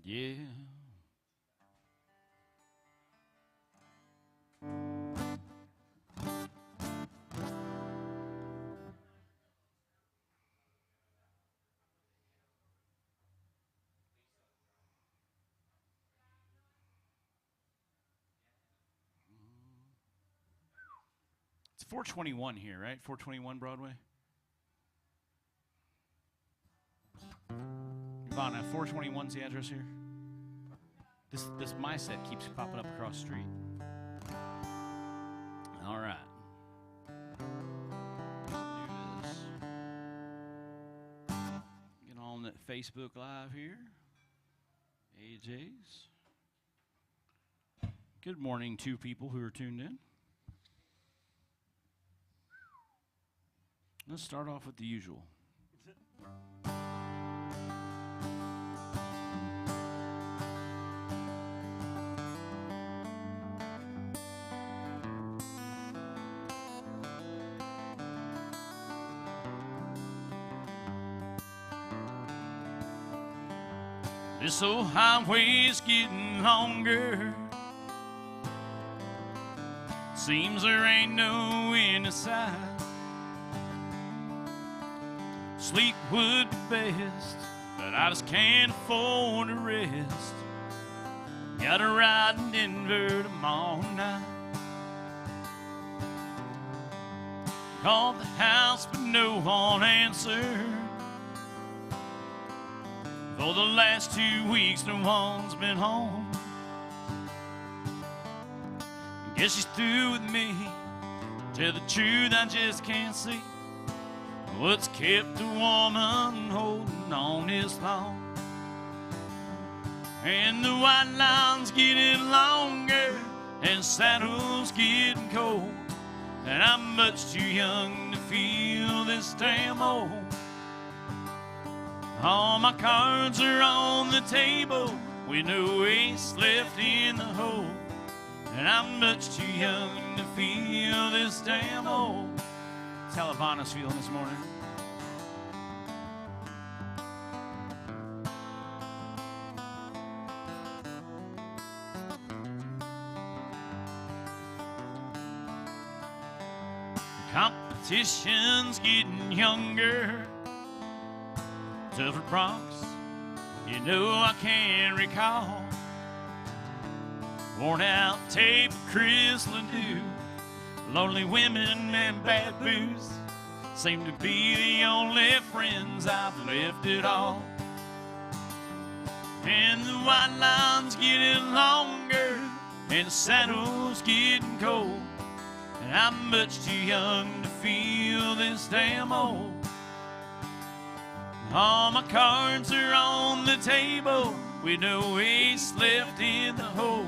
Yeah. It's 421 here, right? 421 Broadway. Ivana, 421's the address here. This my set keeps popping up across the street. All right. Do this. Get on that Facebook Live here. AJ's. Good morning to people who are tuned in. Let's start off with the usual. This old highway's getting longer. Seems there ain't no end in sight. Sleep would be best, but I just can't afford to rest. Gotta ride in Denver tomorrow night. Called the house, but no one answered. For the last 2 weeks, no one's been home. Guess she's through with me. Tell the truth, I just can't see what's kept a woman holding on this long. And the white line's getting longer, and saddle's getting cold, and I'm much too young to feel this damn old. All my cards are on the table with no ace left in the hole, and I'm much too young to feel this damn old. That's how Ivana's feeling this morning. The competition's getting younger. Tougher Bronx, you know I can't recall. Worn out tape of Chris Ledoux. Lonely women and bad booze seem to be the only friends I've left at all. And the white line's getting longer, and the saddle's getting cold, and I'm much too young to feel this damn old. All my cards are on the table with no ace left in the hole,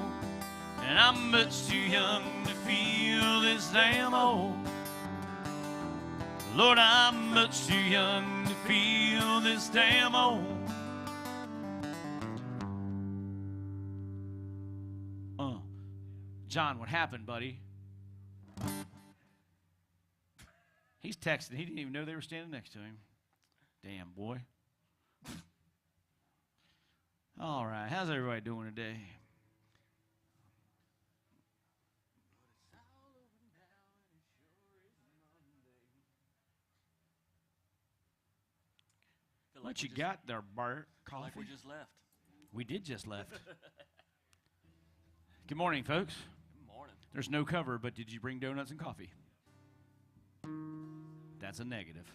and I'm much too young to feel this damn old. Lord, I'm much too young to feel this damn old. John, what happened, buddy? He's texting. He didn't even know they were standing next to him. Damn, boy. All right, how's everybody doing today? What you got there, Bart? Coffee? Like we just left. We did just left. Good morning, folks. Good morning. There's no cover, but did you bring donuts and coffee? That's a negative.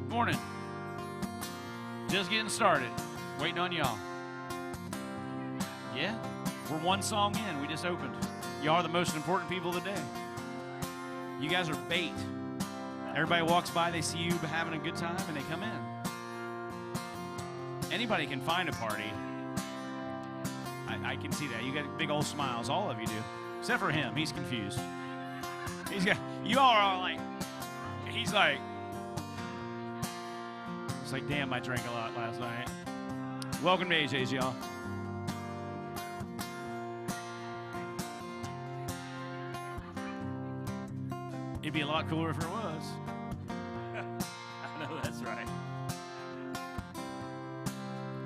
Morning. Just getting started. Waiting on y'all. Yeah? We're one song in. We just opened. Y'all are the most important people of the day. You guys are bait. Everybody walks by, they see you having a good time, and they come in. Anybody can find a party. I can see that. You got big old smiles. All of you do. Except for him. He's confused. You all are like, he's like, like, damn, I drank a lot last night. Welcome to AJ's, y'all. It'd be a lot cooler if it was. I know that's right.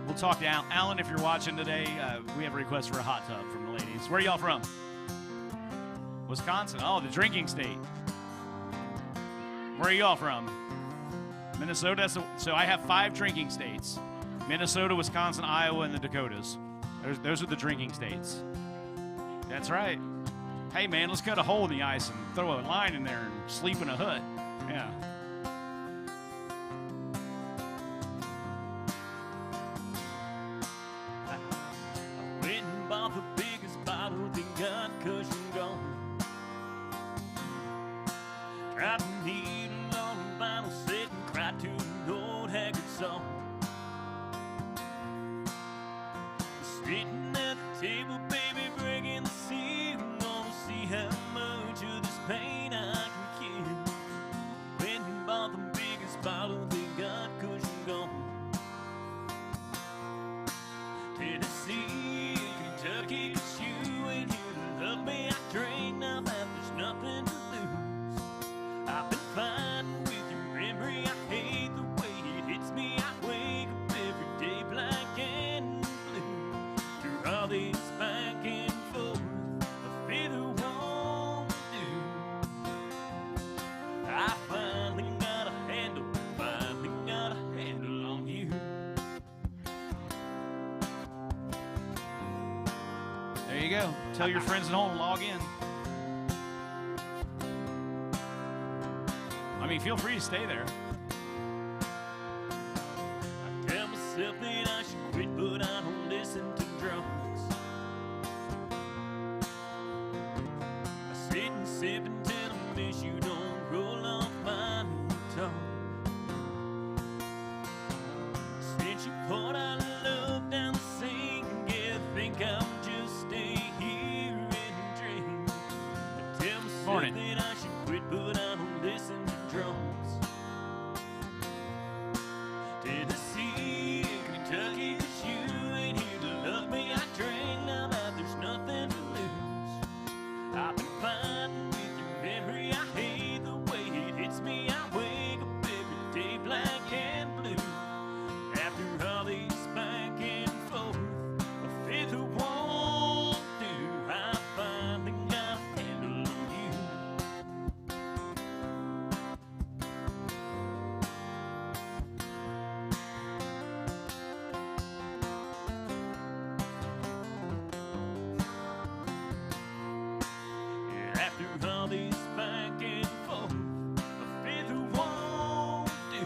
We'll talk to Alan if you're watching today. We have a request for a hot tub from the ladies. Where are y'all from? Wisconsin. Oh, the drinking state. Where are y'all from? Minnesota. So I have 5 drinking states: Minnesota, Wisconsin, Iowa, and the Dakotas. Those are the drinking states. That's right. Hey, man, let's cut a hole in the ice and throw a line in there and sleep in a hut. Yeah. I went and bought the biggest bottle they got, 'cause you're gone. Tried to needle on a vinyl set and cried to an old haggard song. Sitting at the table, baby, breaking the seal. Gonna see how much of this pain I can kill. Went and bought the biggest bottle they got, 'cause you're gone. Tennessee, Kentucky, 'cause you ain't here to love me. I drink now that there's nothing to lose. I've been fighting with your memory. I hate the way it hits me. I wake up every day black and blue. Through all these back and forth, I feel it won't do. I finally got a handle on you. There you go. Tell your friends at home, log in. I mean, feel free to stay there. I tell myself that I should quit, but I don't listen to drunks. I sit and sip until I miss you don't roll off my tongue. Since you poured our love down the sink, yeah, I think I'll just stay here and drink. I tell myself Morning. that I should quit, but I don't listen to drunks. Tennessee, Kentucky, 'cause you ain't here to love me. I drink now that there's nothing to lose. I've been fighting with your memory. I hate the way it hits me. I wake up every day black and blue. After all these back and forth, a fifth of won't do. I finally got a handle on you. After all these back and forth, a fifth of won't do.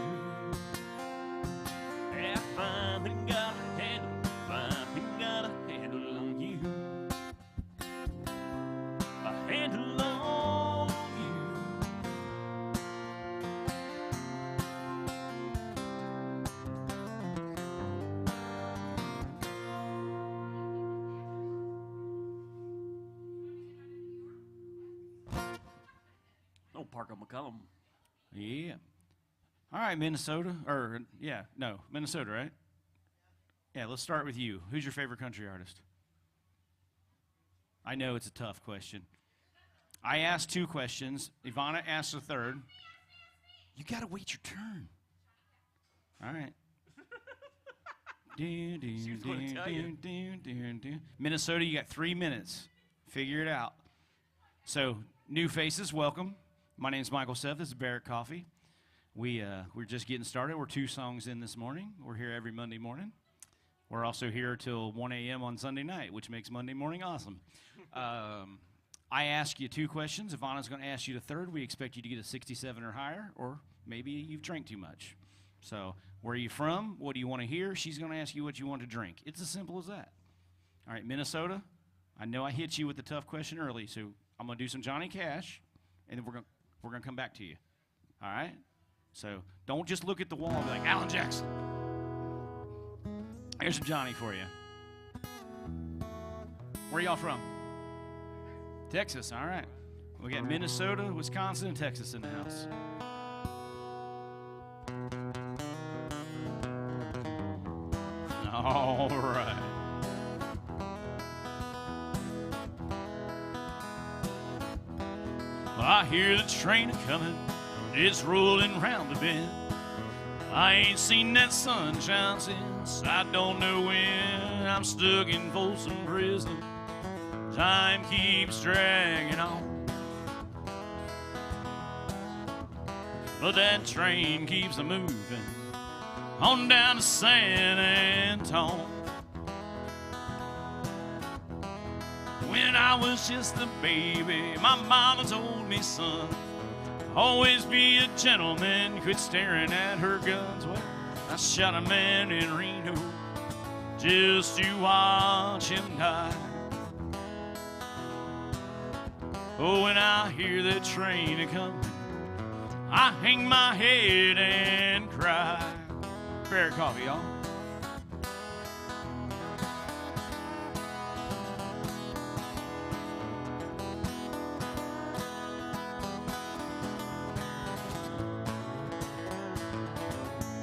I finally got a handle on you. A handle on you. Oh, Parker McCollum. Yeah. All right, Minnesota. Minnesota, right? Yeah, let's start with you. Who's your favorite country artist? I know it's a tough question. I asked 2 questions. Ivana asked a third. You got to wait your turn. All right. She was gonna tell you. Minnesota, you got 3 minutes. Figure it out. So, new faces, welcome. My name's Michael Seth. This is Barrett Coffee. We're just getting started. We're 2 songs in this morning. We're here every Monday morning. We're also here till 1 a.m. on Sunday night, which makes Monday morning awesome. I ask you 2 questions. Ivana's going to ask you the third. We expect you to get a 67 or higher, or maybe you've drank too much. So, where are you from? What do you want to hear? She's going to ask you what you want to drink. It's as simple as that. All right, Minnesota, I know I hit you with the tough question early, so I'm going to do some Johnny Cash, and then we're going to come back to you. All right? So, don't just look at the wall and be like, Alan Jackson. Here's some Johnny for you. Where y'all from? Texas, all right. We got Minnesota, Wisconsin, and Texas in the house. All right. I hear the train a-comin', it's rolling round the bend. I ain't seen that sunshine since I don't know when. I'm stuck in Folsom Prison, time keeps dragging on, but that train keeps a-moving on down to San Antone. When I was just a baby, my mama told me, son, always be a gentleman, quit staring at her guns. Well, I shot a man in Reno just to watch him die. Oh, when I hear that train a-comin', I hang my head and cry. Fair coffee, y'all.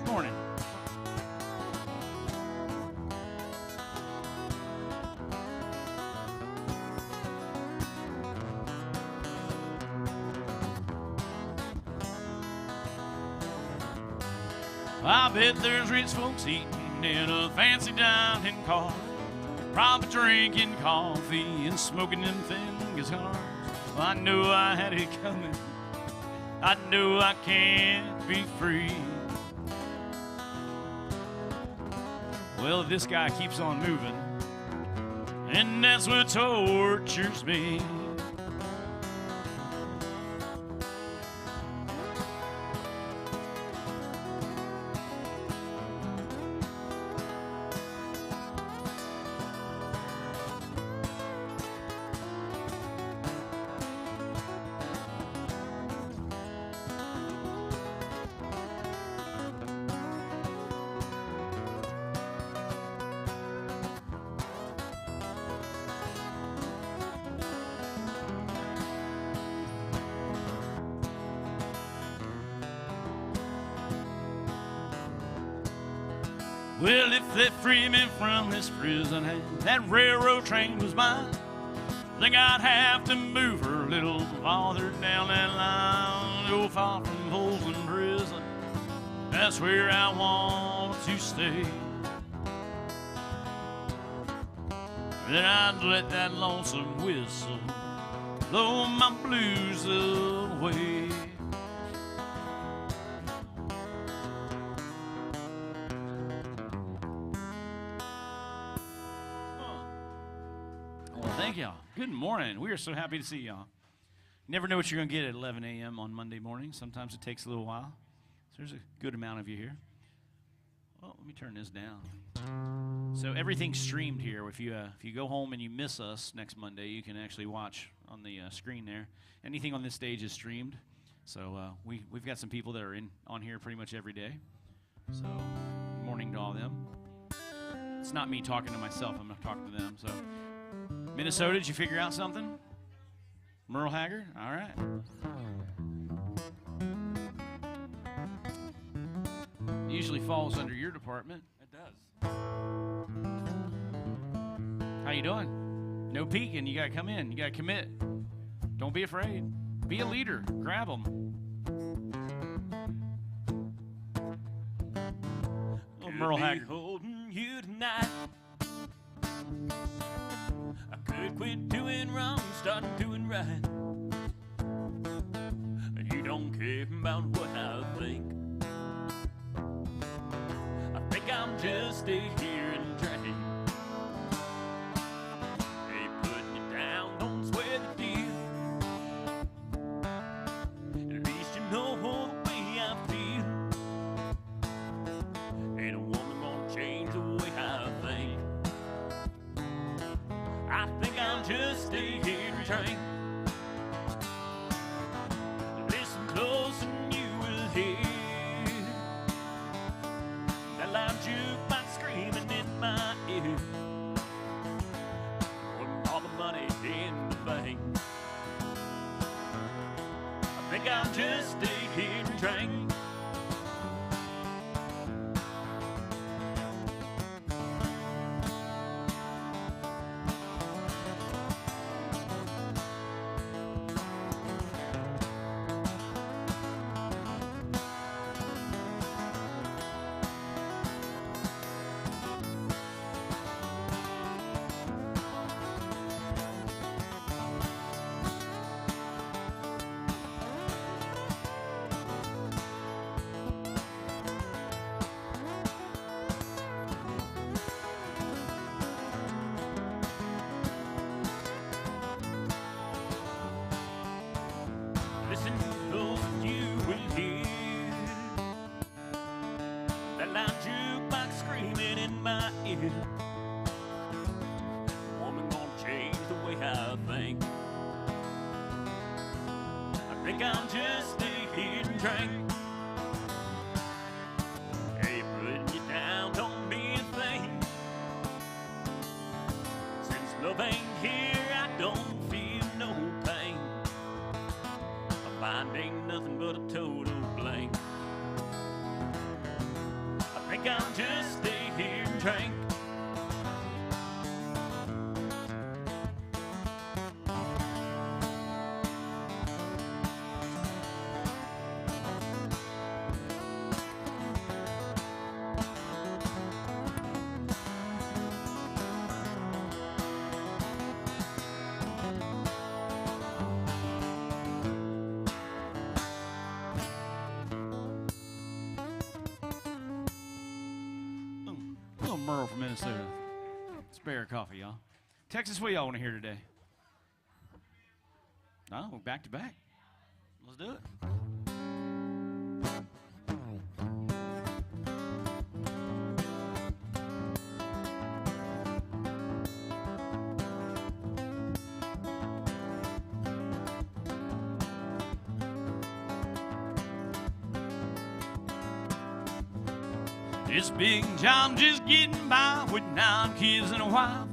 Morning. I bet there's rich folks eating in a fancy dining car, probably drinking coffee and smoking them thin guitars. Well, I knew I had it coming. I knew I can't be free. Well, this guy keeps on moving, and that's what tortures me. Well, if they free me from this prison and that railroad train was mine, I think I'd have to move her a little farther down that line. Go far from Folsom Prison, that's where I want to stay. Then I'd let that lonesome whistle blow my blues away. Thank y'all. Good morning. We are so happy to see y'all. Never know what you're going to get at 11 a.m. on Monday morning. Sometimes it takes a little while. So there's a good amount of you here. Well, let me turn this down. So everything's streamed here. If you go home and you miss us next Monday, you can actually watch on the screen there. Anything on this stage is streamed. So we've got some people that are on here pretty much every day. So good morning to all of them. It's not me talking to myself. I'm not talking to them. So. Minnesota, did you figure out something? Merle Haggard? All right. Usually falls under your department. It does. How you doing? No peeking. You got to come in. You got to commit. Don't be afraid. Be a leader. Grab them. Oh, Merle Haggard. Holding you tonight. I could quit doing wrong, start doing right. You don't care about what I think. I think I'll just stay here and drink. Hey, putting you down, don't sweat the deal. At least you know the way I feel. Ain't a woman gonna change the way I think. I think I'll just stay here and drink. Listen close and you will hear that loud jukebox screaming you. Woman gonna change the way I think. I think I'll just stay here and drink. Hey, putting you down don't be a thing. Since love ain't here, I don't feel no pain. My mind ain't nothing but a total blank. I think I'll just stay here and drink. Merle from Minnesota. Spare coffee, y'all. Texas, what y'all want to hear today? Oh, back to back. Let's do it. This big job just getting by with 9 kids and a wife.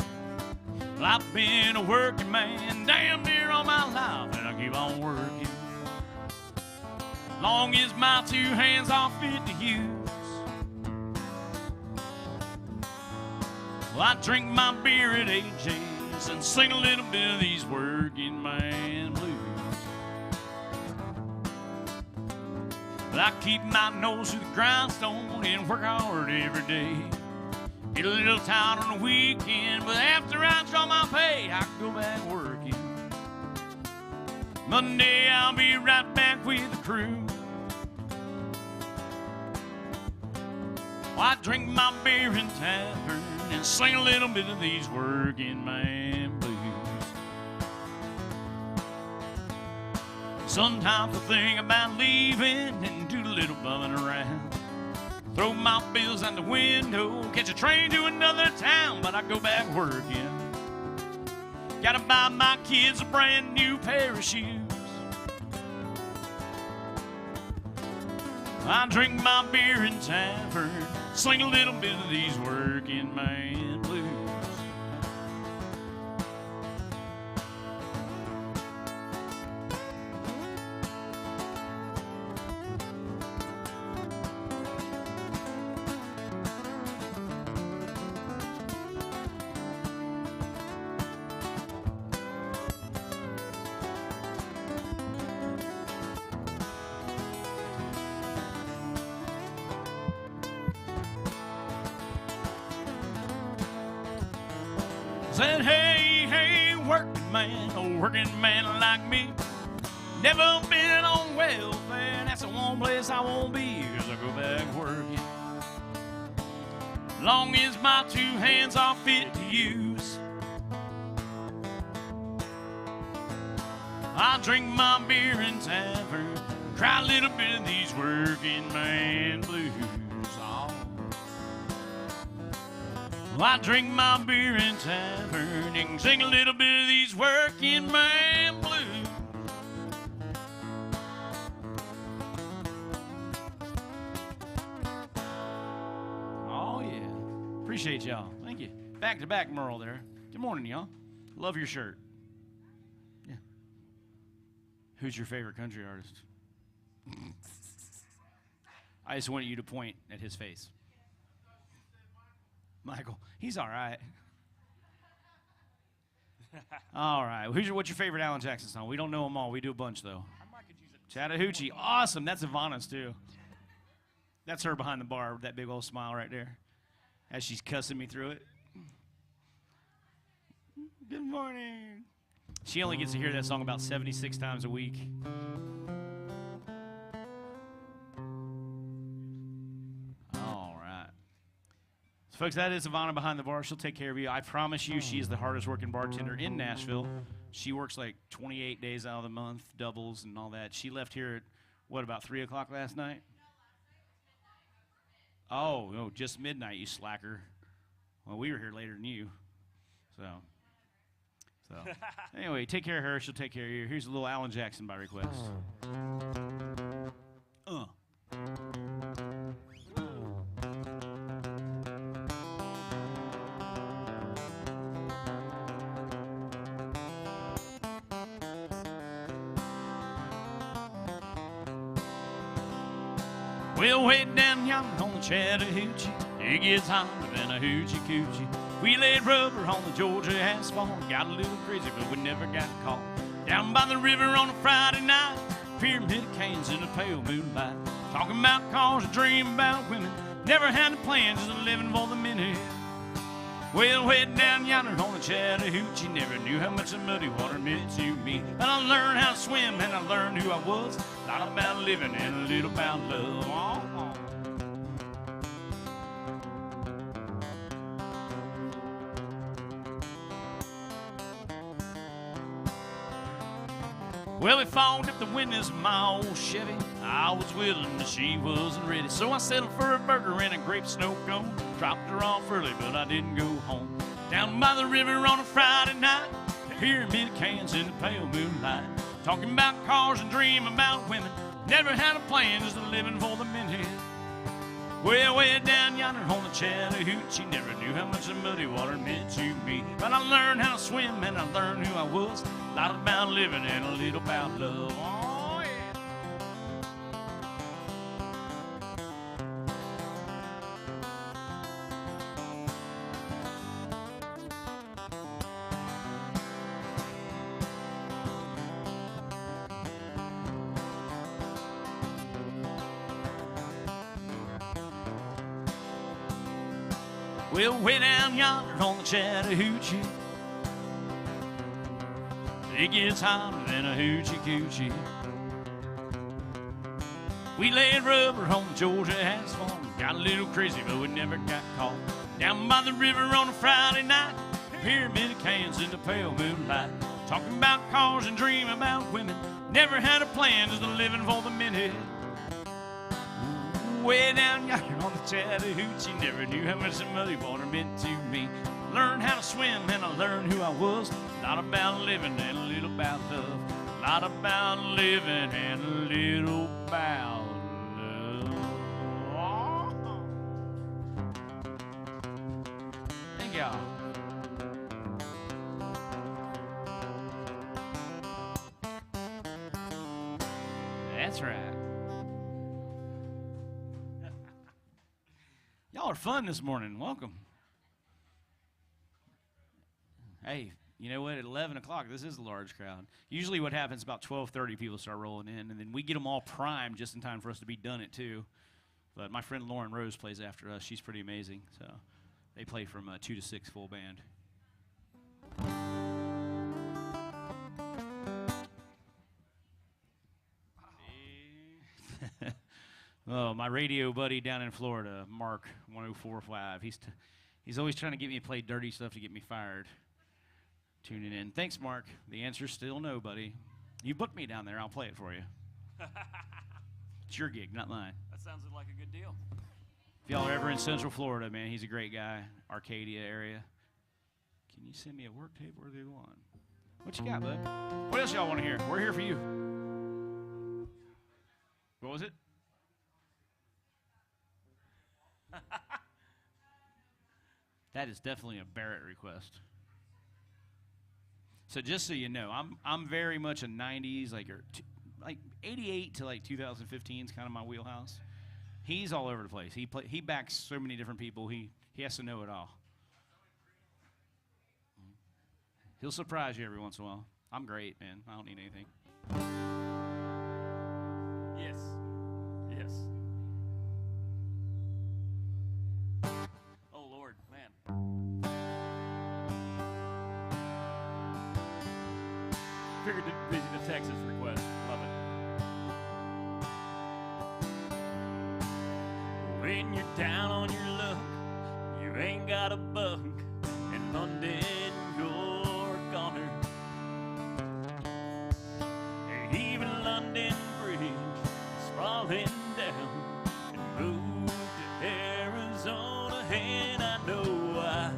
Well, I've been a working man damn near all my life, and I keep on working. Long as my 2 hands are fit to use. Well, I drink my beer at AJ's and sing a little bit of these working man blues. But I keep my nose to the grindstone and work hard every day. Get a little tired on the weekend, but after I draw my pay, I go back working. Monday I'll be right back with the crew. Well, I drink my beer in tavern and sing a little bit of these working man blues. Sometimes I think about leaving and do a little bumming around. Throw my bills out the window, catch a train to another town, but I go back working. Gotta buy my kids a brand new pair of shoes. I drink my beer in tavern, sing a little bit of these working man blues. Said, hey, hey, working man, a working man like me. Never been on welfare, that's the one place I won't be, 'cause I go back working. Long as my 2 hands are fit to use. I drink my beer in tavern, cry a little bit of these working man blues. I drink my beer in tavern and sing a little bit of these working man blues. Oh, yeah. Appreciate y'all. Thank you. Back to back Merle there. Good morning, y'all. Love your shirt. Yeah. Who's your favorite country artist? I just wanted you to point at his face. Michael, he's all right. All right. What's your favorite Alan Jackson song? We don't know them all. We do a bunch, though. Chattahoochee. Awesome. That's Ivana's, too. That's her behind the bar with that big old smile right there as she's cussing me through it. Good morning. She only gets to hear that song about 76 times a week. Folks, that is Ivana behind the bar. She'll take care of you. I promise you, she is the hardest working bartender in Nashville. She works like 28 days out of the month, doubles and all that. She left here at, what, about 3 o'clock last night? Oh, no, just midnight, you slacker. Well, we were here later than you. So anyway, take care of her. She'll take care of you. Here's a little Alan Jackson by request. Well, way down yonder on the Chattahoochee, it gets hotter than a hoochie coochie. We laid rubber on the Georgia asphalt, got a little crazy, but we never got caught. Down by the river on a Friday night, pyramid of canes in the pale moonlight. Talking about cars and dreaming about women, never had a plan, just living for the minute. Well, way down yonder on the Chattahoochee, never knew how much the muddy water meant to me. But I learned how to swim and I learned who I was. A lot about living and a little about love. Well, we fogged up the windows of my old Chevy. I was willing, but she wasn't ready. So I settled for a burger and a grape snow cone. Dropped her off early, but I didn't go home. Down by the river on a Friday night, pyramid cans in the pale moonlight. Talking about cars and dreaming about women. Never had a plan, just living for the minute. Well, way down yonder on the Chattahoochee, never knew how much the muddy water meant to me. But I learned how to swim and I learned who I was. A lot about living and a little about love. Oh, yeah. Well, way down yonder on the Chattahoochee, it gets hotter than a hoochie coochie. We laid rubber on the Georgia asphalt, got a little crazy, but we never got caught. Down by the river on a Friday night, pyramid of cans in the pale moonlight. Talking about cars and dreaming about women, never had a plan, just living for the minute. Way down yonder on the Chattahoochee, never knew how much the muddy water meant to me. Learned how to swim and I learned who I was. A lot about living and a little about love. A lot about living and a little about love. Oh. Thank y'all. That's right. Y'all are fun this morning. Welcome. Hey, you know what? At 11 o'clock, this is a large crowd. Usually what happens, about 12:30 people start rolling in, and then we get them all primed just in time for us to be done at 2. But my friend Lauren Rose plays after us. She's pretty amazing. So they play from 2 to 6 full band. Oh, my radio buddy down in Florida, Mark 1045. He's always trying to get me to play dirty stuff to get me fired. Tuning in. Thanks, Mark. The answer's still no, buddy. You booked me down there. I'll play it for you. It's your gig, not mine. That sounds like a good deal. If y'all are ever in Central Florida, man, he's a great guy. Arcadia area. Can you send me a work tape or do one? What you got, bud? What else y'all want to hear? We're here for you. What was it? That is definitely a Barrett request. So just so you know, I'm very much a 90s, like 88 to like 2015 is kind of my wheelhouse. He's all over the place. He backs so many different people. He has to know it all. He'll surprise you every once in a while. I'm great, man. I don't need anything. Yes. Yes. Oh, Lord, man. Figured it'd be the Texas request. Love it. When you're down on your luck, you ain't got a buck, and London, you're goner. And even London Bridge is falling down, and moved to Arizona, and I know why.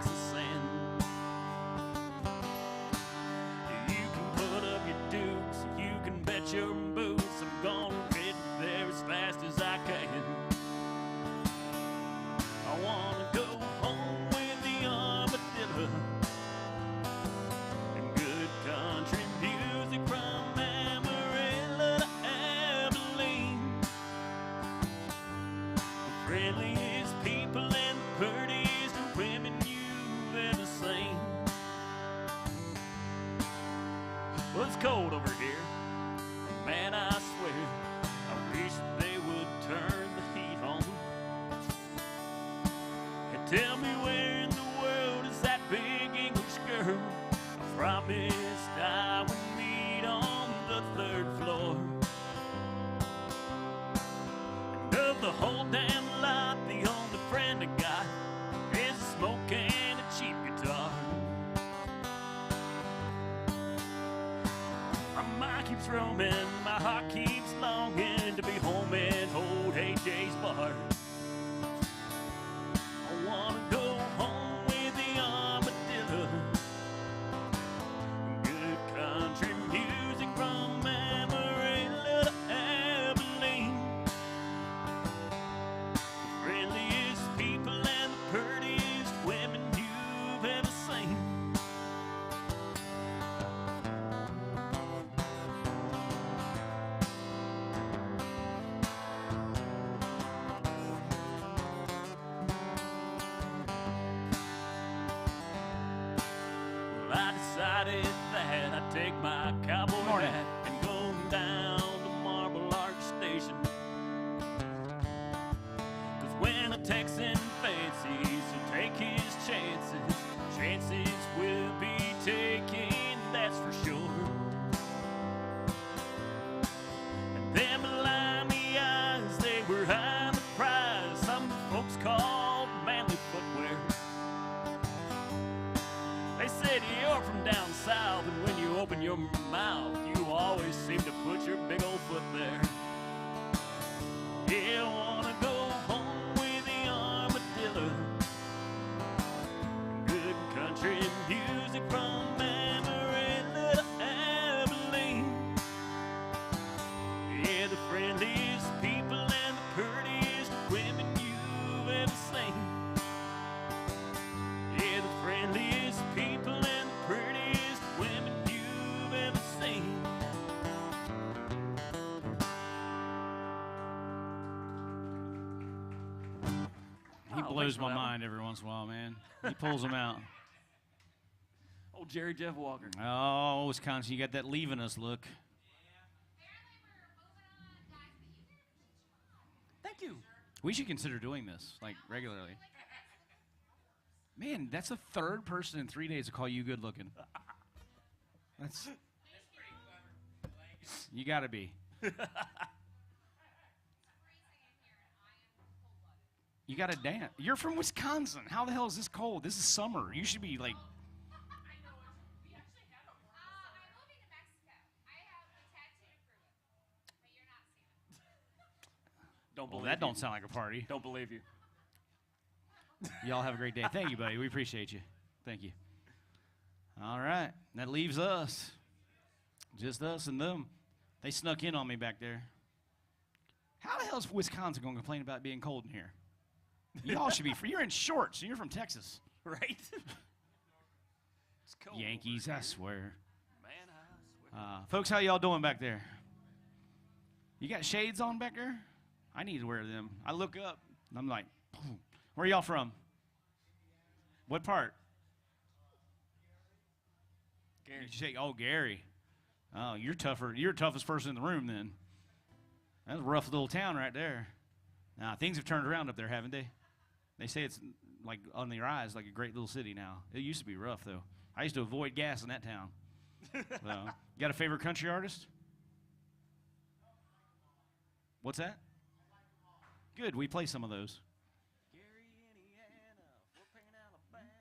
the sand. You can put up your dukes, you can bet your boots. I'm gonna get there as fast as I can. I wanna go home with the armadillo and good country music from Amarillo to Abilene. The friendliest people and the prettiest women you've ever seen. Well, it's cold over here. Man, I swear, I wish they would turn the heat on. And tell me where in the world is that big English girl? I promised I would meet on the 3rd floor. And of the whole damn lot, the only friend I got is a smoke and a cheap guitar. My mind keeps roaming, my heart keeps longing to be home at old AJ's bar. I wanna go home with the armadillo. Good country music from Amarillo to Abilene. The friendliest people and the prettiest women you've ever seen. Well, I decided that I'd take my cowboy hat and go down to Marble Arch Station. 'Cause when a Texan fancies, he'll take his chances. Chances will be taken, that's for sure. And them limey eyes, they were high the prize. Some folks called manly footwear. They said you're from down south, and when you open your mouth, you always seem to put your big old foot there. Yeah, I wanna go home with the armadillo. Good country music from Amarillo to Abilene. Yeah, the friendliest people and the prettiest women you've ever seen. Yeah, the friendliest people and the prettiest women you've ever seen. He Oh, blows thanks for my that one. mind every once in a while, man. He pulls them out. Old Jerry Jeff Walker. Oh, Wisconsin, you got that leaving us look. Thank you. We should consider doing this, like, regularly. Man, that's the 3rd person in 3 days to call you good looking. That's. You gotta be. You gotta dance. You're from Wisconsin. How the hell is this cold? This is summer. You should be like. I'm moving to Mexico. I have the tattoo to prove it, but you're not seeing it. Don't Well, believe that you. don't sound like a party. Don't believe you. Y'all have a great day. Thank you, buddy. We appreciate you. Thank you. All right. That leaves us. Just us and them. They snuck in on me back there. How the hell is Wisconsin going to complain about being cold in here? Y'all should be free. You're in shorts, and you're from Texas. Right? It's cold. Yankees, over I here. swear. Man, I swear. Folks, how y'all doing back there? You got shades on back there? I need to wear them. I look up, and I'm like, boom. Where y'all from? What part? Gary. Did you say, oh, Gary? Oh, you're tougher. You're the toughest person in the room then. That's a rough little town right there. Now, things have turned around up there, haven't they? They say it's like on the rise, like a great little city now. It used to be rough, though. I used to avoid gas in that town. So, you got a favorite country artist? What's that? Good. We play some of those. Gary, Indiana, Fort Payne, Alabama.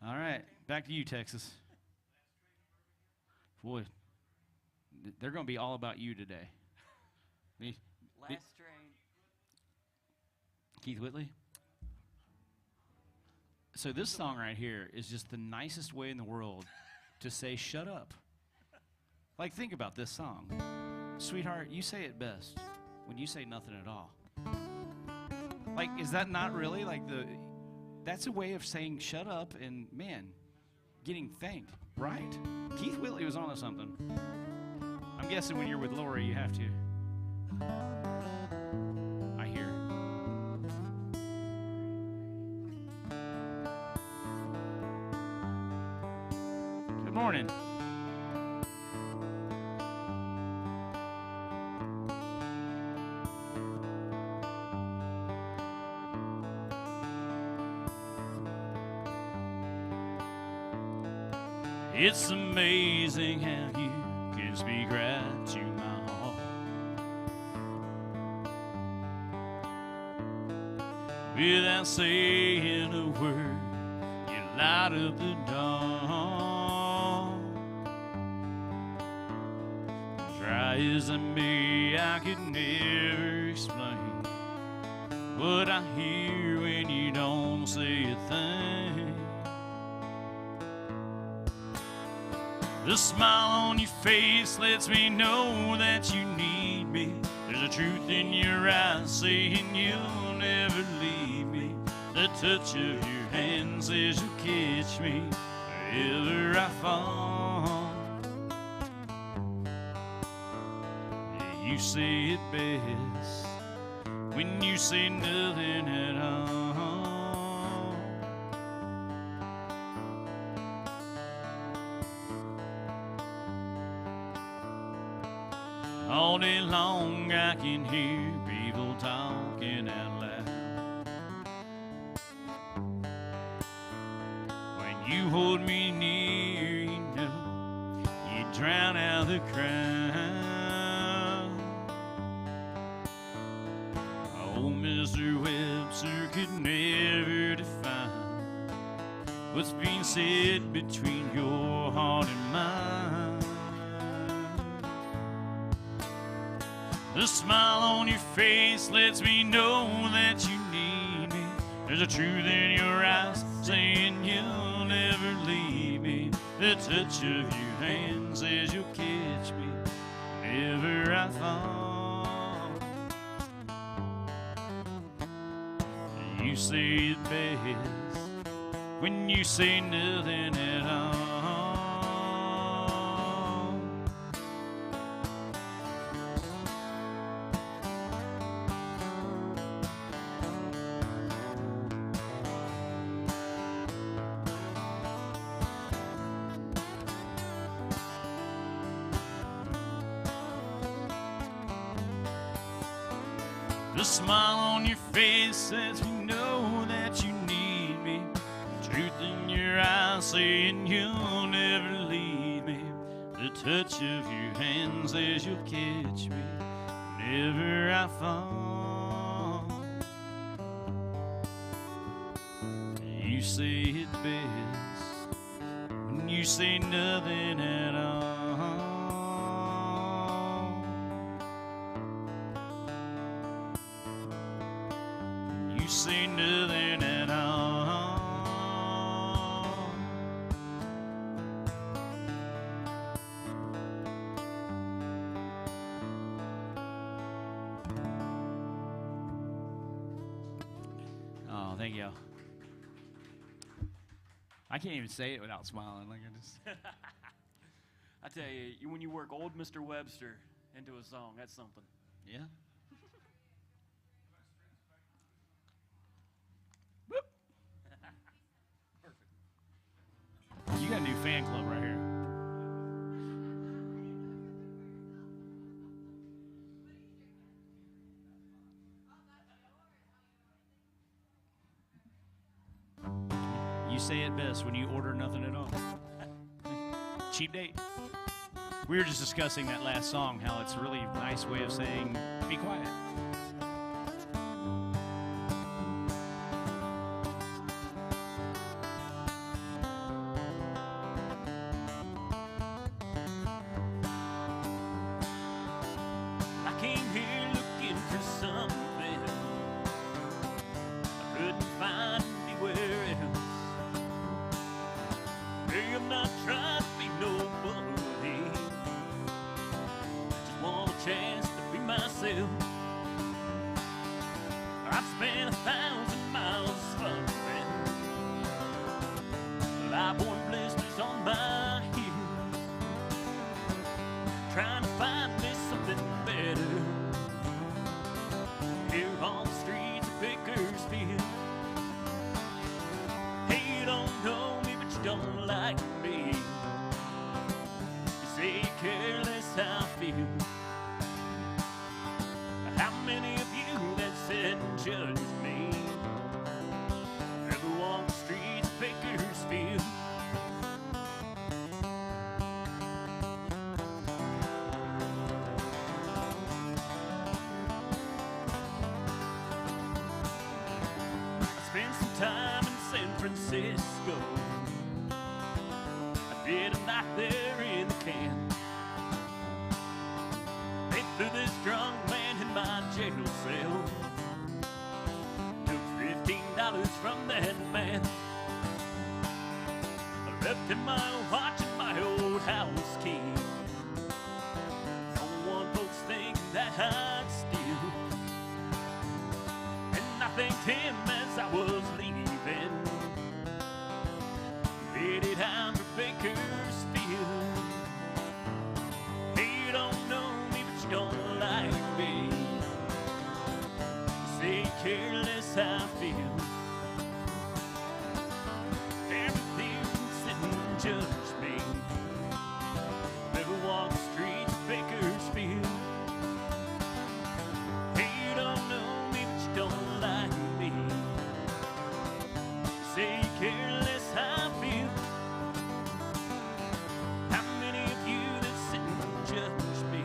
All right. Back to you, Texas. Boy, they're going to be all about you today. Me, Last train. Keith Whitley. So this song right here is just the nicest way in the world to say shut up. Like, think about this song. Sweetheart, you say it best when you say nothing at all. Like, is that not really like that's a way of saying shut up and, man, getting thanked, right? Keith Whitley was onto something. I'm guessing when you're with Lori, you have to. I hear. Good morning. It's amazing how you can speak right to my heart. Without saying a word, you light up the dark. Try as I may, I could never explain what I hear when you don't say a thing. The smile on your face lets me know that you need me. There's a truth in your eyes saying you'll never leave me. The touch of your hand says you'll catch me wherever I fall. You say it best when you say nothing at all. All day long I can hear people talking out loud. When you hold me near, you know, you drown out the crowd. Oh, Mr. Webster could never define what's being said between your heart and mine. The smile on your face lets me know that you need me. There's a truth in your eyes saying you'll never leave me. The touch of your hand says you'll catch me whenever I fall. You say it best when you say nothing at all. The smile on your face lets me know that you need me. The truth in your eyes saying you'll never leave me. The touch of your hand says you'll catch me whenever I fall. You say it best when you say nothing at all. You say nothing at all. Oh, thank you. I can't even say it without smiling. Like I just. I tell you, when you work old Mr. Webster into a song, that's something. Yeah. You got a new fan club right here. You say it best when you order nothing at all. Cheap date. We were just discussing that last song, how it's a really nice way of saying, be quiet. I came here looking for something I couldn't find anywhere else. High-born blisters on my heels, trying to find me something better. Here on the streets of Bakersfield. Hey, you don't know me, but you don't like me. You say you're careless, how I feel. How many of you that sit and judge me ever walk the streets of Bakersfield? I spent some time in San Francisco. I did a night there in the can. They threw this drunk man in my jail cell. Took $15 from that man. I left him my watch and my old house key. Don't want folks think that I'd steal. And I thanked him as I was leaving. Headed out for Bakersfield. Hey, you don't know me, but you don't like me. You say you're careless, how I feel. Everything sit and judge me. Never walk the streets of Bakersfield. Hey, you don't know me, but you don't like me. You say you're careless, how I feel. How many of you that sit and judge me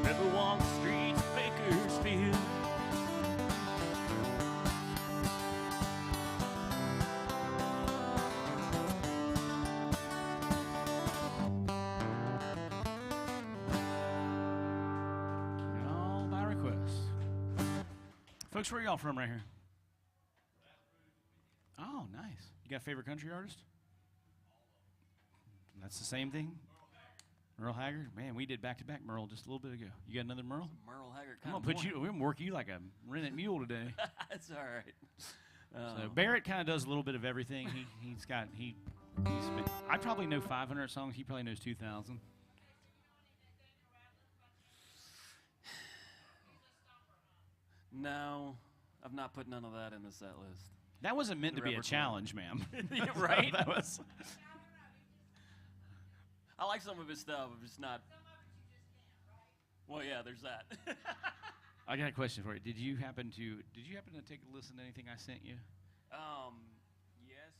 ever walk the streets of Bakersfield? All by request. Folks, where are y'all from right here? Oh, nice. You got a favorite country artist? That's the same thing? Merle Haggard? Man, we did back-to-back Merle just a little bit ago. You got another Merle? Merle Haggard. I'm gonna put you. We're gonna work you like a rented mule today. That's all right. So Barrett kind of does a little bit of everything. He's got I probably know 500 songs. He probably knows 2,000. No, I've not put none of that in the set list. That wasn't meant The to be a repertoire. challenge, ma'am. Yeah, right? That was. I like some of his stuff, but it's not. Well, yeah, there's that. I got a question for you. Did you happen to take a listen to anything I sent you? Yes.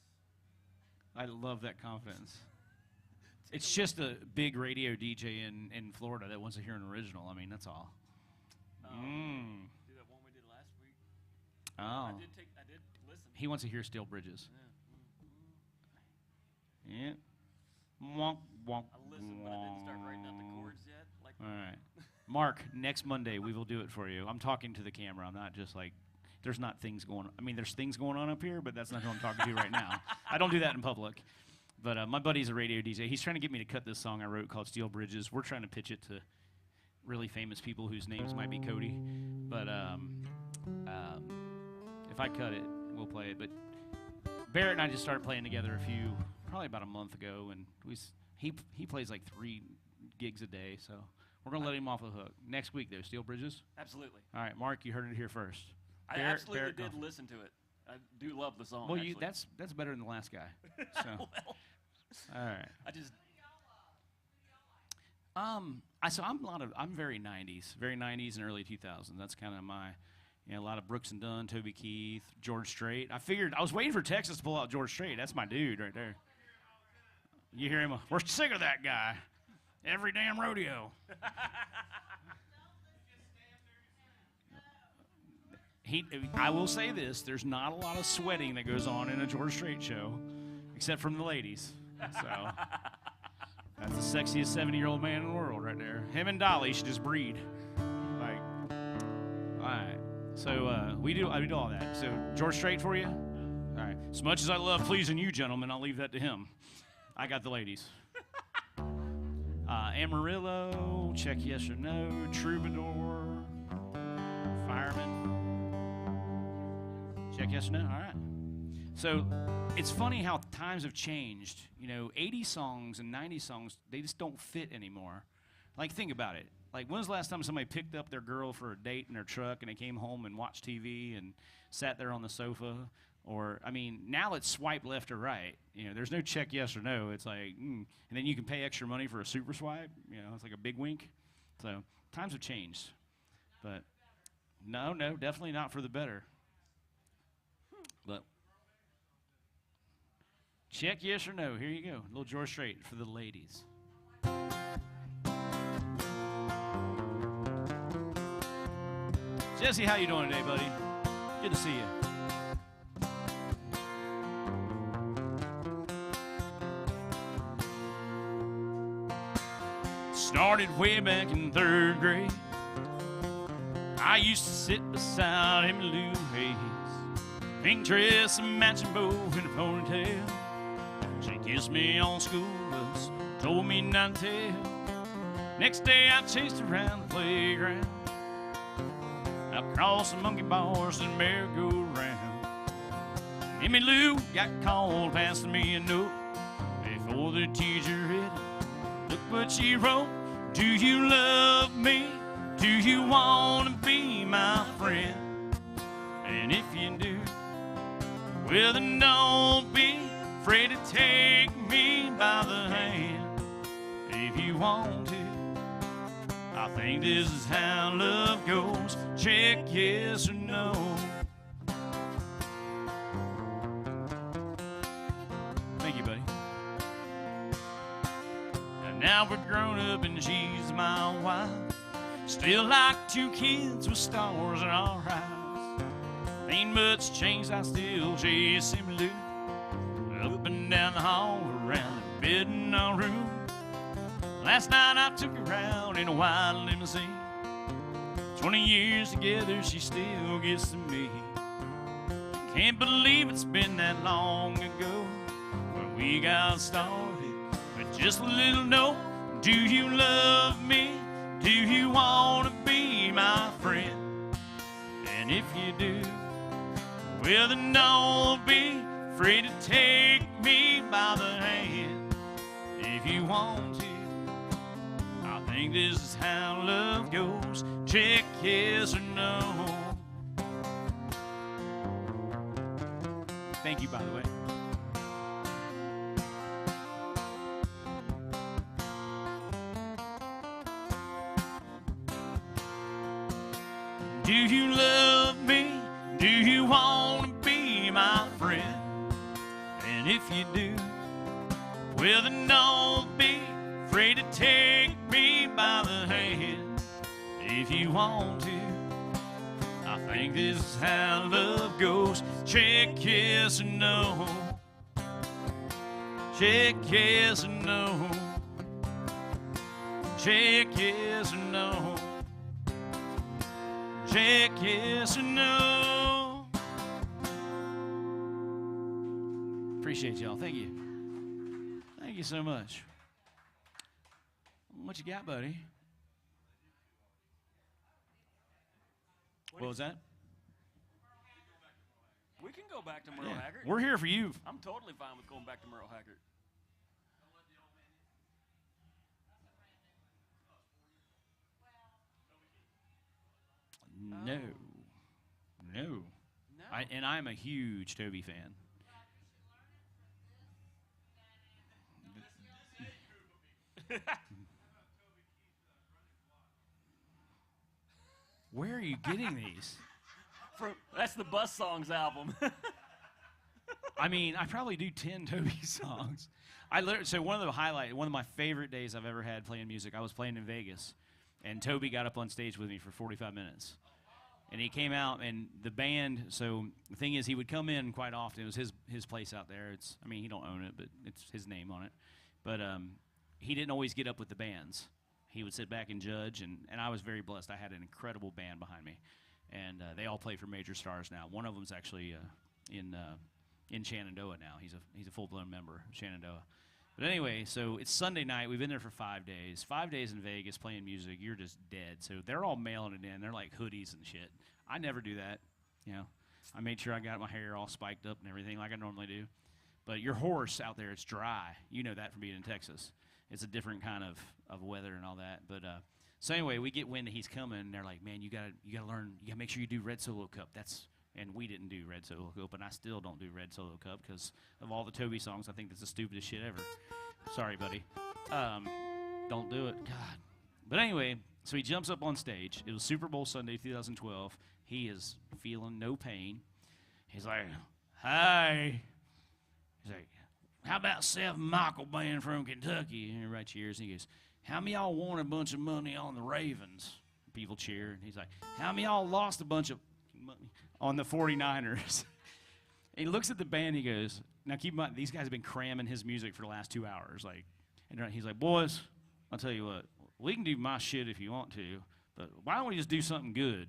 I love that confidence. It's just a big radio DJ in Florida that wants to hear an original. I mean, that's all. Do that one we did last week. Oh. I did listen. He wants to hear Steel Bridges. Yeah. Yeah. Wonk, wonk, I listened, but I didn't start writing out the chords yet. Like. All right. Mark, next Monday we will do it for you. I'm talking to the camera. I'm not just like, there's not things going on. I mean, there's things going on up here, but that's not who I'm talking to right now. I don't do that in public. But my buddy's a radio DJ. He's trying to get me to cut this song I wrote called Steel Bridges. We're trying to pitch it to really famous people whose names might be Cody. But if I cut it, we'll play it. But Barrett and I just started playing together probably about a month ago, and he plays like 3 gigs a day, so we're going to let him off the hook. Next week, though, Steel Bridges? Absolutely. All right, Mark, you heard it here first. I absolutely did listen to it. I do love the song. Well, actually. that's better than the last guy. So. Well, All right. I just. I'm very 90s and early 2000s. That's kind of my, a lot of Brooks and Dunn, Toby Keith, George Strait. I was waiting for Texas to pull out George Strait. That's my dude right there. You hear him? We're sick of that guy. Every damn rodeo. I will say this: there's not a lot of sweating that goes on in a George Strait show, except from the ladies. So that's the sexiest 70-year-old man in the world right there. Him and Dolly should just breed. Like, all right. So I do all that. So George Strait for you. All right. As much as I love pleasing you, gentlemen, I'll leave that to him. I got the ladies. Amarillo, Check Yes or No, Troubadour, Fireman. Check Yes or No. All right. So it's funny how times have changed. You know, 80 songs and 90 songs, they just don't fit anymore. Like, think about it. Like, when was the last time somebody picked up their girl for a date in their truck and they came home and watched TV and sat there on the sofa? Or, I mean, now it's swipe left or right. You know, there's no check yes or no. It's like, and then you can pay extra money for a super swipe. You know, it's like a big wink. So times have changed. But no, definitely not for the better. But check yes or no. Here you go. A little George Strait for the ladies. Jesse, how you doing today, buddy? Good to see you. Started way back in 3rd grade. I used to sit beside him in Lou Hayes, pink dress, a matching bow, and a ponytail. She kissed me on school bus, told me not to tell. Next day I chased her around the playground, across the monkey bars and merry-go-round. Emmy Lou got called, passing me a note before the teacher read it. Look what she wrote. Do you love me? Do you want to be my friend? And if you do, well then don't be afraid to take me by the hand. If you want to, I think this is how love goes. Check yes or no. Thank you, buddy. And now we're grown up and she's my wife. Still like 2 kids with stars in our eyes. Ain't much changed, I still chase him Lou. Up and down the hall, around the bed in our room. Last night I took her out in a white limousine. 20 years together, she still gets to me. Can't believe it's been that long ago when we got started with just a little note. Do you love me? Do you want to be my friend? And if you do, well then don't be afraid to take me by the hand. If you want to, I think this is how love goes. Check yes or no. Thank you, by the way. Do you love me? Do you want to be my friend? And if you do, well then don't be afraid to take me by the hand. If you want to, I think this is how love goes. Check yes or no. Check yes or no. Check yes or no. Check yes or no. Appreciate y'all. Thank you. Thank you so much. What you got, buddy? What was that? We can go back to Merle Haggard. We're here for you. I'm totally fine with going back to Merle Haggard. No. And I'm a huge Toby fan. Where are you getting these? That's the Bus Songs album. I mean, I probably do 10 Toby songs. So one of my favorite days I've ever had playing music, I was playing in Vegas, and Toby got up on stage with me for 45 minutes. And he came out, and the band, so the thing is, he would come in quite often. It was his place out there. He don't own it, but it's his name on it. But he didn't always get up with the bands. He would sit back and judge, and I was very blessed. I had an incredible band behind me, and they all play for major stars now. One of them's actually in Shenandoah now. He's a full-blown member of Shenandoah. But anyway, so it's Sunday night. We've been there for 5 days. 5 days in Vegas playing music. You're just dead. So they're all mailing it in. They're like hoodies and shit. I never do that, you know. I made sure I got my hair all spiked up and everything like I normally do. But your horse out there, it's dry. You know that from being in Texas. It's a different kind of weather and all that. But so anyway, we get wind that he's coming, and they're like, man, you gotta learn. You gotta make sure you do Red Solo Cup. And we didn't do Red Solo Cup, and I still don't do Red Solo Cup because of all the Toby songs. I think that's the stupidest shit ever. Sorry, buddy. Don't do it. God. But anyway, so he jumps up on stage. It was Super Bowl Sunday 2012. He is feeling no pain. He's like, hi. He's like, how about Seth Michael Band from Kentucky? And everybody cheers. And he goes, how many of y'all won a bunch of money on the Ravens? People cheer. And he's like, how many of y'all lost a bunch of money on the 49ers? And he looks at the band. He goes, now keep in mind, these guys have been cramming his music for the last 2 hours. And he's like, boys, I'll tell you what, we can do my shit if you want to, but why don't we just do something good?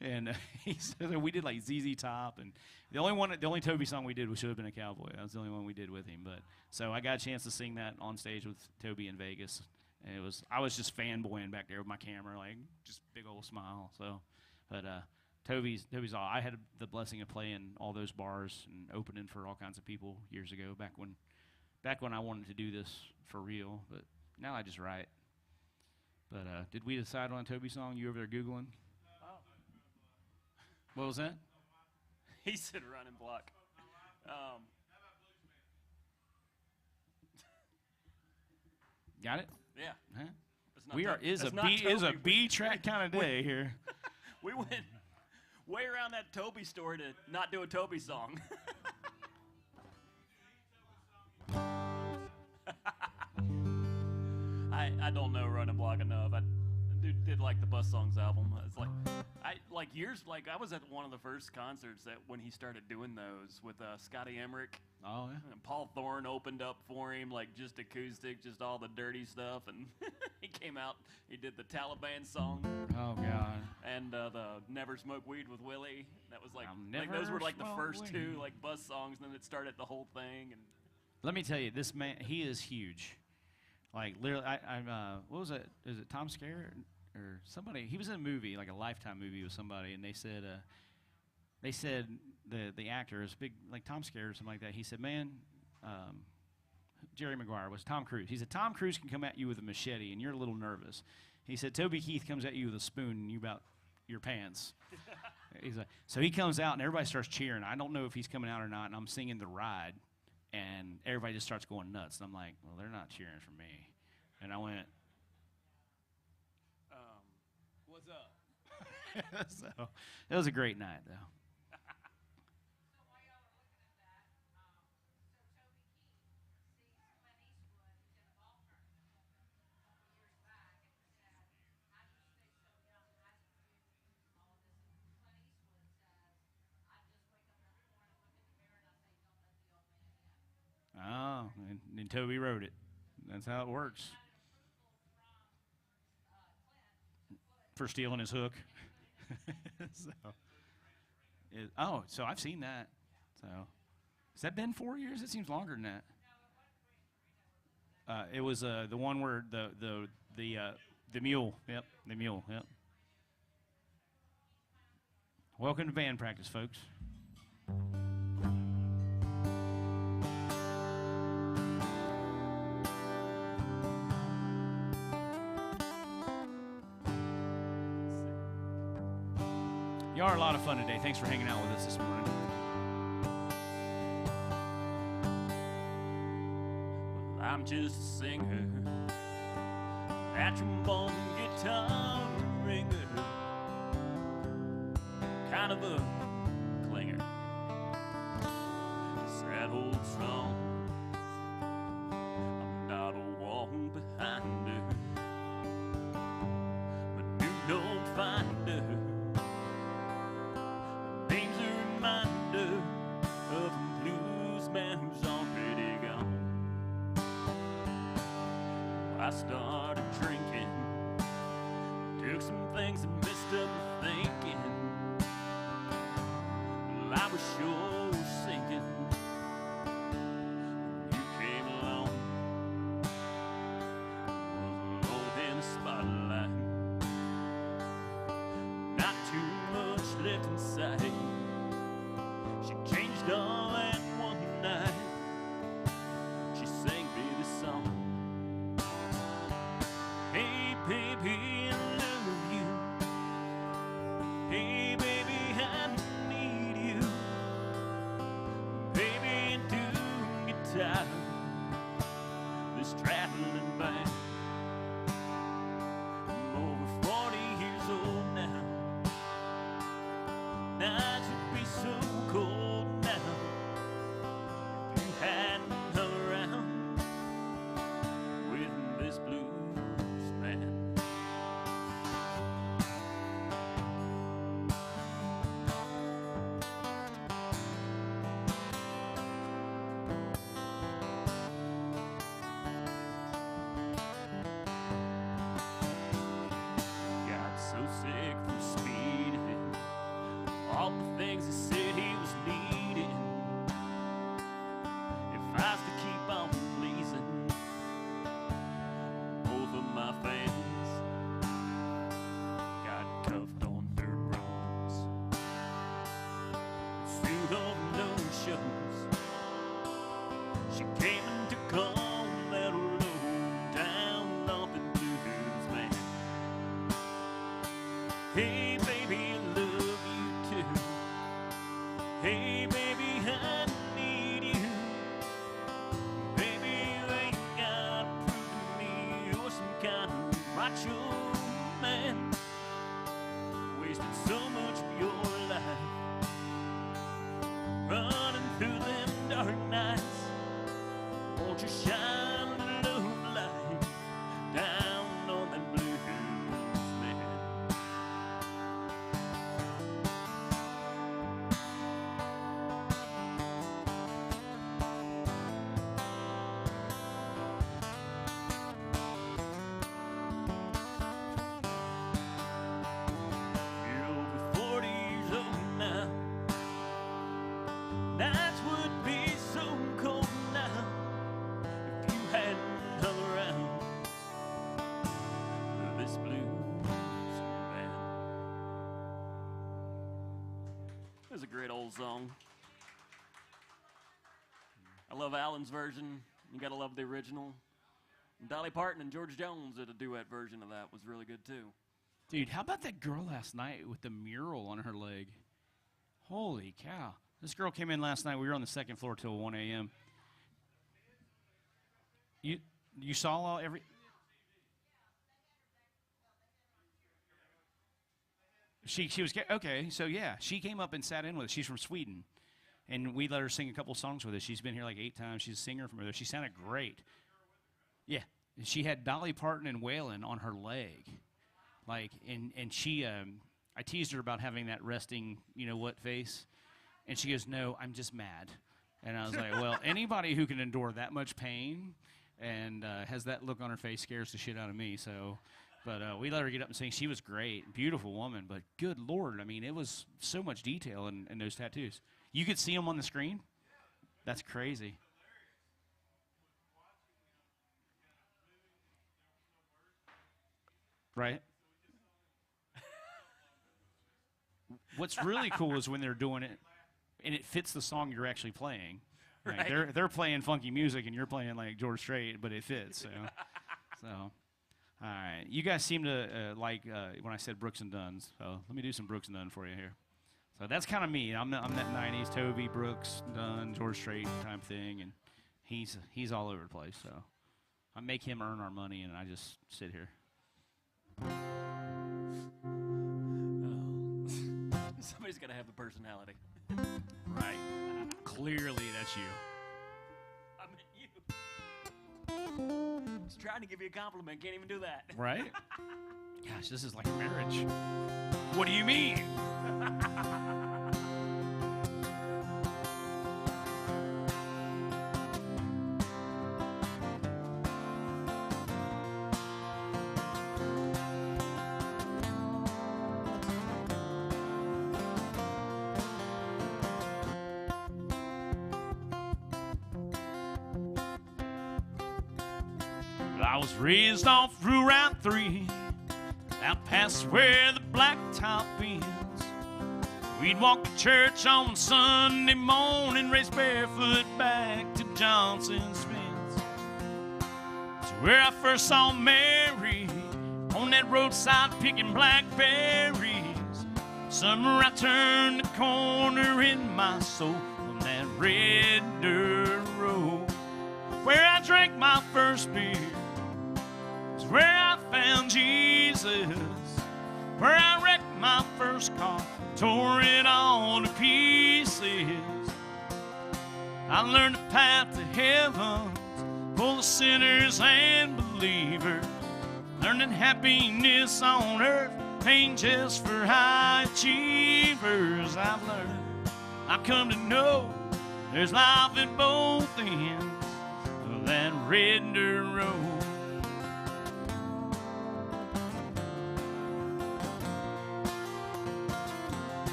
And he said we did like ZZ Top, and the only Toby song we did was Should Have Been a Cowboy. That was the only one we did with him. But so I got a chance to sing that on stage with Toby in Vegas, and I was just fanboying back there with my camera, like just big old smile. So, but Toby's all. I had the blessing of playing all those bars and opening for all kinds of people years ago, back when I wanted to do this for real. But now I just write. But did we decide on a Toby song? You over there Googling? What was that? He said Running Block. Got it? Yeah. Huh? It's not Is a Toby. B track kind of day here. We went way around that Toby story to not do a Toby song. I don't know Running Block enough. I did like the Bus Songs album. It's I was at one of the first concerts that when he started doing those with Scotty Emmerich. Oh, yeah. And Paul Thorne opened up for him, like just acoustic, just all the dirty stuff, and he came out. He did the Taliban song. Oh, God. And the Never Smoke Weed with Willie. That was like those Never were like the Smoke first Weed. two like Bus songs, and then it started the whole thing. And Let me tell you, this man, he is huge. Like, literally, what was it? Is it Tom Skerritt or somebody? He was in a movie, like a Lifetime movie with somebody, and they said the actor is big, like Tom Skerritt or something like that. He said, man, Jerry Maguire was Tom Cruise. He said, Tom Cruise can come at you with a machete, and you're a little nervous. He said, Toby Keith comes at you with a spoon, and you about your pants. He's like, so he comes out, and everybody starts cheering. I don't know if he's coming out or not, and I'm singing The Ride. And everybody just starts going nuts. And I'm like, well, they're not cheering for me. And I went, what's up? so it was a great night, though. So while y'all were looking at that, so Toby Keith sees Clint Eastwood who's in a ball tournament a couple years back and said, how do you stay so young? How do you do all of this? And Clint Eastwood says, I just wake up every morning, look in the mirror, and I say, don't let the old man in. Oh, and Toby wrote it. That's how it works. For stealing his hook. So I've seen that. So has that been 4 years? It seems longer than that. It was the one where the mule. Yep, the mule. Yep. Welcome to band practice, folks. You are a lot of fun today. Thanks for hanging out with us this morning. Well, I'm just a singer, a trombone guitar ringer, kind of a clinger. Sad old song, I'm not a wall behind her, but you don't find her. Name's a reminder of a blues man who's already gone. I started drinking, took some things and messed up my thinking. Well, I was sure sinking when you came along. Was alone in the spotlight, not too much left inside. tired. This traveling band. I'm over 40 years old now. Nights would be so cold now if you hadn't hung around with this blues man. Got so sick from speeding, all the things he said he was needing. If I was to keep on pleasing both of my fans, got cuffed on dirt roads, sued over no shows. She came and took on that low down lumping blues man. Hey baby, I love you too. Hey baby, I need you. Baby, you ain't gotta prove to me you're some kind of macho man. Wasted so much of your life running through them dark nights. Won't you shine a little light down on that blues man? You're over 40 years old now. Nights would be so cold now if you hadn't hung around this blues man. That's a great old song. I love Alan's version. You gotta love the original. And Dolly Parton and George Jones did a duet version of that. Was really good too. Dude, how about that girl last night with the mural on her leg? Holy cow. This girl came in last night. We were on the second floor till 1 a.m. You saw all every... She was... Okay, so yeah, she came up and sat in with us. She's from Sweden. And we let her sing a couple songs with us. She's been here like 8 times. She's a singer from there. She sounded great. Yeah. She had Dolly Parton and Waylon on her leg. Like, and she, I teased her about having that resting, you know what, face. And she goes, no, I'm just mad. And I was like, well, anybody who can endure that much pain and has that look on her face scares the shit out of me. So, but we let her get up and sing. She was great. Beautiful woman. But good Lord, I mean, it was so much detail in those tattoos. You could see them on the screen? That's crazy. Right? What's really cool is when they're doing it and it fits the song you're actually playing. Like Right. they're playing funky music and you're playing like George Strait, but it fits. So all right. You guys seem to like when I said Brooks and Dunn's. So let me do some Brooks and Dunn for you here. So that's kind of me. I'm that 90s Toby, Brooks, Dunn, George Strait type thing, and he's all over the place. So I make him earn our money, and I just sit here. Somebody's gotta have the personality. Right. Clearly, that's you. I meant you. Just trying to give you a compliment. Can't even do that. Right? Gosh, this is like a marriage. What do you mean? I was raised off Route 3, out past where the blacktop ends. We'd walk to church on Sunday morning, race barefoot back to Johnson's Fence. It's where I first saw Mary, on that roadside picking blackberries. Summer I turned the corner in my soul on that red dirt road. I learned the path to heaven full of sinners and believers. Learning happiness on earth ain't just for high achievers. I've come to know there's life at both ends of that red dirt road.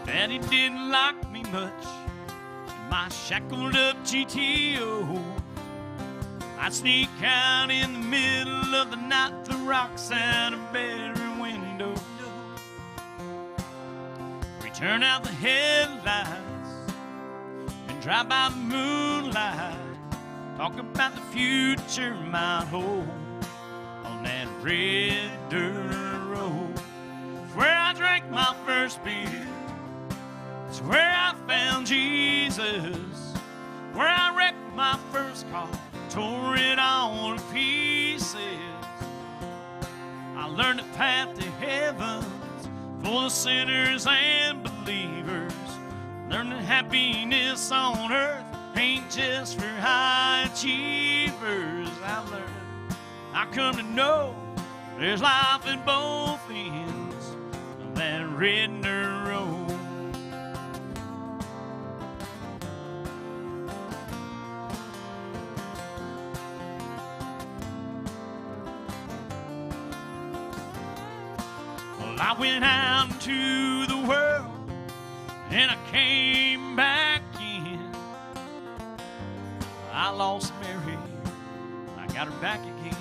Daddy didn't like me much in my shackled up GTO. I'd sneak out in the middle of the night through rocks out a bedroom window. We turn out the headlights and drive by the moonlight. Talk about the future might hold on that red dirt road. It's where I drank my first beer. It's where I found Jesus. Where I wrecked my first car, tore it all to pieces. I learned the path to heaven's full of sinners and believers. Learning happiness on earth ain't just for high achievers. I come to know there's life at both ends of that red dirt road. I went out into the world and I came back in. I lost Mary, I got her back again.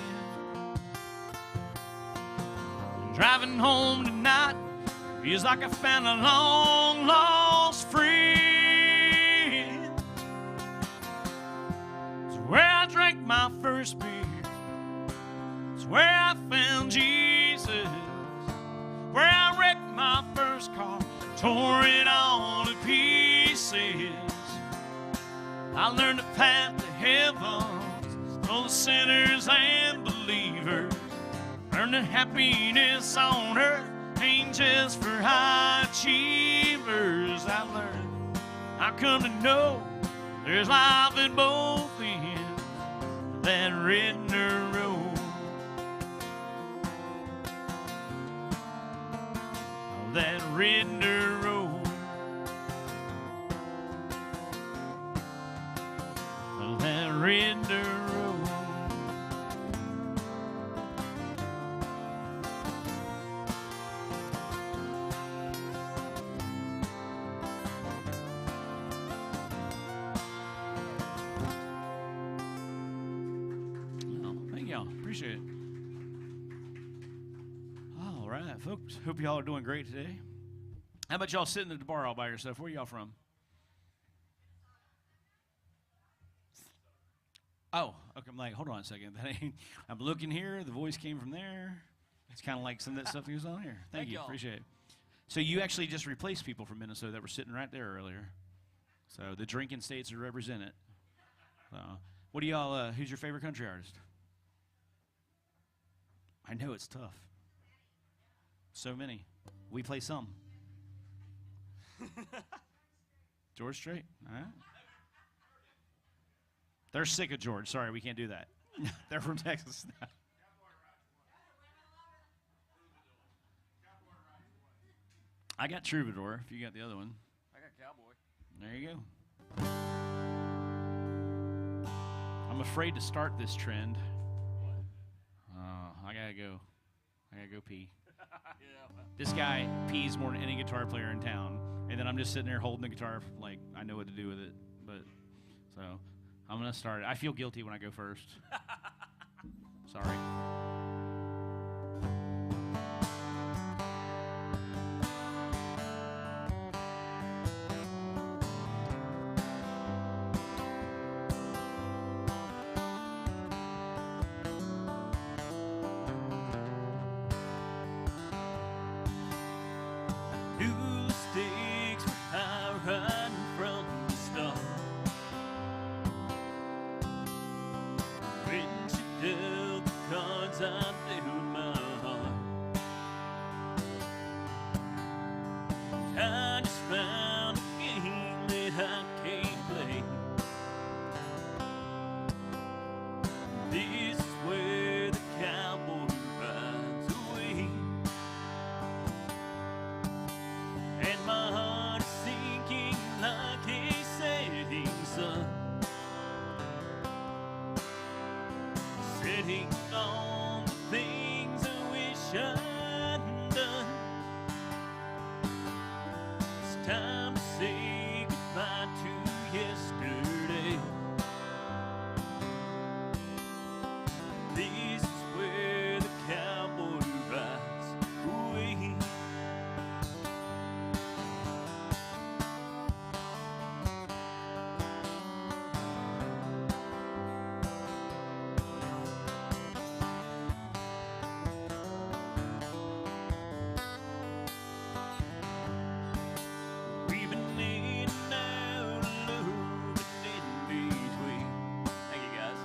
Driving home tonight feels like I found a long lost friend. It's where I drank my first beer. It's where I found Jesus. Where I wrecked my first car, tore it all to pieces. I learned the path to heaven full of sinners and believers. Learned that happiness on earth ain't just for high achievers. I come to know there's life at both ends of that red dirt road. That red dirt road, that red dirt road. Oh, thank y'all, appreciate it. All right, folks. Hope y'all are doing great today. How about y'all sitting at the bar all by yourself? Where y'all from? Oh, okay. I'm like, hold on a second. I'm looking here. The voice came from there. It's kind of like some of that stuff that goes on here. Thank you. Appreciate it. So you actually just replaced people from Minnesota that were sitting right there earlier. So the drinking states are represented. What do y'all, who's your favorite country artist? I know it's tough. So many. We play some. George Strait. All right. They're sick of George. Sorry, we can't do that. They're from Texas. I got Troubadour, if you got the other one. I got Cowboy. There you go. I'm afraid to start this trend. I gotta go. I gotta go pee. Yeah. This guy pees more than any guitar player in town, and then I'm just sitting there holding the guitar like I know what to do with it. But so I'm gonna start it. I feel guilty when I go first. Sorry. time to say goodbye to yesterday. This is where the cowboy rides away. We've been in and out, loving in between. Thank you, guys.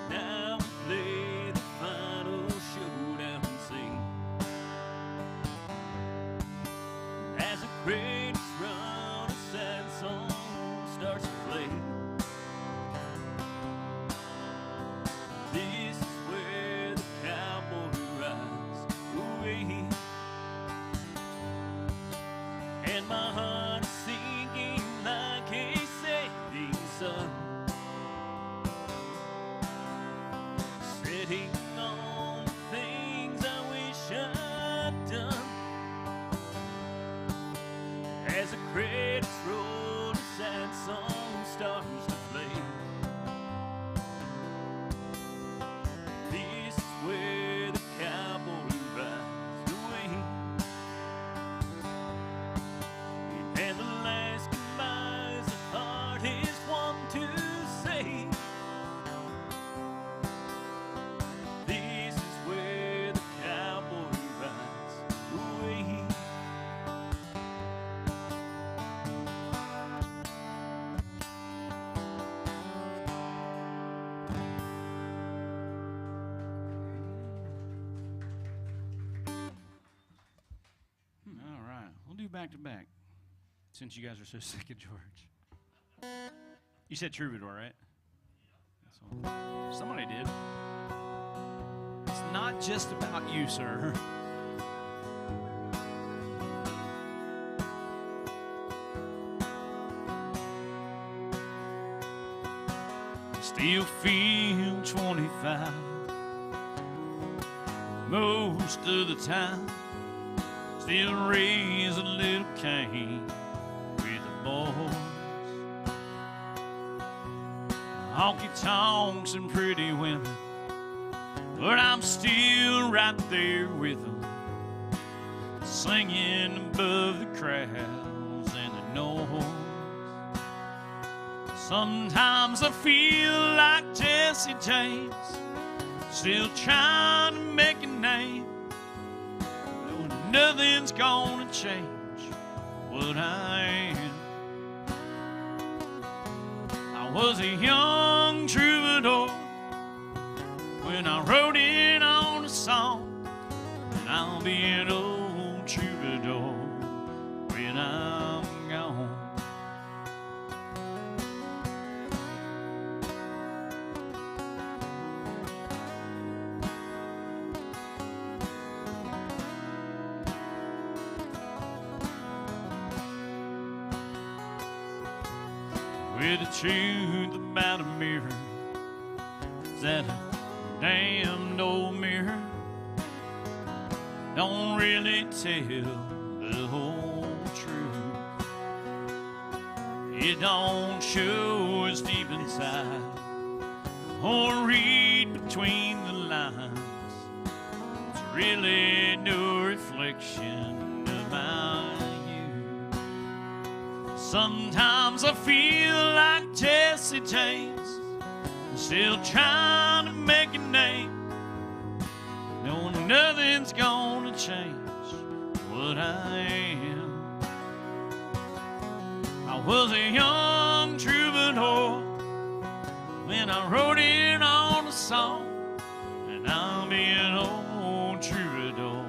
Now we play the final showdown scene. As the credits run, a sad song starts to play. This is where the cowboy rides away. And my heart is sinking like a setting sun, setting on the things I wish I'd done. As the credits roll, a sad song starts to play. This is where the cowboy rides away. And the last goodbye's the hardest one to say. This is where the cowboy rides away. All right, we'll do back to back since you guys are so sick of George. You said Troubadour, right? That's all. Somebody did. It's not just about you, sir. Still feel 25 most of the time. Still raise a little Cain with the boys. Honky tonks and pretty women, but I'm still right there with them, singing above the crowds and the noise. Sometimes I feel like Jesse James, still trying to make a name. Nothing's gonna change what I am. I was a young troubadour when I wrote it on a song, and I'll be an old troubadour when I'm gone. With the truth about a mirror, is that a damned old mirror don't really tell the whole truth. It don't show us deep inside or read between the lines. It's really no reflection of my youth. Sometimes I feel like Jesse James, still trying to make a name, knowing nothing's gonna change what I am. I was a young troubadour when I wrote it on a song, and I'll be an old troubadour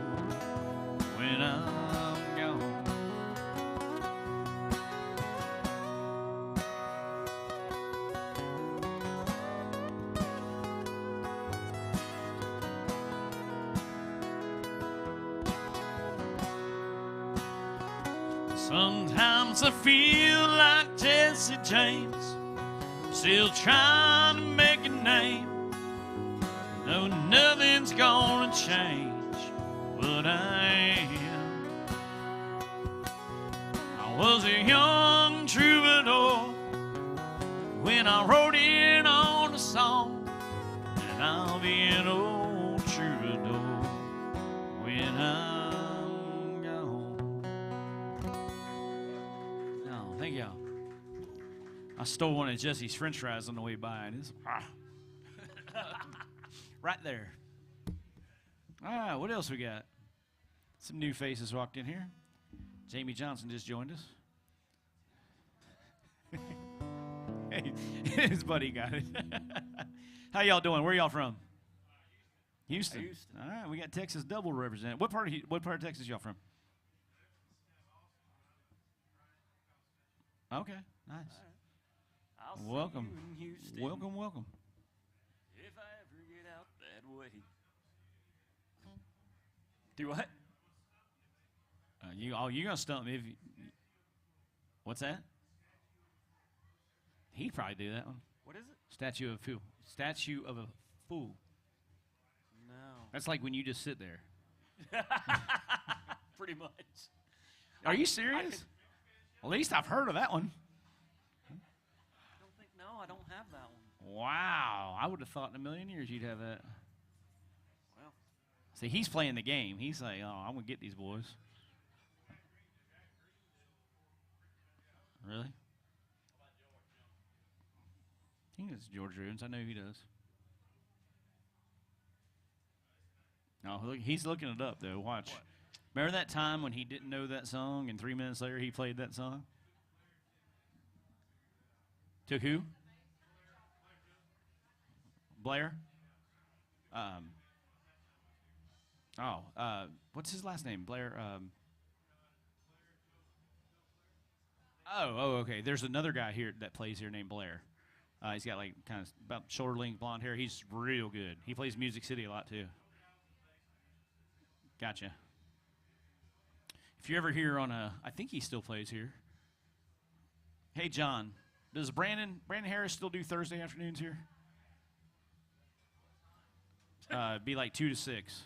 when I'm gone. Sometimes I feel like Jesse James, still trying to make a name, though nothing's gonna change what I am. was a young troubadour when I wrote in on the song, and I'll be an old troubadour when I'm gone. No, thank y'all. I stole one of Jesse's French fries on the way by, and it's right there. Ah, what else we got? Some new faces walked in here. Jamie Johnson just joined us. Hey, his buddy got it. How y'all doing? Where y'all from? Houston. Houston. All right, we got Texas double represented. What part of Texas y'all from? Okay, nice. I'll see Welcome. you in Houston Welcome. if I ever get out that way. Do what? You gonna stump me if you, what's that? He'd probably do that one. What is it? Statue of a fool. Statue of a fool. No. That's like when you just sit there. Pretty much. Are you serious? At least I've heard of that one. I don't have that one. Wow. I would have thought in a million years you'd have that. Well. See, he's playing the game. He's like, oh, I'm going to get these boys. Really? I think it's George Jones. I know he does. No, look, he's looking it up, though. Watch. What? Remember that time when he didn't know that song, and 3 minutes later he played that song? Took who? Blair? What's his last name? Blair? Okay. There's another guy here that plays here named Blair. He's got like kind of about shoulder length blonde hair. He's real good. He plays Music City a lot too. Gotcha. If you're ever here on I think he still plays here. Hey John, does Brandon Harris still do Thursday afternoons here? Be like 2 to 6.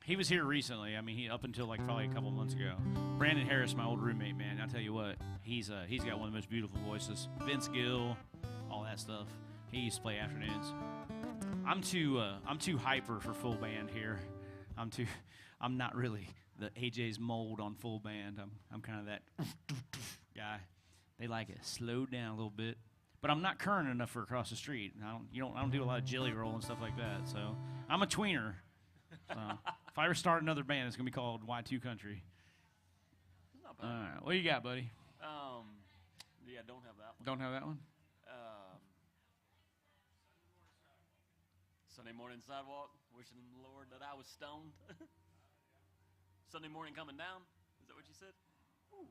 He was here recently. I mean, he up until like probably a couple months ago. Brandon Harris, my old roommate, man. I tell you what, he's got one of the most beautiful voices. Vince Gill, all that stuff. He used to play afternoons. I'm too hyper for full band here. I'm not really the AJ's mold on full band. I'm kind of that guy. They like it slowed down a little bit. But I'm not current enough for across the street. I don't do a lot of jelly roll and stuff like that. So I'm a tweener. So if I ever start another band, it's gonna be called Y2 Country. Not bad. All right, what you got, buddy? Yeah, don't have that one. Don't have that one. Sunday morning sidewalk, wishing the Lord that I was stoned. Sunday morning coming down. Is that what you said? Ooh.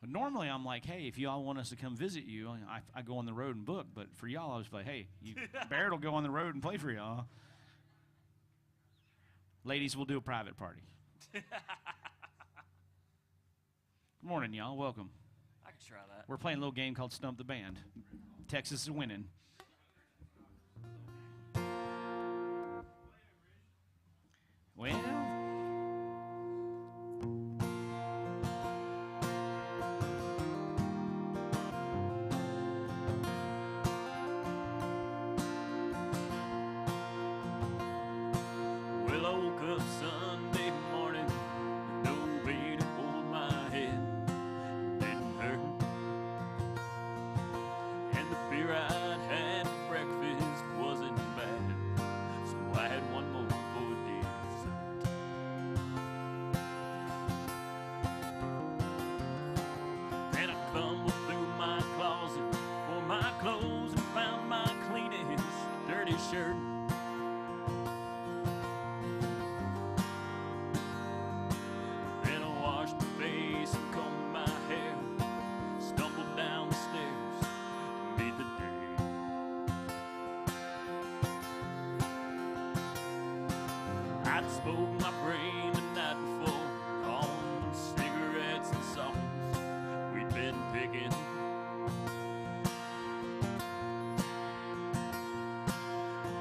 Normally, I'm like, hey, if y'all want us to come visit you, I go on the road and book. But for y'all, I was like, hey, Barrett will go on the road and play for y'all. Ladies, we'll do a private party. Good morning, y'all. Welcome. I could try that. We're playing a little game called Stump the Band. Texas is winning. Well, Well, I woke up Sunday morning with no way to hold my head. Didn't hurt. And the beer I'd had for breakfast wasn't bad. So I had one more for dessert. Then I fumbled through my closet for my clothes and found my cleanest dirty shirt. Then I washed my face and combed my hair, stumbled down the stairs to meet the day. I'd smoked my brain the night before on cigarettes and songs we'd been picking.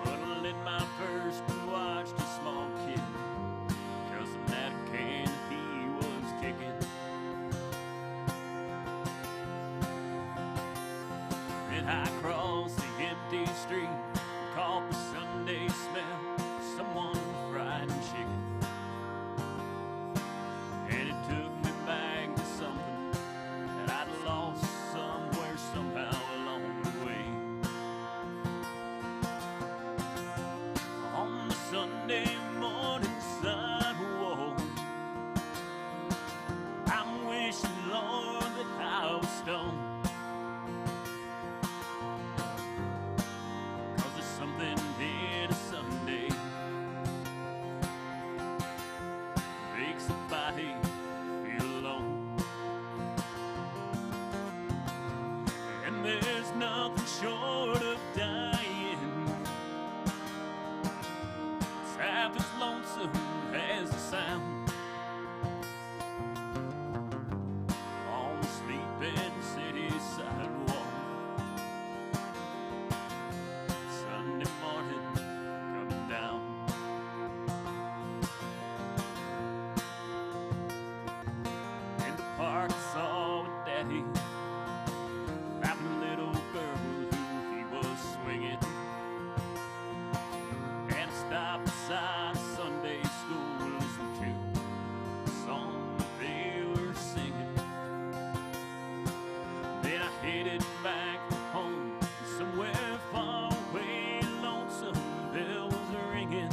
But I lit my first and watched a small kid, 'cause morning sidewalk. I'm wishing, Lord, that I was stoned. 'Cause there's something in a Sunday makes the body feel alone. And there's nothing short of dying. It's half as lonesome as the sound on the sleeping city sidewalk. Sunday morning coming down. In the park I saw a daddy rapping a little girl who he was swinging. And I stopped beside Sunday school and listened to the song they were singing. Then I headed back home, somewhere far away, lonesome bell was ringing.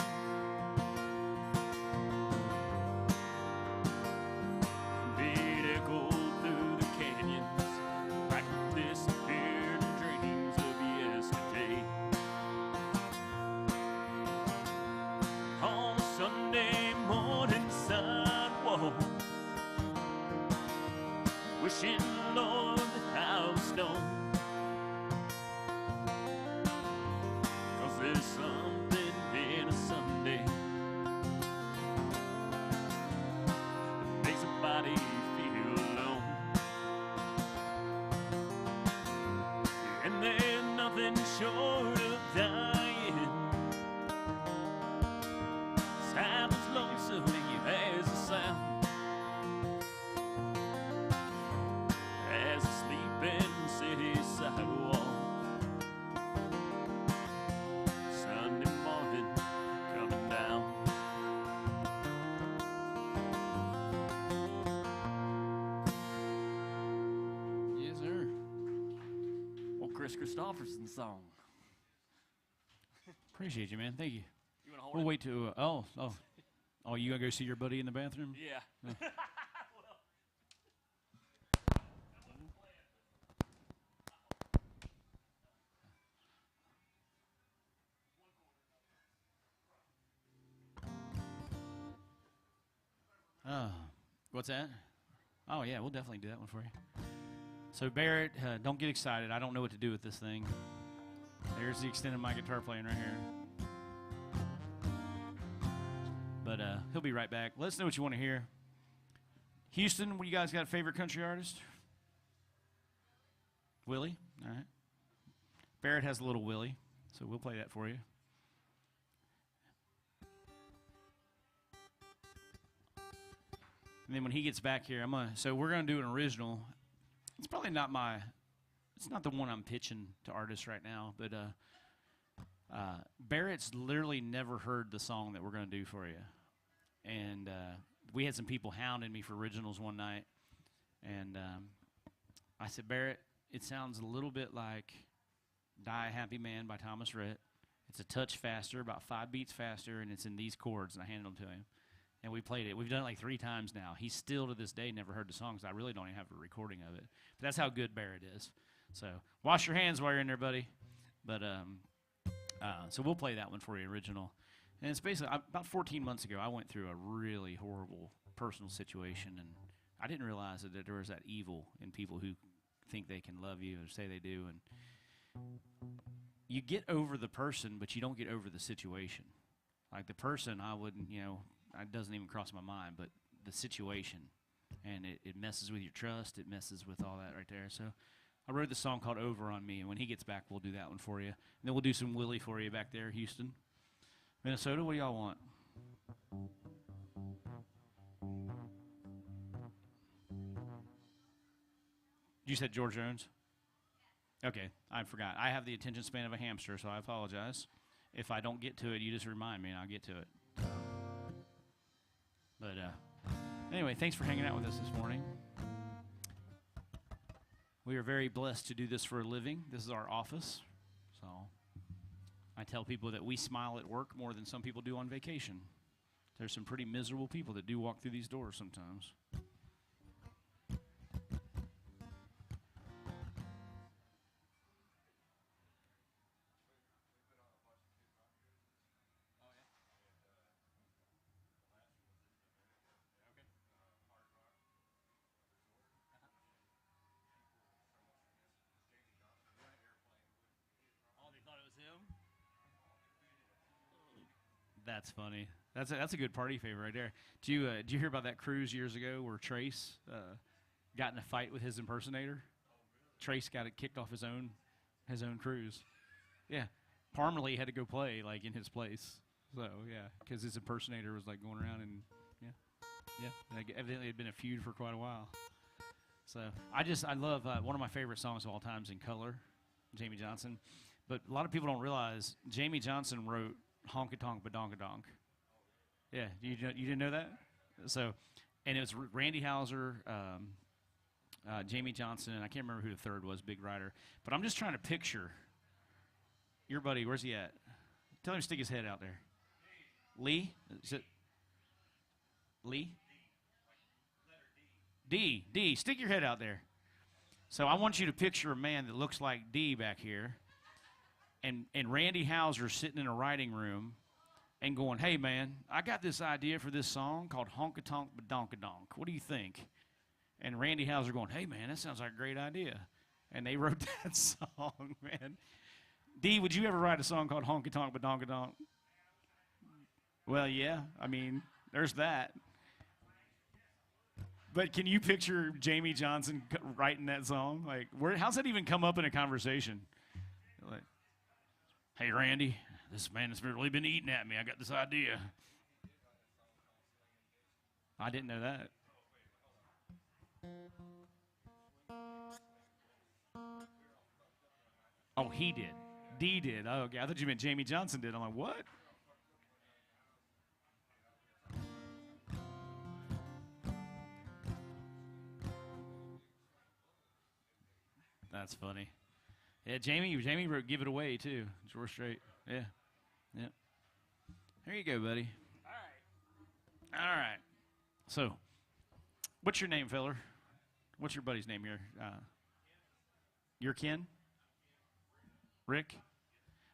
It echoed through the canyons like disappeared dreams of yesterday. On a Sunday morning sidewalk, wishing, Lord, that I was stoned. 'Cause there's something in a Sunday that makes a body feel alone. And there's nothing short of dying. It's half as lonesome as the sound as the sleeping city sidewalk. Sunday morning coming down. Yes, sir. Old Chris Christopherson song. Appreciate you, man. Thank you. You want to hold We'll it? wait to. Oh, you gotta go see your buddy in the bathroom? Yeah. What's that? Oh, yeah, we'll definitely do that one for you. So, Barrett, don't get excited. I don't know what to do with this thing. There's the extent of my guitar playing right here. But he'll be right back. Let us know what you want to hear. Houston, what you guys got a favorite country artist? Willie? All right. Barrett has a little Willie, so we'll play that for you. And then when he gets back here, so we're gonna do an original. It's probably not it's not the one I'm pitching to artists right now, but Barrett's literally never heard the song that we're gonna do for you. And we had some people hounding me for originals one night, and I said, Barrett, it sounds a little bit like Die a Happy Man by Thomas Rhett. It's a touch faster, about 5 beats faster, and it's in these chords, and I handed them to him. And we played it. We've done it like 3 times now. He still, to this day, never heard the song, so I really don't even have a recording of it. But that's how good Barrett is. So wash your hands while you're in there, buddy. But so we'll play that one for you, original. And it's basically, about 14 months ago, I went through a really horrible personal situation, and I didn't realize that there was that evil in people who think they can love you or say they do. And you get over the person, but you don't get over the situation. Like the person, I wouldn't, it doesn't even cross my mind, but the situation, and it messes with your trust, it messes with all that right there. So I wrote this song called Over on Me, and when he gets back, we'll do that one for you. And then we'll do some Willie for you back there, Houston. Minnesota, what do y'all want? You said George Jones? Okay, I forgot. I have the attention span of a hamster, so I apologize. If I don't get to it, you just remind me, and I'll get to it. But anyway, thanks for hanging out with us this morning. We are very blessed to do this for a living. This is our office. So I tell people that we smile at work more than some people do on vacation. There's some pretty miserable people that do walk through these doors sometimes. That's funny. That's a good party favor right there. Did you hear about that cruise years ago where Trace got in a fight with his impersonator? Trace got it kicked off his own cruise. Yeah, Parmalee had to go play like in his place. So yeah, because his impersonator was like going around and like, evidently it had been a feud for quite a while. So I love one of my favorite songs of all times, In Color, Jamie Johnson. But a lot of people don't realize Jamie Johnson wrote Honky Tonk Badonka Donk. Yeah, you didn't know that? So, and it was Randy Houser, Jamie Johnson, and I can't remember who the third was, big writer. But I'm just trying to picture your buddy. Where's he at? Tell him to stick his head out there. Lee? Is it Lee? D. Stick your head out there. So I want you to picture a man that looks like D back here. And Randy Houser sitting in a writing room and going, hey, man, I got this idea for this song called Honky Tonk Badonka Donk. What do you think? And Randy Houser going, hey, man, that sounds like a great idea. And they wrote that song, man. D, would you ever write a song called Honky Tonk Badonka Donk? Well, yeah. I mean, there's that. But can you picture Jamie Johnson writing that song? Like, how's that even come up in a conversation? Like, hey, Randy, this man has really been eating at me. I got this idea. I didn't know that. Oh, he did. D did. Oh, okay. I thought you meant Jamie Johnson did. I'm like, what? That's funny. Yeah, Jamie wrote Give It Away, too. George Strait. Yeah. Yeah. There you go, buddy. All right. So, what's your name, feller? What's your buddy's name? Your Ken? Rick?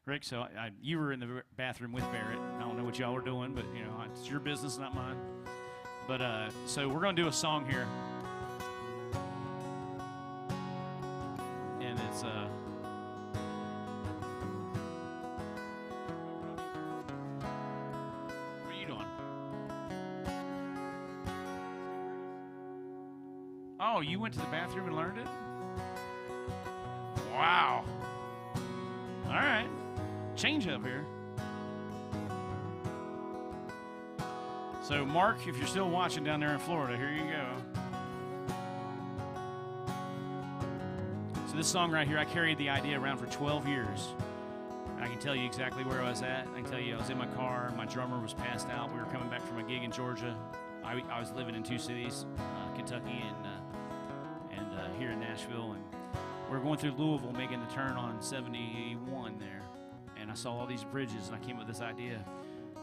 Rick, so you were in the bathroom with Barrett. I don't know what y'all were doing, but, you know, it's your business, not mine. But, so we're going to do a song here. And it's, what are you doing? Oh, you went to the bathroom and learned it? Wow. All right. Change up here. So, Mark, if you're still watching down there in Florida, here you go. So this song right here, I carried the idea around for 12 years. I can tell you exactly where I was at. I can tell you I was in my car. My drummer was passed out. We were coming back from a gig in Georgia. I was living in two cities, Kentucky and here in Nashville. And we were going through Louisville, making the turn on 71 there. And I saw all these bridges, and I came up with this idea.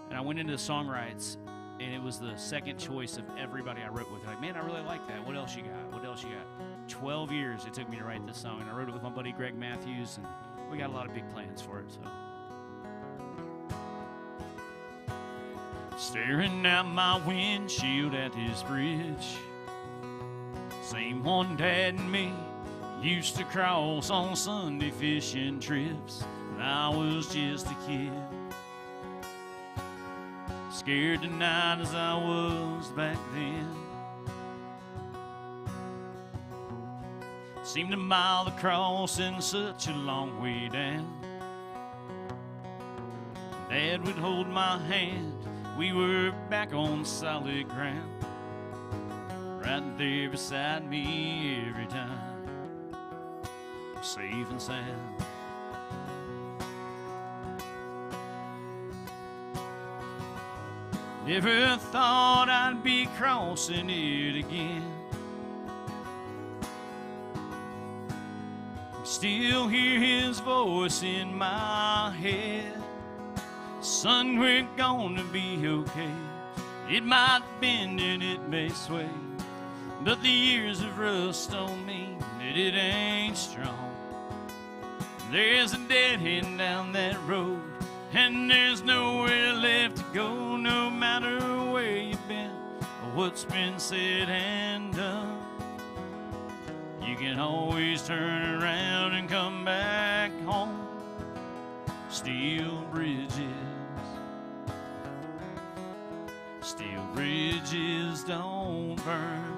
And I went into the songwrites, and it was the second choice of everybody I wrote with. Like, man, I really like that. What else you got? What else you got? 12 years it took me to write this song, and I wrote it with my buddy Greg Matthews, and we got a lot of big plans for it. So, staring out my windshield at this bridge, same one Dad and me used to cross on Sunday fishing trips when I was just a kid. Scared tonight as I was back then. Seemed a mile across and such a long way down. Dad would hold my hand, we were back on solid ground. Right there beside me every time, safe and sound. Never thought I'd be crossing it again. Still hear his voice in my head. Son, we're gonna be okay. It might bend and it may sway, but the years of rust don't mean that it ain't strong. There's a dead end down that road, and there's nowhere left to go, no matter where you've been or what's been said and done. You can always turn around and come back home. Steel bridges, steel bridges don't burn.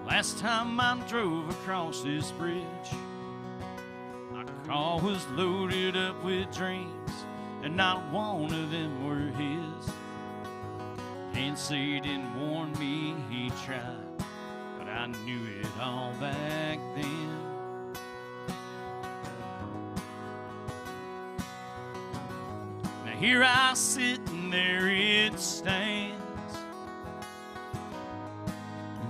Last time I drove across this bridge, my car was loaded up with drinks, and not one of them were his. Can't say he didn't warn me, he tried, but I knew it all back then. Now here I sit and there it stands,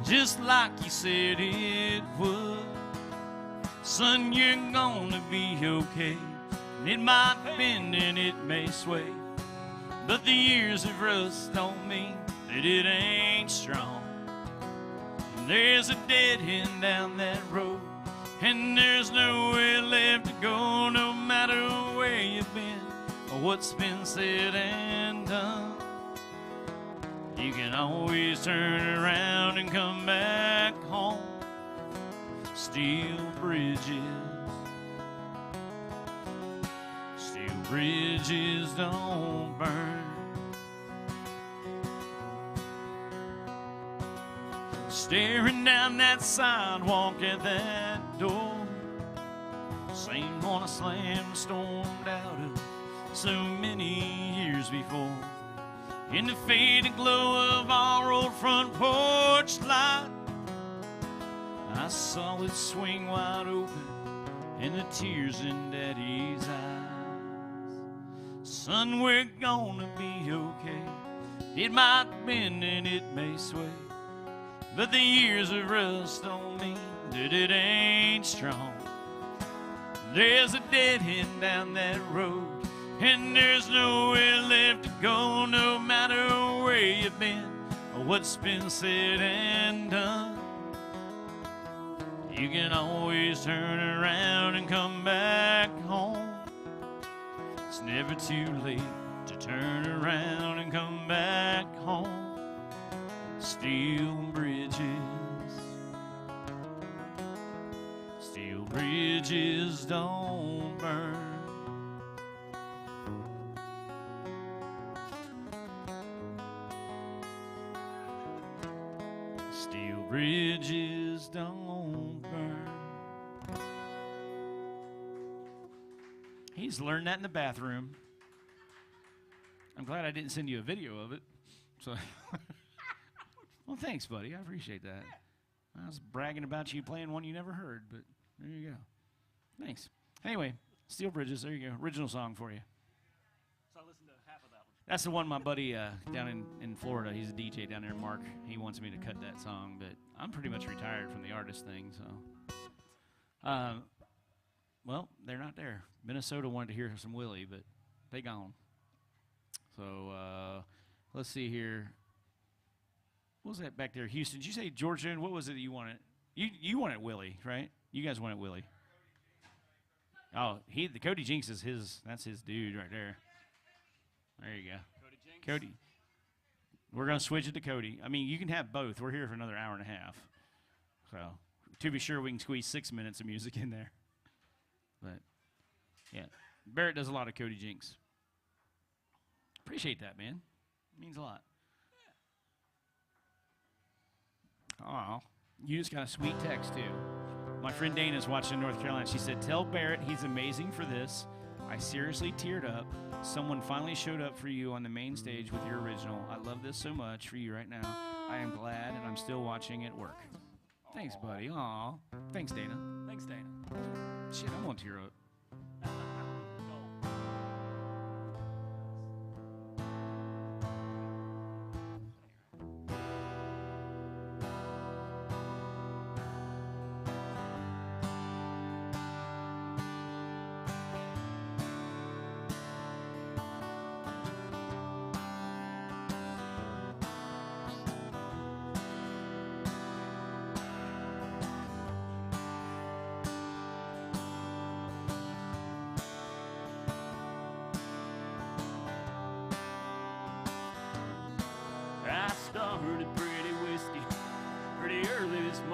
just like you said it would. Son, you're gonna be okay. It might bend and it may sway, but the years of rust don't mean that it ain't strong. And there's a dead end down that road, and there's nowhere left to go, no matter where you've been or what's been said and done. You can always turn around and come back home. Steel bridges, steel bridges don't burn. Staring down that sidewalk at that door, same one I slammed, stormed out of so many years before. In the faded glow of our old front porch light, I saw it swing wide open and the tears in Daddy's eyes. Son, we're gonna be okay. It might bend and it may sway, but the years of rust don't mean that it ain't strong. There's a dead end down that road, and there's nowhere left to go, no matter where you've been or what's been said and done. You can always turn around and come back home. It's never too late to turn around and come back home. Steel bridges, steel bridges don't burn. Steel bridges don't burn. He's learned that in the bathroom. I'm glad I didn't send you a video of it. So, well, thanks, buddy. I appreciate that. I was bragging about you playing one you never heard, but there you go. Thanks. Anyway, Steel Bridges, there you go. Original song for you. So I listened to half of that one. That's the one my buddy down in Florida, he's a DJ down there, Mark. He wants me to cut that song, but I'm pretty much retired from the artist thing, so. Well, they're not there. Minnesota wanted to hear some Willie, but they gone. So let's see here. What was that back there, Houston? Did you say Georgia? What was it that you wanted? You wanted Willie, right? You guys wanted Willie. Oh, the Cody Jinks is his. That's his dude right there. There you go. Cody Jinks. Cody. We're gonna switch it to Cody. I mean, you can have both. We're here for another hour and a half. So to be sure, we can squeeze 6 minutes of music in there. But yeah, Barrett does a lot of Cody Jinks. Appreciate that, man. It means a lot. Oh, you just got a sweet text, too. My friend Dana's watching in North Carolina. She said, tell Barrett he's amazing for this. I seriously teared up. Someone finally showed up for you on the main stage with your original. I love this so much for you right now. I am glad, and I'm still watching at work. Thanks, buddy. Aw. Thanks, Dana. Thanks, Dana. Shit, I'm going to tear up.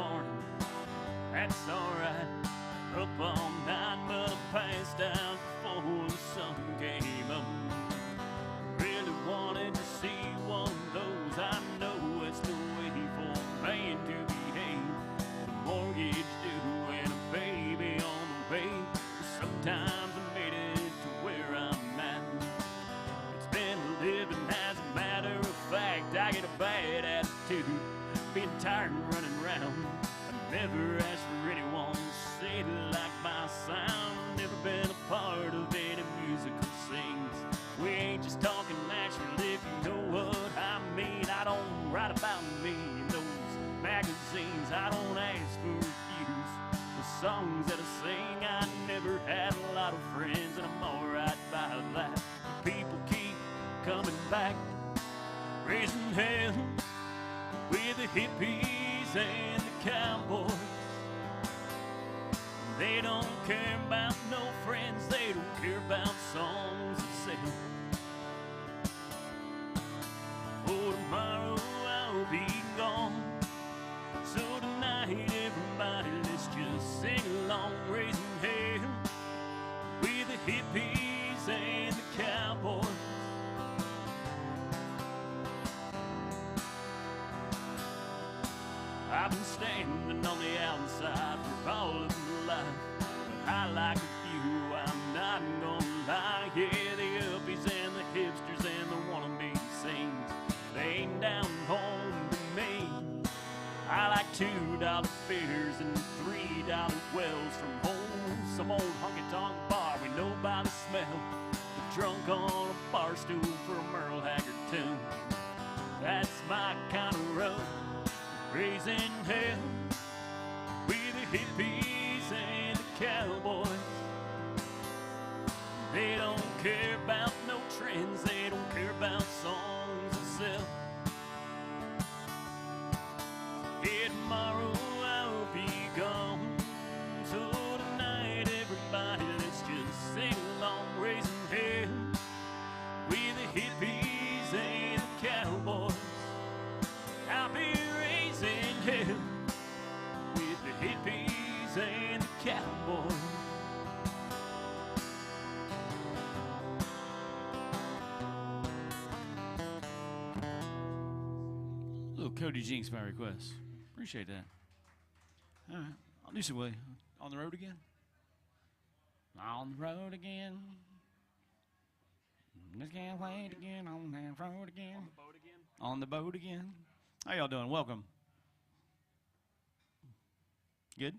morning. That's alright. Up all night, but I passed out before the sun came up. Really wanted to see one of those. I know it's the way for a man to behave. The mortgage due and a baby on the way. Sometimes I made it to where I'm at. It's been living as a matter of fact. I get a bad attitude, being tired and running around. I never asked for anyone to say it like my sound. Never been a part of any musical scenes. We ain't just talking natural, if you know what I mean. I don't write about me in those magazines. I don't ask for reviews for songs that I sing. I never had a lot of friends, and I'm alright by that. People keep coming back, raising hell with the hippies and the cowboys. They don't care about no friends, they don't care about songs that sell. Oh, tomorrow I'll be gone. So tonight, everybody, let's just sing along, raising hell with the hippies and the cowboys. I've been standing on the outside for all of my life, but I like a few, I'm not gonna lie. Yeah, the uppies and the hipsters and the wannabe saints, they ain't down home to me. I like $2 fares and $3 wells from home. Some old honky-tonk bar we know by the smell. The drunk on a bar stool for a Merle Haggard tune. That's my kind of road, raising hell with the hippies and the cowboys. They don't care about no trends, they don't care about songs that sell. Yeah, tomorrow I'll be gone. So tonight, everybody, let's just sing along, raising hell with the hippies and the cowboys. I'll be raising hell with the hippies and the cowboys. Little Cody Jinks by request. Appreciate that. All right, I'll do some way. On the road again? On the road again. Just can't wait to get on that road again. On the boat again? On the boat again. How y'all doing? Welcome. Good?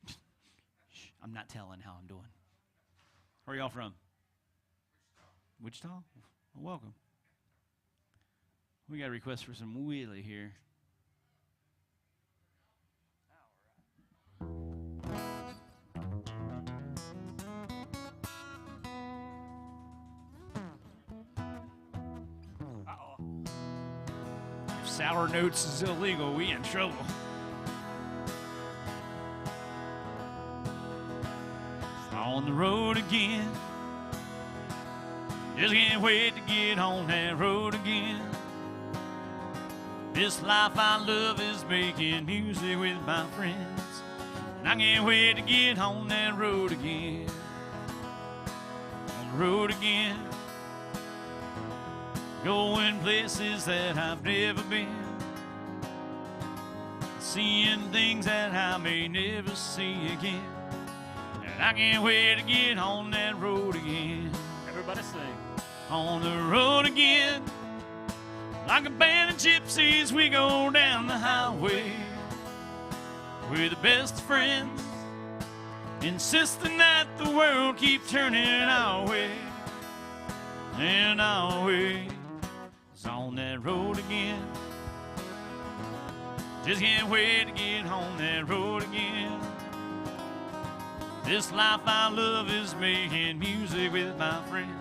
Shh, I'm not telling how I'm doing. Where are y'all from? Wichita. Well, welcome. We got a request for some Willie here. If sour notes is illegal, we in trouble. On the road again. Just can't wait to get on that road again. This life I love is making music with my friends. And I can't wait to get on that road again. On the road again. Going places that I've never been. Seeing things that I may never see again. And I can't wait to get on that road again. Everybody sing. On the road again. Like a band of gypsies, we go down the highway. We're the best friends, insisting that the world keep turning our way. And our way is on that road again. Just can't wait to get on that road again. This life I love is making music with my friends.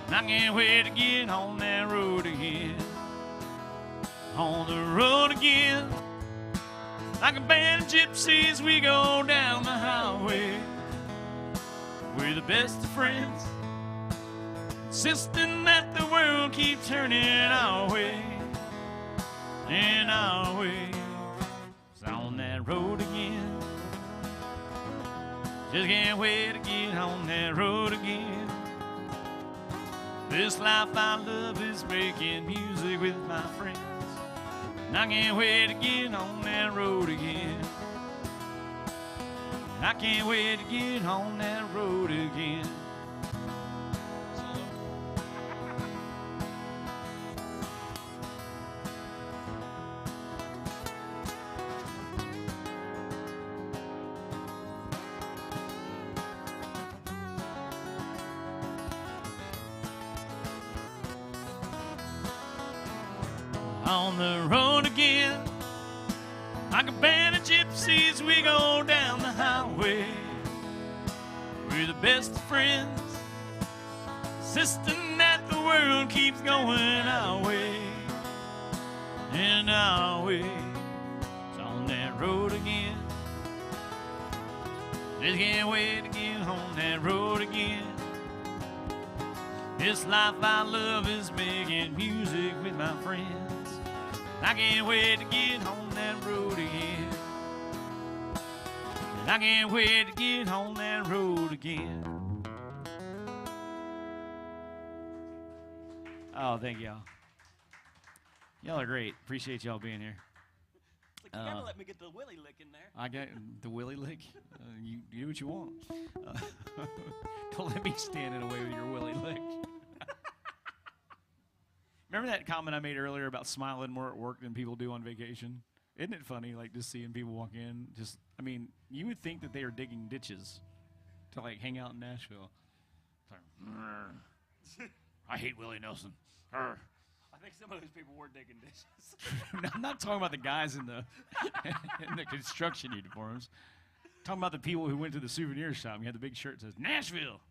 And I can't wait to get on that road again. On the road again. Like a band of gypsies, we go down the highway. We're the best of friends, insisting that the world keep turning our way. And our way is Just can't wait to get on that road again. This life I love is making music with my friends. And I can't wait to get on that road again. I can't wait to get on that road again. On the road again, like a band of gypsies, we go down the highway. We're the best of friends, insisting that the world keeps going our way. And our way is on that road again. Just can't wait to get on that road again. This life I love is making music with my friends. I can't wait to get on that road again. And I can't wait to get on that road again. Oh, thank y'all. Y'all are great. Appreciate y'all being here. Like, you gotta let me get the willy lick in there. I got the willy lick. You do what you want. Don't let me stand in the way with your willy lick. Remember that comment I made earlier about smiling more at work than people do on vacation? Isn't it funny, like, just seeing people walk in? Just, I mean, you would think that they are digging ditches to, like, hang out in Nashville. It's like, I hate Willie Nelson. I think some of those people were digging dishes. I'm not talking about the guys in the in the construction uniforms. I'm talking about the people who went to the souvenir shop and you had the big shirt that says Nashville.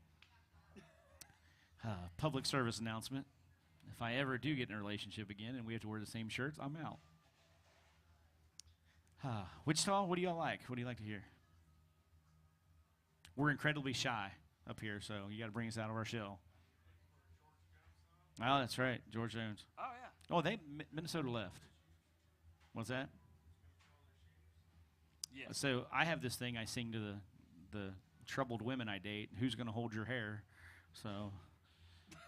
Public service announcement. If I ever do get in a relationship again and we have to wear the same shirts, I'm out. Wichita, what do y'all like? What do you like to hear? We're incredibly shy up here, so you got to bring us out of our shell. Oh, that's right, George Jones. Oh, yeah. Oh, Minnesota left. What's that? Yes. So I have this thing I sing to the troubled women I date. Who's gonna hold your hair? So,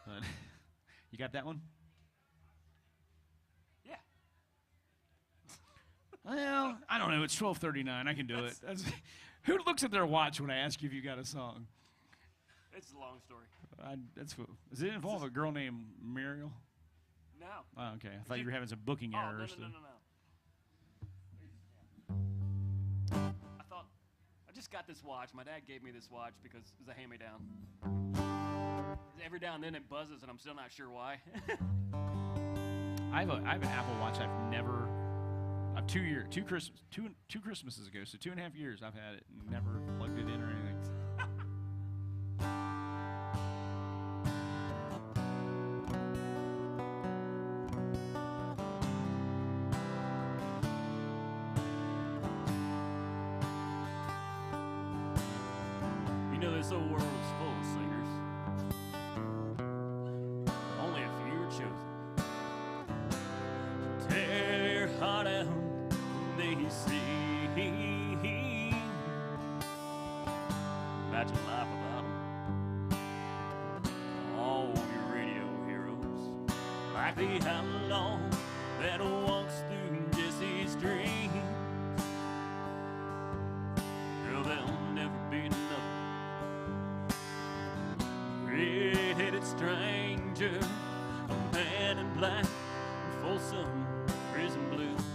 but you got that one? Yeah. Well, I don't know. It's 12:39. I can do it. Who looks at their watch when I ask you if you got a song? It's a long story. Does it involve a girl named Muriel? No. Oh, okay. I thought you were having some booking errors. No. I just got this watch. My dad gave me this watch because it was a hand-me-down. Every now and then it buzzes, and I'm still not sure why. I have an Apple Watch. I've never. Two Christmases ago, so 2.5 years I've had it and never plugged it in or anything. You know, this old world is full of singers. Only a few are chosen. Tear their heart out when they sing. Imagine life without them. All your radio heroes, like the outlaw that walks through Jesse's dreams. Girl, there'll never be another red-headed stranger, a man in black, Folsom prison blues.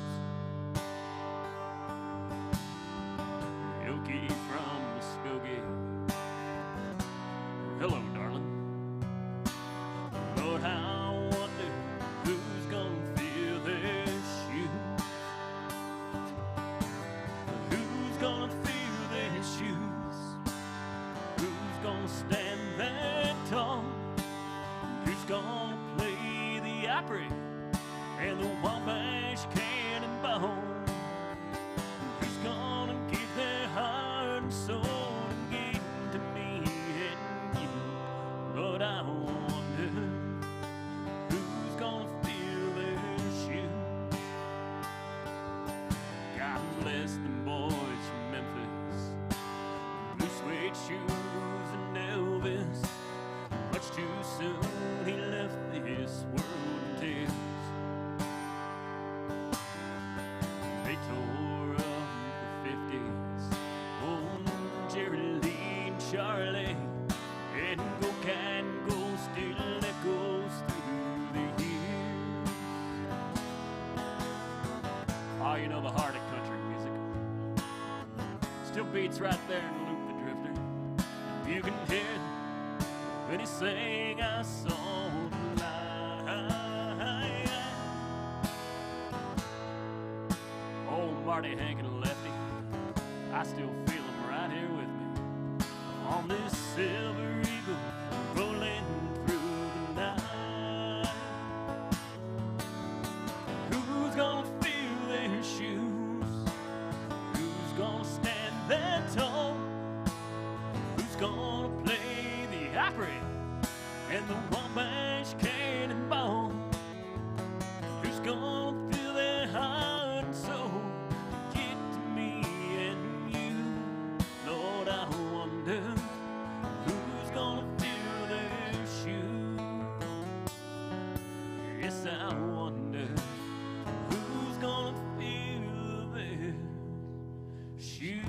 Yoki from Muskogee. Hello, darling. Lord, I wonder who's gonna fill their shoes. Who's gonna fill their shoes? Who's gonna stand that tall? Who's gonna play the Opry and the Wabash Cannonball? Who's gonna give their heart and soul and give to me and you? Lord, I wonder who's gonna fill their shoes. God bless them boys from Memphis, blue suede Still beats right there in Luke the Drifter. You can hear it when he sang I saw the light. Old Marty, Hank, and Lefty, I still feel them right here with me on this silver eagle rolling through the night. Who's gonna fill their shoes? Who's gonna stand there tall? Who's gonna play the Opry and the Wabash Cannonball? Who's gonna fill their heart and soul to get to me and you? Lord, I wonder who's gonna fill their shoes. Yes, I wonder who's gonna fill their shoes.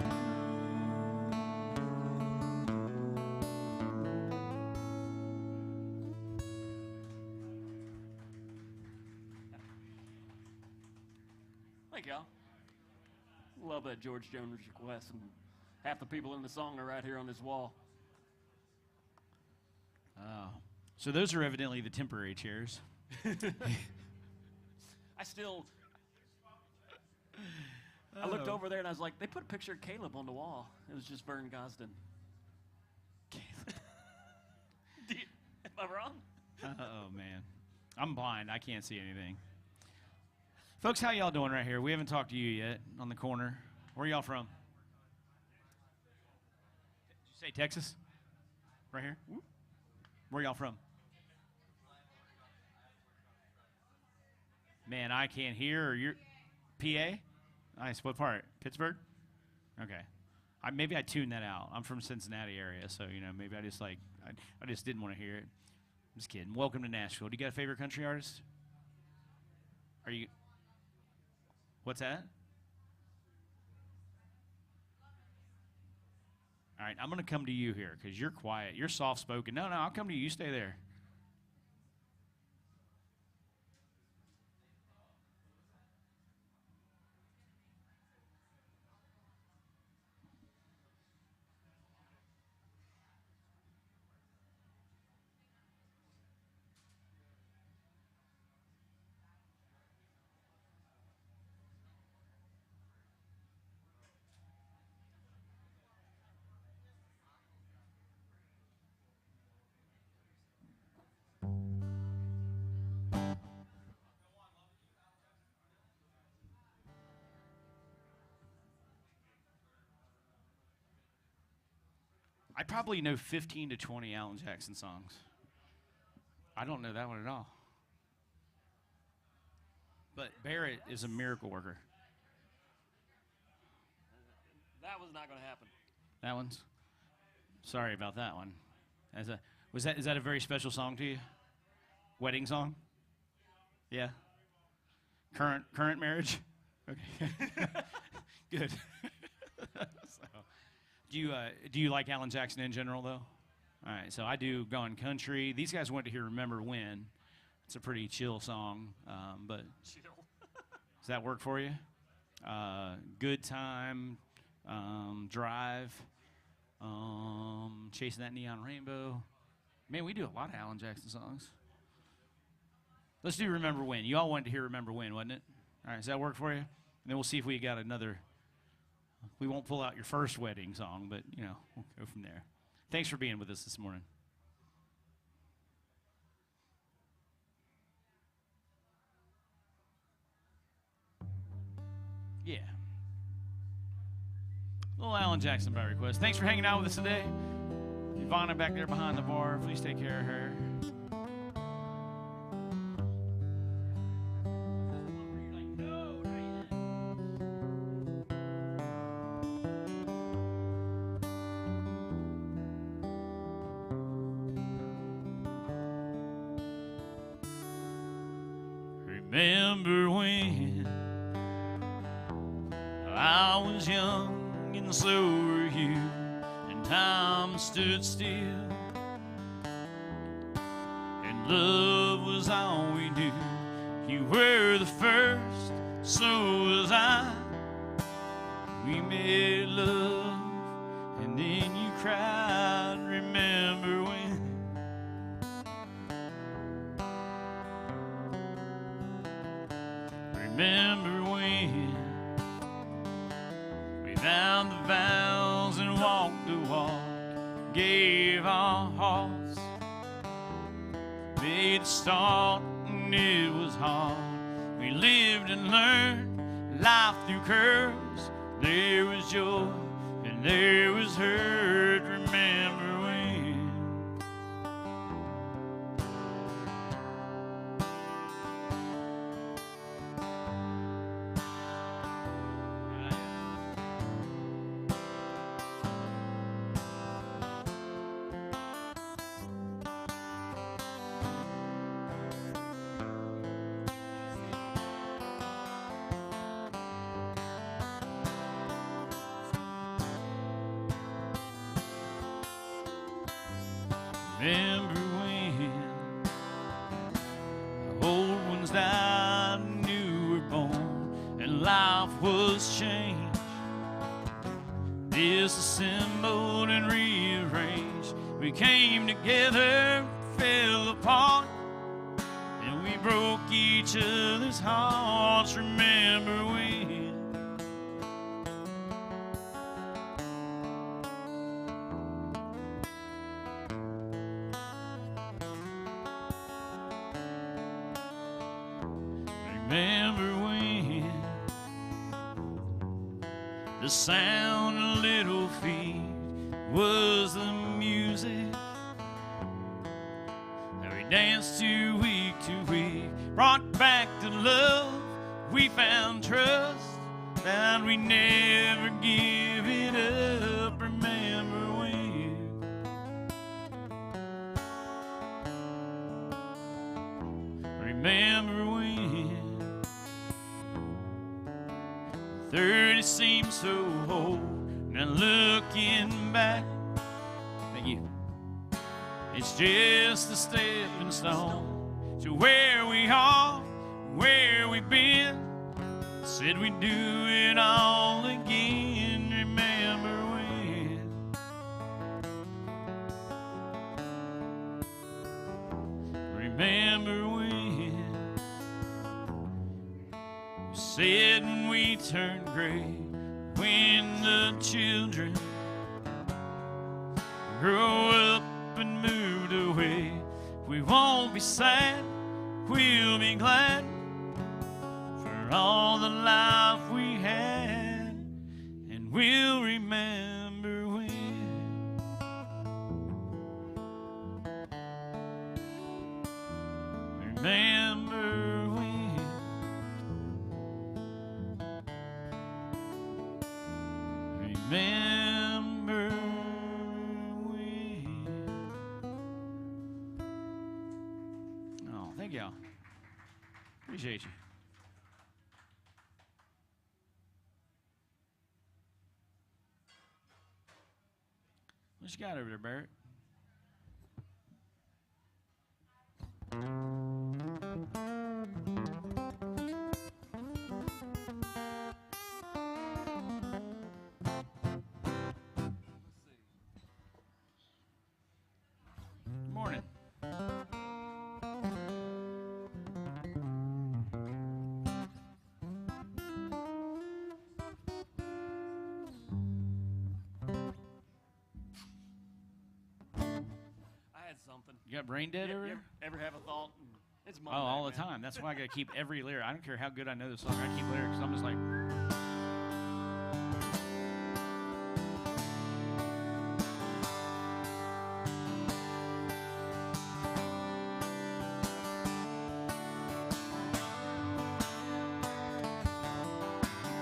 Thank y'all. Love that George Jones request, and half the people in the song are right here on this wall. Oh. So those are evidently the temporary chairs. I looked over there and I was like, they put a picture of Caleb on the wall. It was just Vern Gosden. Caleb. Am I wrong? Oh, man. I'm blind. I can't see anything. Folks, how y'all doing right here? We haven't talked to you yet on the corner. Where y'all from? Did you say Texas? Right here? Where y'all from? Man, I can't hear. Or you're PA? Nice. What part? Pittsburgh? Okay. Maybe I tuned that out. I'm from Cincinnati area, so maybe I just I just didn't want to hear it. I'm just kidding. Welcome to Nashville. Do you got a favorite country artist? Are you? What's that? All right, I'm going to come to you here because you're quiet. You're soft-spoken. No, I'll come to you. You stay there. I probably know 15 to 20 Alan Jackson songs. I don't know that one at all. But Barrett is a miracle worker. That was not going to happen. That one's? Sorry about that one. Is that a very special song to you? Wedding song? Yeah. Current marriage? Okay. Good. Do you like Alan Jackson in general, though? All right, so I do Gone Country. These guys went to hear Remember When. It's a pretty chill song, but Chill. does that work for you? Good Time, Drive, Chasing That Neon Rainbow. Man, we do a lot of Alan Jackson songs. Let's do Remember When. You all wanted to hear Remember When, wasn't it? All right, does that work for you? And then we'll see if we got another. We won't pull out your first wedding song, but, we'll go from there. Thanks for being with us this morning. Yeah. Little Alan Jackson by request. Thanks for hanging out with us today. Ivana back there behind the bar, please take care of her. Remember when I was young and so were you, and time stood still, and love was all we knew. You were the first, so was I. We made love cried. Remember when? Remember when we vowed the vows and walked the walk, gave our hearts, made a start, and it was hard. We lived and learned life through curves. There was joy and there was hurt. Remember when? Remember when the old ones died and you were born and life was changed, disassembled and rearranged. We came together, fell apart, and we broke each other's hearts. Remember when? Remember when the sound of little feet was the music that we danced to week, brought back the love, we found trust, that we never give it up. Remember when? Remember when 30 seems so old. Now looking back, thank you, it's just a stepping stone to where we are, where we've been. Said we'd do it all again. Remember when? Remember when you said when we turned gray, when the children grow up and moved away, we won't be sad, we'll be glad for all the life we had, and we'll remember when. Remember when. Remember when. Oh, thank y'all. Appreciate you. What you got over there, Barrett? Good morning. Something. You got brain dead over You there? ever have a thought? It's Oh, Monday, all the man. time. That's why I got to keep every lyric. I don't care how good I know the song. I keep lyrics. I'm just like.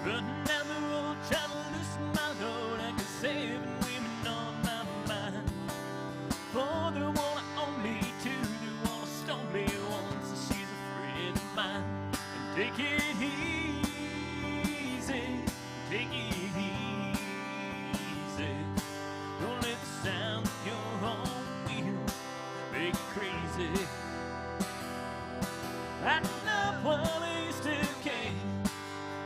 Running down the road, trying to loosen my load. I got 7 women on my mind. 4 that wanna own me, 2 that wanna stone me. 1 says she's a friend of mine. And take it easy, take it easy. Don't let the sound of your own wheel make you crazy. I love while they still can.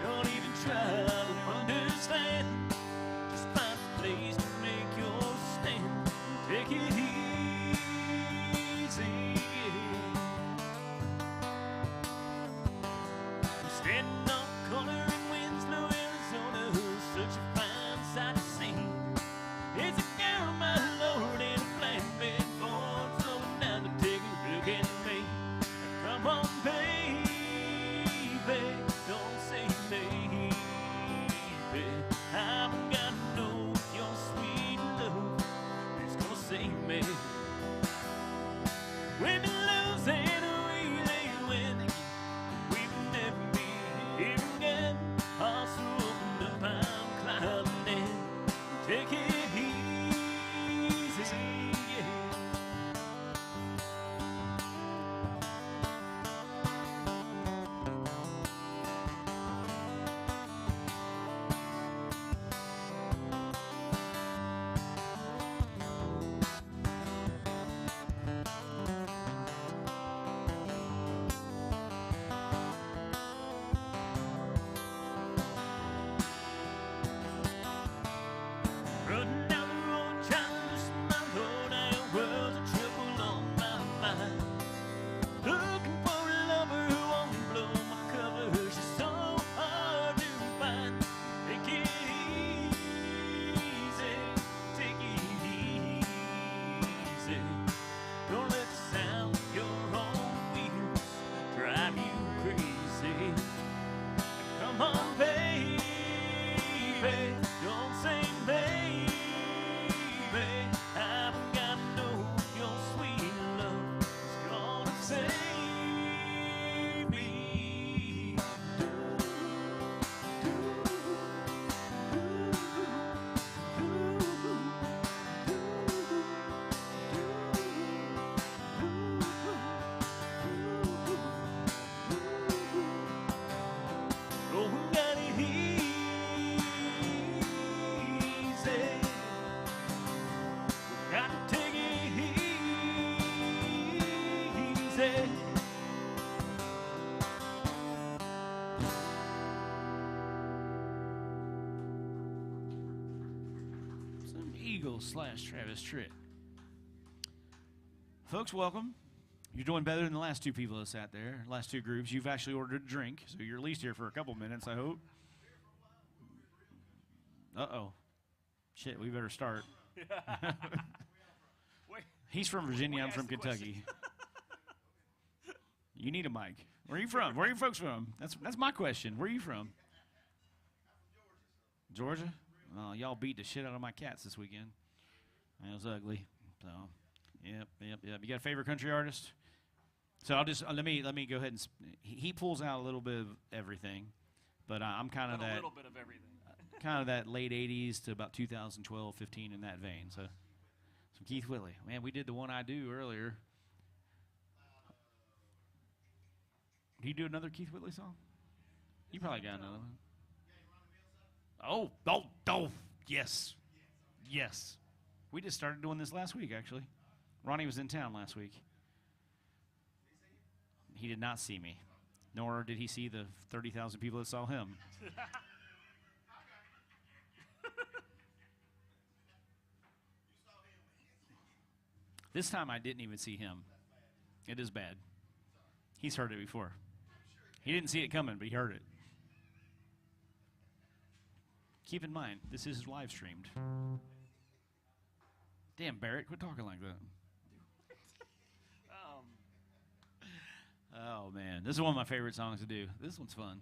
Don't even try to understand. Just find a place to make your stand. When you lose and we ain't winning, we will never be here again. Also open up, I'm climbing in. Take it easy, yeah. Running down the road, trying to smile, Lord, there was a trouble on my mind. Looking for a lover who won't blow my cover. She's so hard to find. Take it easy, take it easy. Don't let the sound of your own wheels drive you crazy. Come on, baby, don't say baby. I've got to know your sweet love is gonna save me. Oh, we got it easy. Got to take it easy. Some Eagles / Travis Tritt. Folks, welcome. You're doing better than the last two people that sat there, last two groups. You've actually ordered a drink, so you're at least here for a couple minutes, I hope. Uh-oh. Shit, we better start. Wait, He's from Virginia, I'm asked from the question. Kentucky. You need a mic. Where are you from? Where are you folks from? That's my question. Where are you from? Georgia? Oh, y'all beat the shit out of my cats this weekend. That was ugly. So, yep. You got a favorite country artist? So I'll just let me go ahead and he pulls out a little bit of everything, but I'm kind of a that little bit of everything. kind of that late 80s to about 2012, 15 in that vein. So some Keith Whitley. Man, we did the One I Do earlier. Do you do another Keith Whitley song? You probably got another one. Oh, yes. Yes. We just started doing this last week, actually. Ronnie was in town last week. He did not see me, nor did he see the 30,000 people that saw him. This time I didn't even see him. It is bad. He's heard it before. He didn't see it coming, but he heard it. Keep in mind, this is live streamed. Damn, Barrett, quit talking like that. Oh, man. This is one of my favorite songs to do. This one's fun.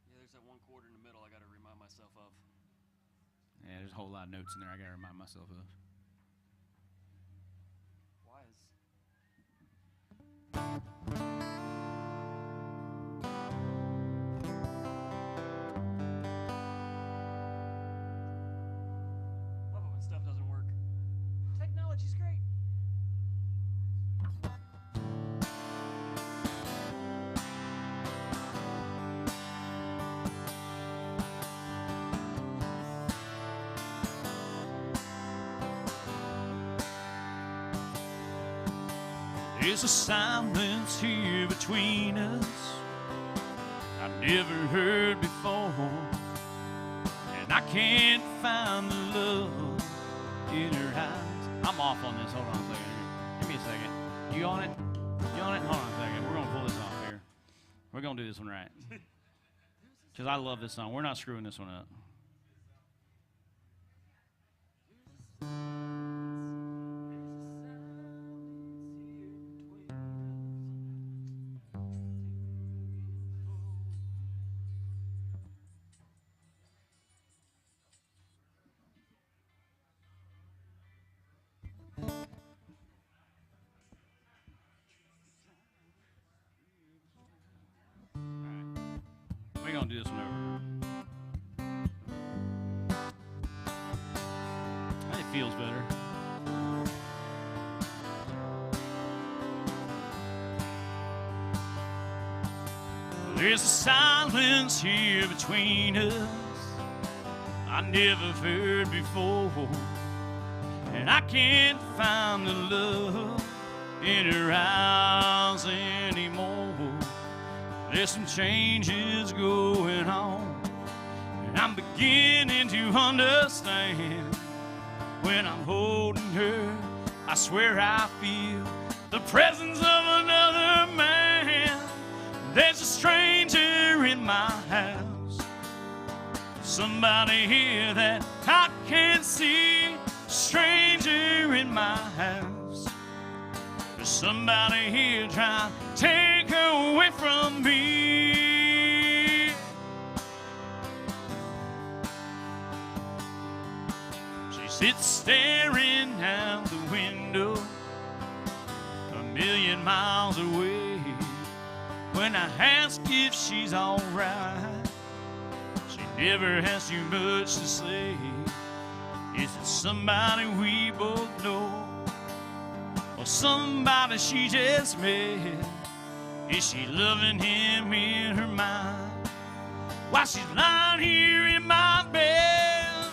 Yeah, there's that one chord in the middle I got to remind myself of. Yeah, there's a whole lot of notes in there I got to remind myself of. Why is... Love it when stuff doesn't work. Technology's great. There's a silence here between us I've never heard before, and I can't find the love in her eyes. I'm off on this. Hold on a second here. Give me a second. You on it? You on it? Hold on a second. We're going to pull this off here. We're going to do this one right. Because I love this song. We're not screwing this one up. gonna do this one over. I think it feels better. There's a silence here between us I never heard before, and I can't find the love in her eyes anymore. There's some changes going on, and I'm beginning to understand. When I'm holding her, I swear I feel the presence of another man. There's a stranger in my house, somebody here that I can't see. Stranger in my house, there's somebody here trying to take her away from me. She sits staring out the window, a million miles away. When I ask if she's alright, she never has too much to say. Is it somebody we both know, or somebody she just met? Is she loving him in her mind while she's lying here in my bed?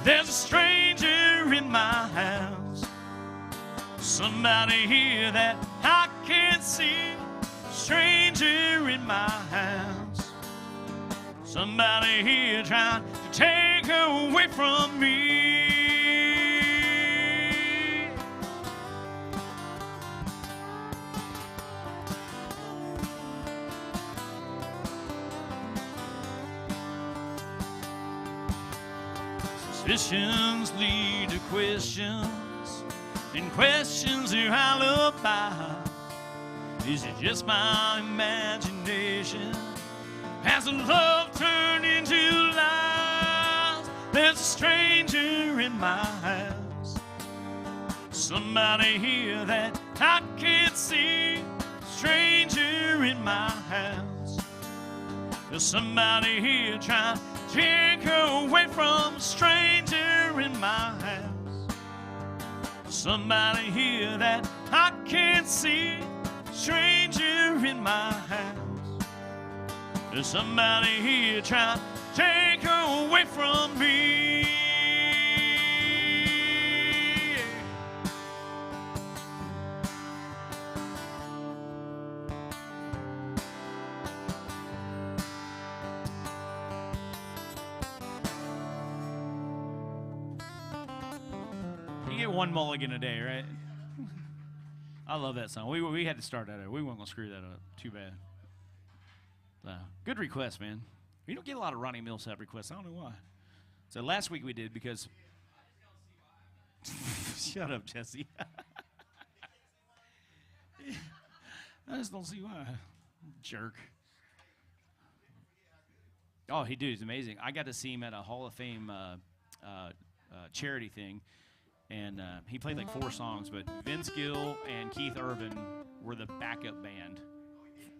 There's a stranger in my house, somebody here that I can't see. Stranger in my house, somebody here trying to take her away from me. Suspicions lead to questions, and questions are alibi. Is it just my imagination? Has the love turned into lies? There's a stranger in my house, somebody here that I can't see. Stranger in my house, there's somebody here trying to take her away from. A stranger in my house, somebody here that I can't see. Stranger in my house, there's somebody here trying to take her away from me. You get one mulligan a day, right? I love that song. We had to start that out. We weren't going to screw that up. Too bad. Good request, man. We don't get a lot of Ronnie Millsap requests. I don't know why. So last week we did because... Shut up, Jesse. I just don't see why. Jerk. Oh, he's amazing. I got to see him at a Hall of Fame charity thing. And he played like 4 songs, but Vince Gill and Keith Urban were the backup band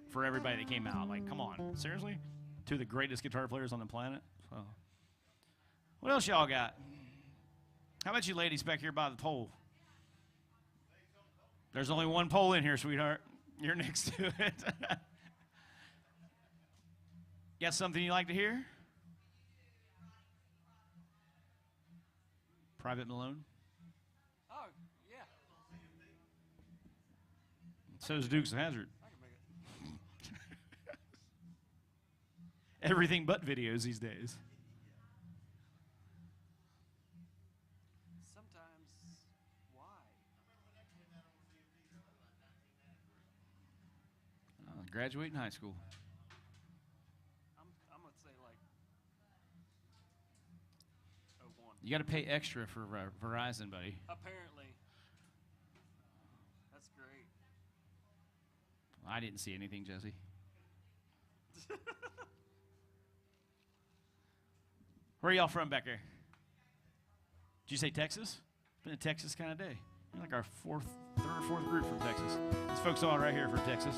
for everybody that came out. Like, come on, seriously? 2 of the greatest guitar players on the planet? So, what else y'all got? How about you ladies back here by the pole? There's only one pole in here, sweetheart. You're next to it. Got something you like to hear? Private Malone? So's Dukes of Hazzard. Everything but videos these days. Sometimes, why? Graduating high school. I'm gonna say like 01. You got to pay extra for Verizon, buddy. Apparently. That's great. I didn't see anything, Jesse. Where are y'all from back there? Did you say Texas? Been a Texas kind of day. You're like our third or fourth group from Texas. These folks all right here from Texas.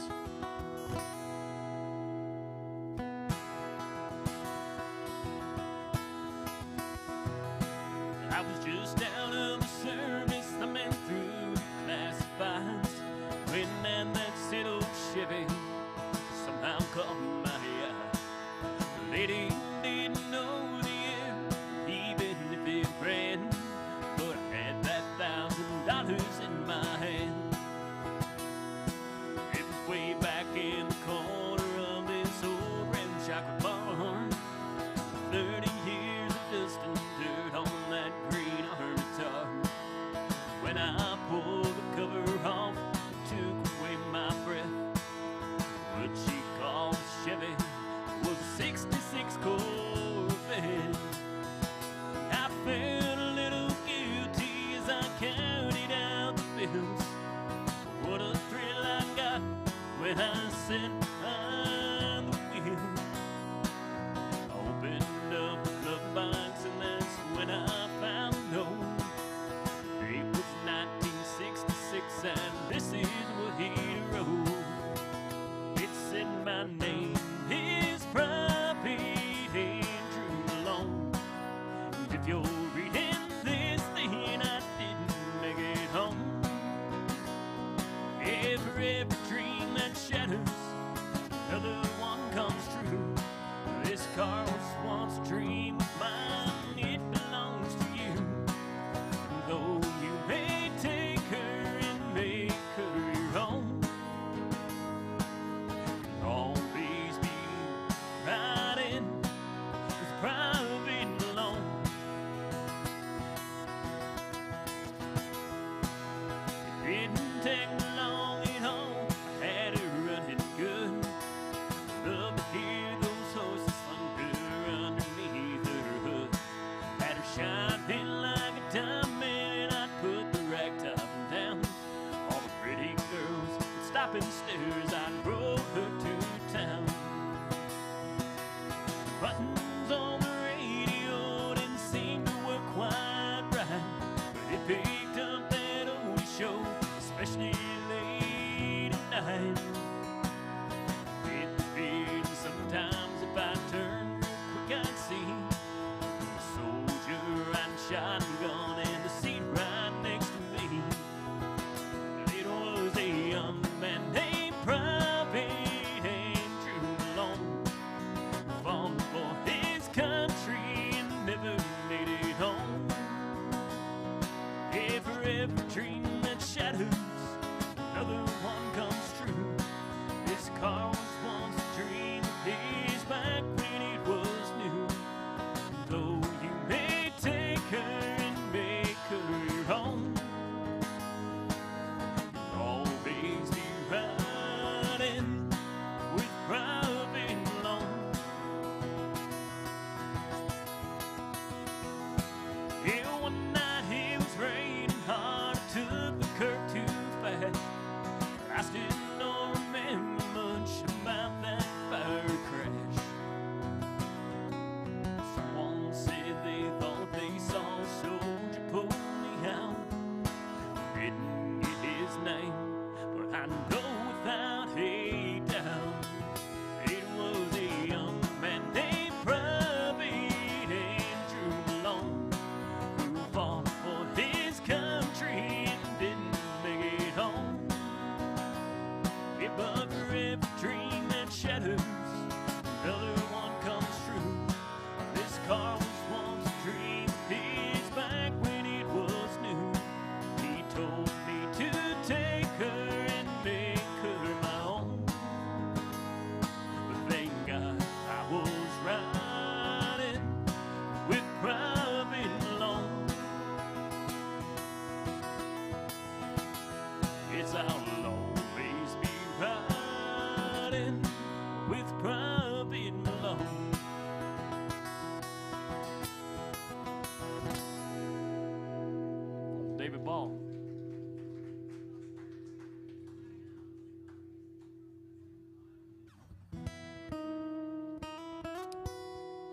sitting behind the wheel. I opened up the glove box and that's when I found gold. It was 1966 and this is what he wrote. It said my name is Private Andrew Malone. And if you're reading this, then I didn't make it home. For every dream that shatters, another one comes true. This car was once a dream of mine, it belongs to you. Though you may take her and make her your own, you'll always be riding with Private Malone. It didn't take me long at home, I had it running good. Love to hear those horses thunder underneath her hood. Had her shining like a diamond, I'd put the rag top down. All the pretty girls would stop and stare, I drove her to town. The buttons on the radio didn't seem to work quite right, but it picked up that old show, especially late at night. It feared sometimes if I turned quick I'd see a soldier riding shotgun in the seat right next to me. It was a young man named Private Andrew Malone, who fought for his country and never made it home. Yeah, for every dream that shatters, another one comes true. This car was once a dream of his back when it was new. Though you may take her and make her your own, you'll always be riding with Private Malone. Yeah, one night it was raining hard, I took the curve too fast. I still don't remember much about that fire crash. Someone said they thought they saw a soldier pull me out. Didn't get his name, but I know without a doubt it was a young man named Private Andrew Malone, who fought for his country and didn't make it home. Yeah, but for every dream that shatters, another one comes true. This car was once a dream of his back when it was new. He told me to take her and make her my own. But thank God I was riding with Private Malone. It's I'll always be riding with Private Malone. David Ball.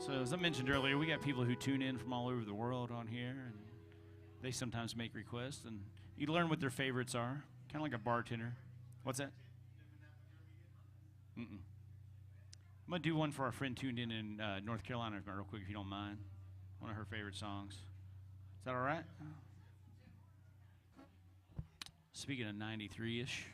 So as I mentioned earlier, we got people who tune in from all over the world on here, and they sometimes make requests, and you learn what their favorites are, kind of like a bartender. What's that? I'm going to do one for our friend tuned in North Carolina real quick, if you don't mind. One of her favorite songs. Is that all right? Speaking of 93-ish.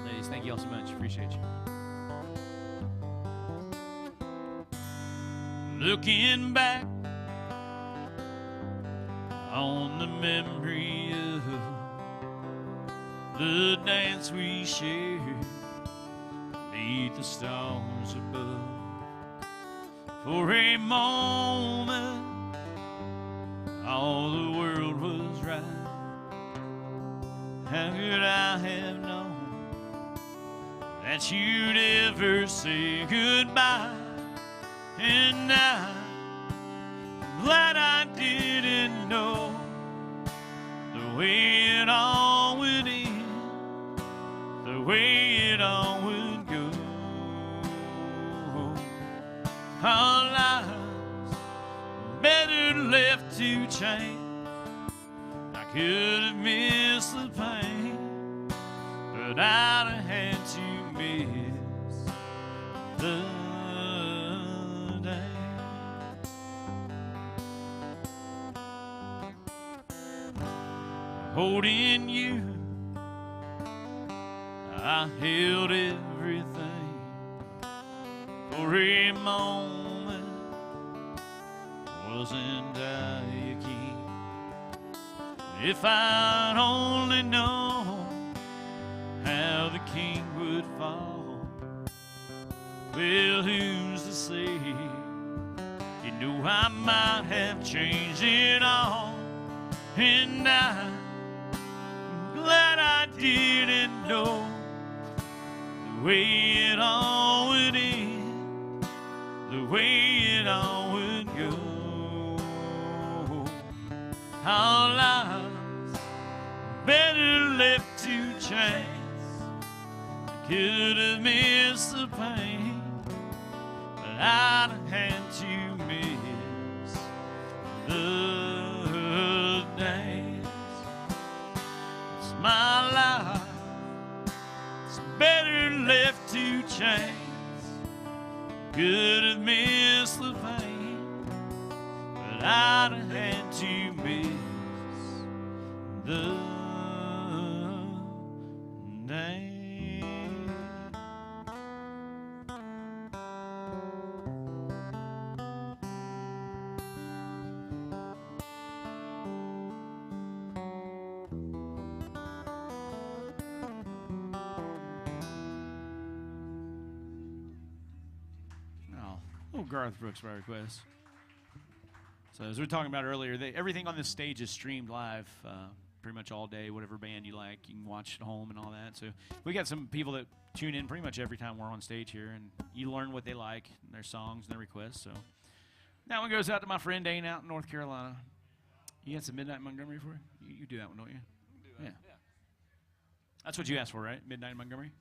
Ladies, thank you all so much. Appreciate you. Looking back on the memory of the dance we shared beneath the stars above. For a moment all the world was right. How could I have known that you'd ever say goodbye? And I'm glad I didn't know the way it all would end, the way it all would go. Our lives better left to chance. I could have missed the pain, but I'd have had to miss the day. Holding you, I held everything. For a moment, wasn't I a king? If I'd only known how the king would fall, well, who's to say? You know, I might have changed it all, and I'm glad I didn't know the way it all would end, the way it all would go. Our lives better left to chance. I could have missed the pain, but I'd have had to miss the days. It's my life, it's better left to chance. Could have missed the pain, but I'd have had to miss the day. Garth Brooks by request. So as we were talking about earlier, everything on this stage is streamed live pretty much all day, whatever band you like. You can watch at home and all that. So we got some people that tune in pretty much every time we're on stage here, and you learn what they like, and their songs and their requests. So that one goes out to my friend Dane out in North Carolina. You got some Midnight in Montgomery for you? You do that one, don't you? Yeah. That's what you asked for, right? Midnight in Montgomery?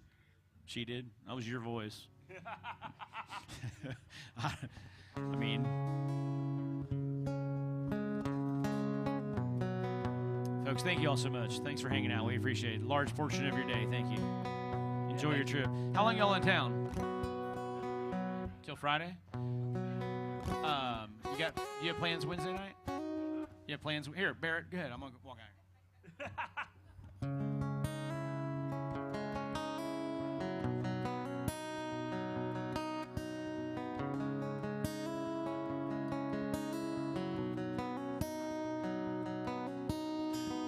She did. That was your voice. I mean, folks, thank you all so much. Thanks for hanging out. We appreciate it. A large portion of your day. Thank you. Enjoy your trip. How long y'all in town? Till Friday? You have plans Wednesday night? You have plans? Here, Barrett, go ahead. I'm going to walk out.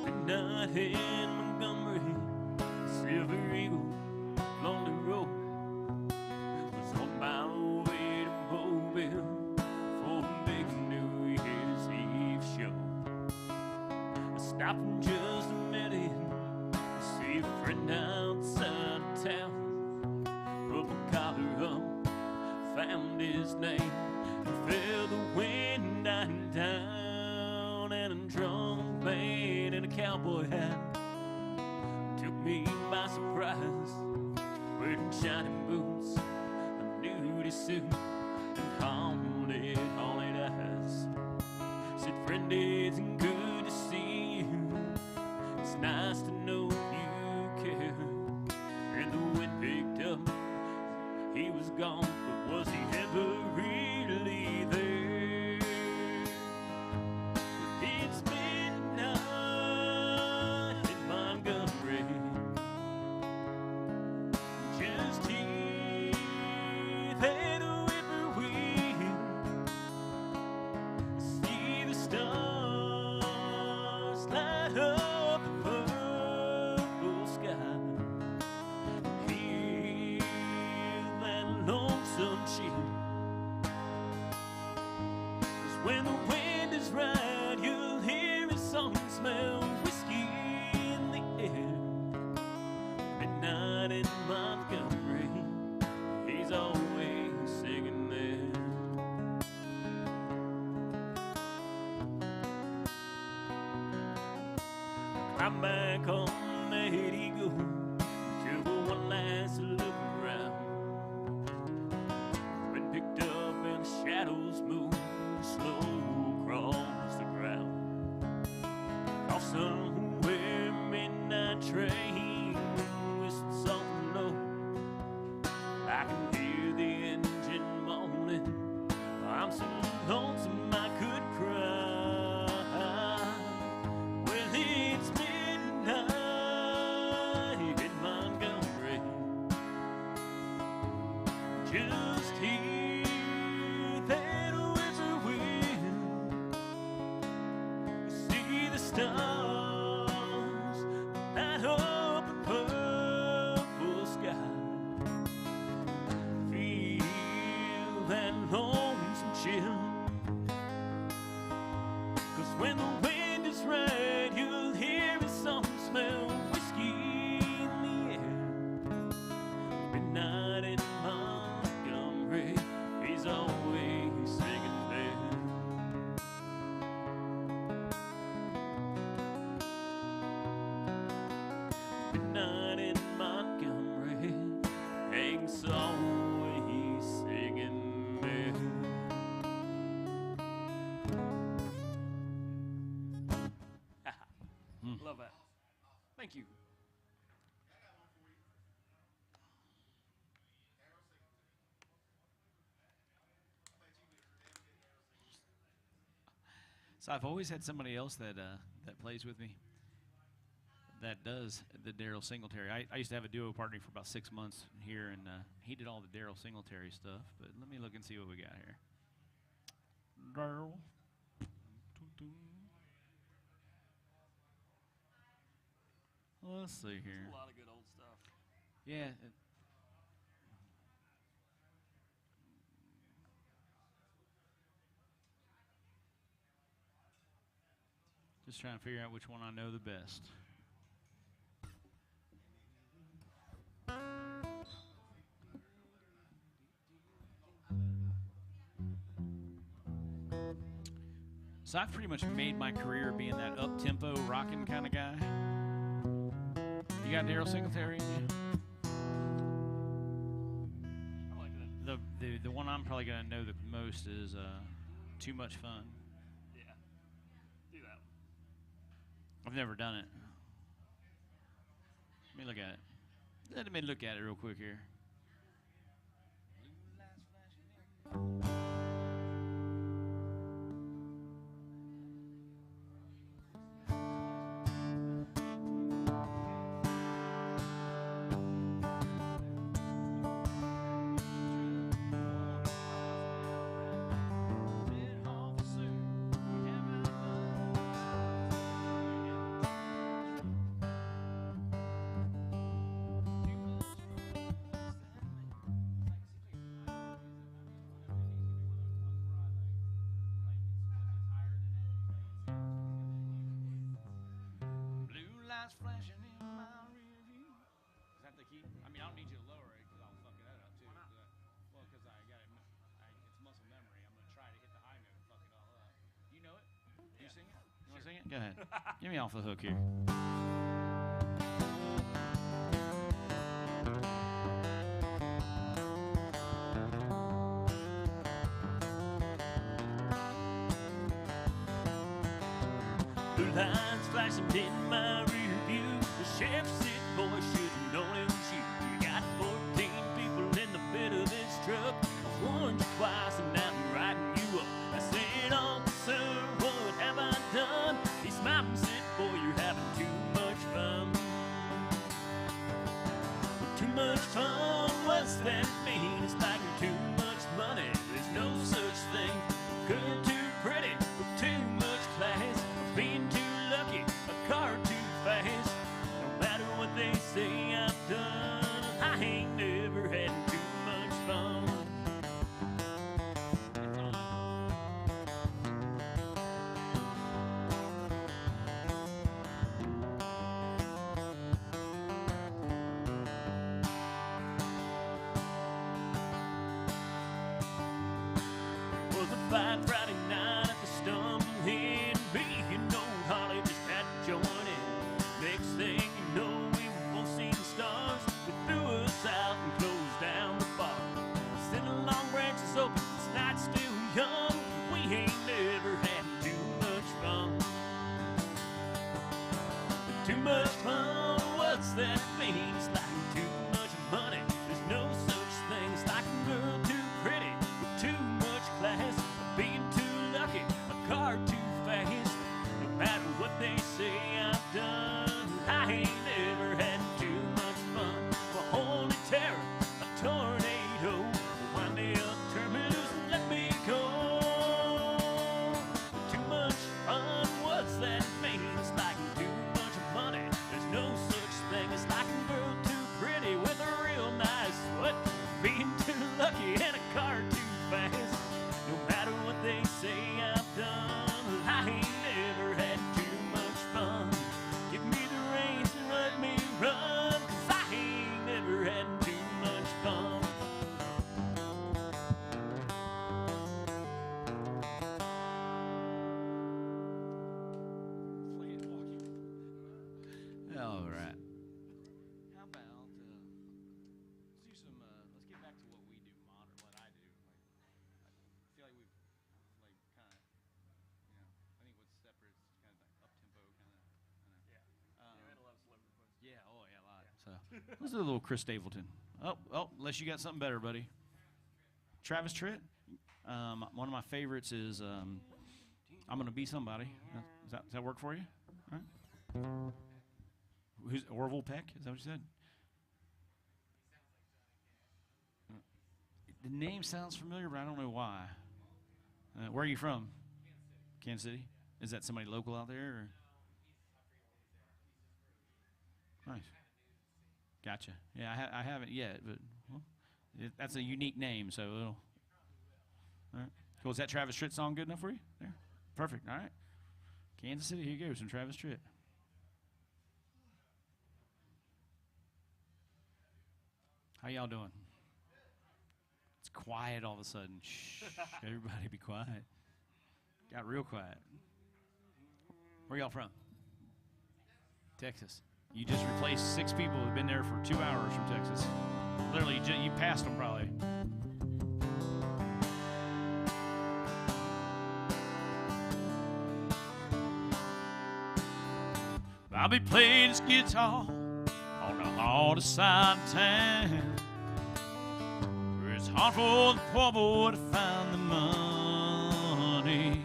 Midnight in Montgomery, Silver Eagle, Lonely Road. Was on my way to Mobile for the big New Year's Eve show. I stopped for just a minute to see a friend outside of town. Put my collar up, found his name, and felt the wind dying down, and a drum band and a cowboy hat took me by surprise. Wearing shiny boots, a nudie suit, and haunted eyes. Said, friend, it's good to see you. It's nice to know you care. And the wind picked up, he was gone, but was he ever really there? It's midnight in Montgomery, just hear that whippoorwill. See the stars light up the purple sky. Hear that lonesome chill. 'Cause when the wind is right, you'll hear his song and smell whiskey in the air. Midnight in Montgomery, he's always singing there. I'm back on the 80 go, took one last look around. Been picked up and the shadows move slow across the ground. Off somewhere midnight train whistle something low. I can hear the engine moaning. I'm so lonesome I could cry. Well, it's midnight in Montgomery. Just hear that whippoorwill. See the stars light up the purple sky. Feel that lonesome chill. 'Cause when the wind is right, you'll hear a song, smell whiskey in the air. Midnight in Montgomery, he's always singing there. Midnight in Montgomery, Hank's always singing there. Love that. Thank you. So I've always had somebody else that that plays with me that does the Daryl Singletary. I used to have a duo partner for about 6 months here, and he did all the Daryl Singletary stuff. But let me look and see what we got here. Daryl. Let's see here. A lot of good old stuff. Yeah. Just trying to figure out which one I know the best. So I've pretty much made my career being that up-tempo, rocking kind of guy. You got Daryl Singletary in you? I like that. The one I'm probably gonna know the most is Too Much Fun. Yeah. Do that. I've never done it. Let me look at it. Let me look at it real quick here. Flashing in my rear view. Is that the key? I mean, I don't need you to lower it because I'll fuck that up too. Well, because I got it. It's muscle memory. I'm gonna try to hit the high note and fuck it all up. You know it? You sing it? You want to sing it? Go ahead. Get me off the hook here. Blue lights flashing in my rear view. The chef said, boy, should have known it was you. You got 14 people in the bed of this truck. I warned you twice and now I'm riding you up. I said, officer, what have I done? He smiled and said, boy, you're having too much fun. Too much fun, what's that mean? It's like too much money. There's no such thing. Good, too pretty, with too much class. Being too lucky, a car too fast. No matter what they say, never had too much fun. Too much fun, what's that mean? It's like too much money. There's no such thing. It's like a girl too pretty with too much class, being too lucky, a car too fast. No matter what they say I've done, I ain't never had too much fun. A holy terror, a tornado, wind me up, turn me loose and let me go. Too much fun, what's that mean? It's like too much money. There's no such thing. It's like a girl too pretty with a real nice sweat, being too lucky and a car too fast. No matter what they say I've done, I ain't never had too much fun. Give me the reins and let me run, 'cause I ain't never had too much fun. All right. How about let's do some. Let's get back to what we do, modern. What I do. I feel like we've kind of, I think what's separate is kind of like up tempo, kind of. Yeah. We had a lot of celebrity requests. Yeah. Oh yeah, a lot. So let's do a little Chris Stapleton. Oh, unless you got something better, buddy. Travis Tritt. One of my favorites is I'm Gonna Be Somebody. Does that work for you? All right. Who's Orville Peck? Is that what you said? The name sounds familiar, but I don't know why. Where are you from? Kansas City. Is that somebody local out there? Or? Nice. Gotcha. Yeah, I haven't yet, but well, that's a unique name, so it'll. All right. Cool. Is that Travis Tritt song good enough for you? There. Perfect. All right. Kansas City. Here you go. Some Travis Tritt. How y'all doing? It's quiet all of a sudden. Shh. Everybody be quiet. Got real quiet. Where y'all from? Texas. You just replaced 6 people who've been there for 2 hours from Texas. Literally, you passed them probably. Bobby played his guitar on the hardest side of town, where it's hard for the poor boy to find the money.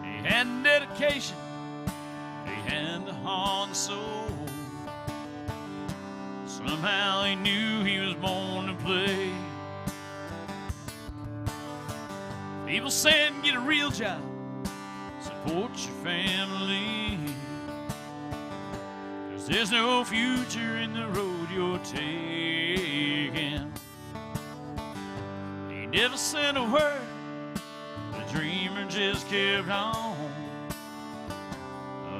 He had dedication, he had the heart and soul. Somehow he knew he was born to play. People said, get a real job, support your family, 'cause there's no future in the road you're taking. He never said a word, the dreamer just kept on.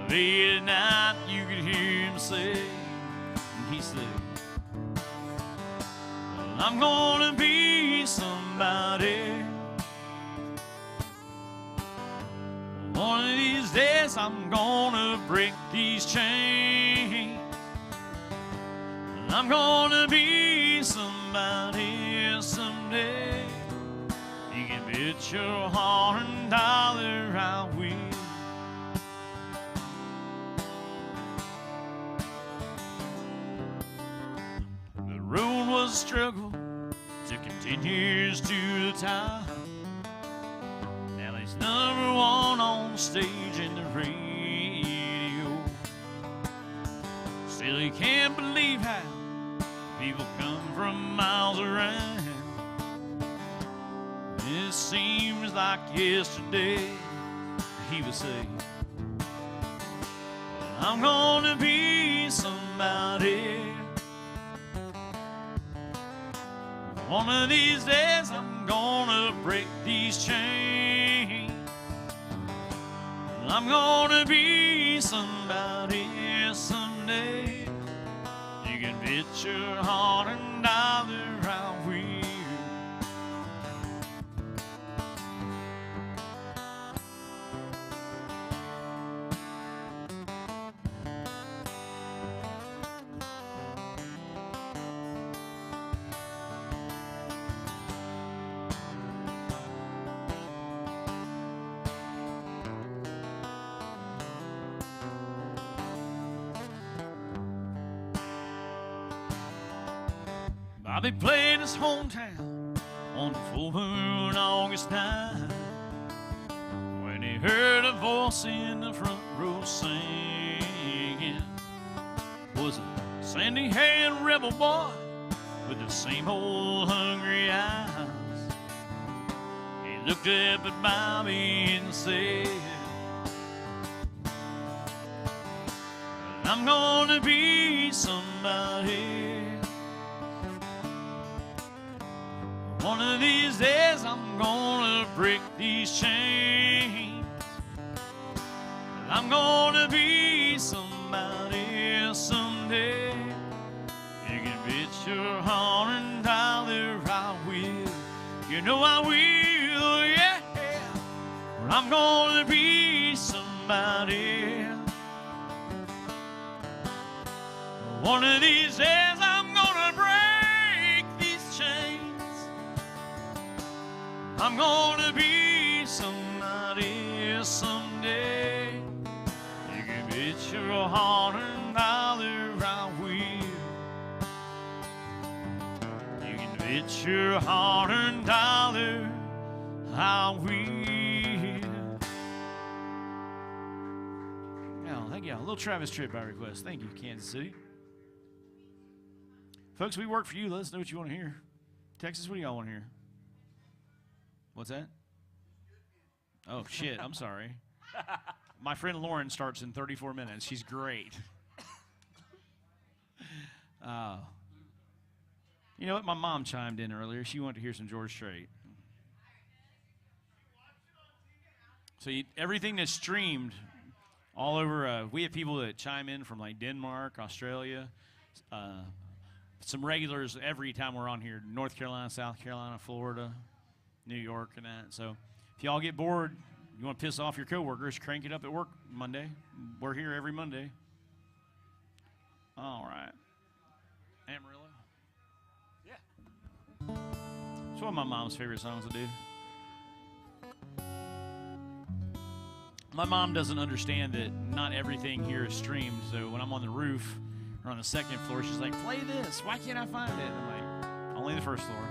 Late at night you could hear him say, and he said, well, I'm gonna be somebody. One of these days I'm gonna break these chains. I'm gonna be somebody someday. You can bet your heart and dollar I will. The road was a struggle, took him 10 years to the top. He's number one on the stage and the radio. Still he can't believe how people come from miles around. It seems like yesterday he would say, well, I'm gonna be somebody. One of these days I'm gonna break these chains. I'm gonna be somebody someday. You can bet your heart and dollar I will. Bobby played his hometown on the full moon August night when he heard a voice in the front row singing. Was a sandy-haired rebel boy with the same old hungry eyes. He looked up at Bobby and said, I'm gonna be somebody. One of these days I'm gonna break these chains. I'm gonna be somebody someday. You can bet your $100 I will. You know I will, yeah. I'm gonna be somebody. One of these days I'm gonna break these chains. I'm gonna be somebody someday. You can bet your $100 I will. You can bet your $100 I will. Oh, thank you. A little Travis Tritt by request. Thank you, Kansas City. Folks, we work for you. Let us know what you want to hear. Texas, what do y'all want to hear? What's that? Oh, shit. I'm sorry. My friend Lauren starts in 34 minutes. She's great. You know what? My mom chimed in earlier. She wanted to hear some George Strait. So everything that's streamed all over, we have people that chime in from like Denmark, Australia, some regulars every time we're on here, North Carolina, South Carolina, Florida, New York, and that. So if y'all get bored, you want to piss off your coworkers, crank it up at work Monday. We're here every Monday. All right. Amarillo? Yeah. It's one of my mom's favorite songs to do. My mom doesn't understand that not everything here is streamed, so when I'm on the roof or on the second floor, she's like, play this. Why can't I find it? I'm like, only the first floor.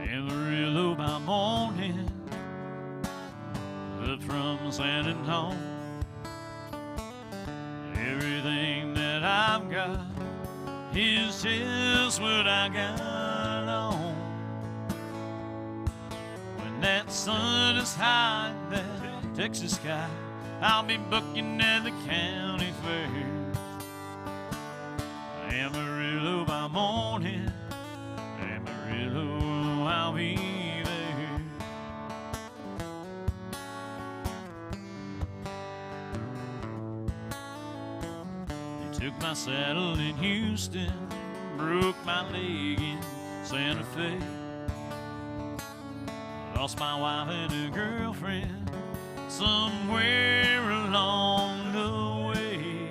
Amarillo by morning, up from San Antonio. Everything that I've got is just what I got on. When that sun is high in that Texas sky, I'll be booking at the county fair. Amarillo by morning, Amarillo, I'll be there. Took my saddle in Houston, broke my leg in Santa Fe. Lost my wife and a girlfriend somewhere along the way.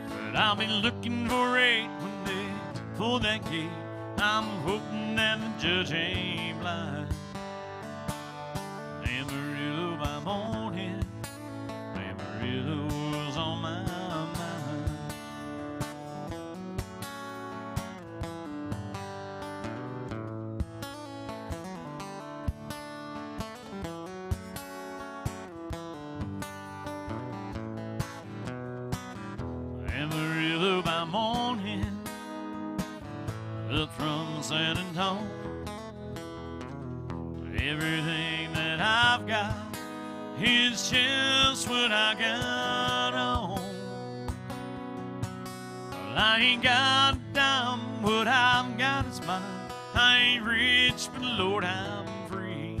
But I'll be looking for eight when they pull that gate. I'm hoping that the judge ain't blind. Amarillo by morning, Amarillo's on my mind. Amarillo by morning, up from San Antonio. Everything that I've got is just what I got on. Well, I ain't got a dime, what I've got is mine. I ain't rich, but Lord, I'm free.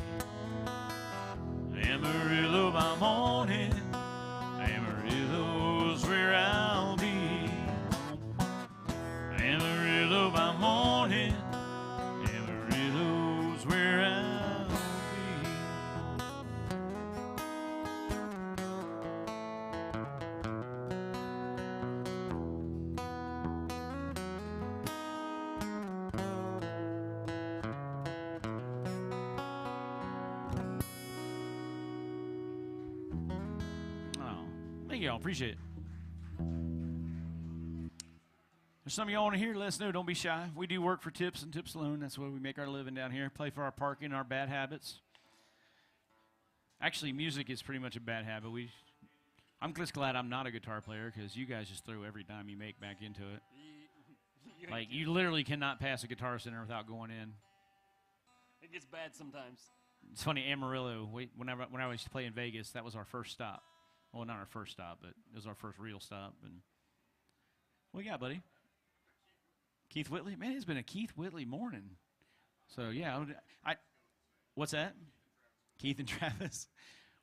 Amarillo by morning, Amarillo's where I'll be. Amarillo by morning, Amarillo's where I'll be. Thank y'all. Appreciate it. There's some of y'all want to hear, let us know. Don't be shy. We do work for tips and tips alone. That's where we make our living down here. Play for our parking, our bad habits. Actually, music is pretty much a bad habit. I'm just glad I'm not a guitar player because you guys just throw every dime you make back into it. Like, you literally cannot pass a Guitar Center without going in. It gets bad sometimes. It's funny, Amarillo, when I used to play in Vegas, that was our first stop. Well, not our first stop, but it was our first real stop. And what you got, buddy? Keith Whitley? Man, it's been a Keith Whitley morning. So, yeah. What's that? Keith and Travis?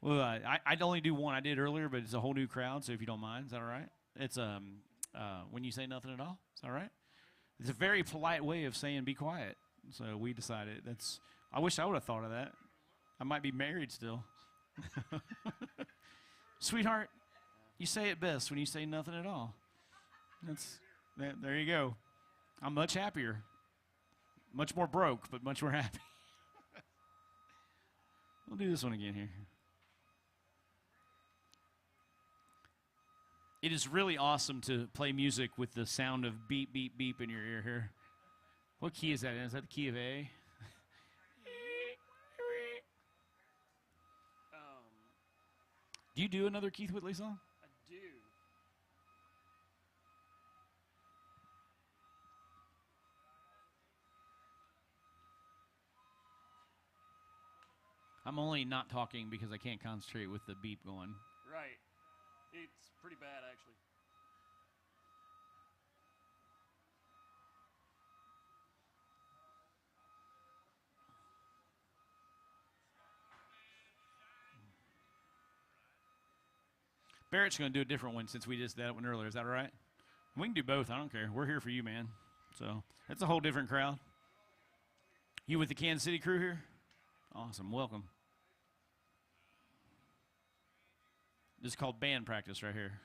Well, I'd only do one. I did earlier, but it's a whole new crowd, so if you don't mind, is that all right? It's when you say nothing at all. Is that all right? It's a very polite way of saying be quiet. So we decided I wish I would have thought of that. I might be married still. Sweetheart, you say it best when you say nothing at all. There you go. I'm much happier. Much more broke, but much more happy. We'll do this one again here. It is really awesome to play music with the sound of beep, beep, beep in your ear here. What key is that in? Is that the key of A? Do you do another Keith Whitley song? I do. I'm only not talking because I can't concentrate with the beep going. Right. It's pretty bad, actually. Barrett's going to do a different one since we just did that one earlier. Is that all right? We can do both. I don't care. We're here for you, man. So that's a whole different crowd. You with the Kansas City crew here? Awesome. Welcome. This is called band practice right here.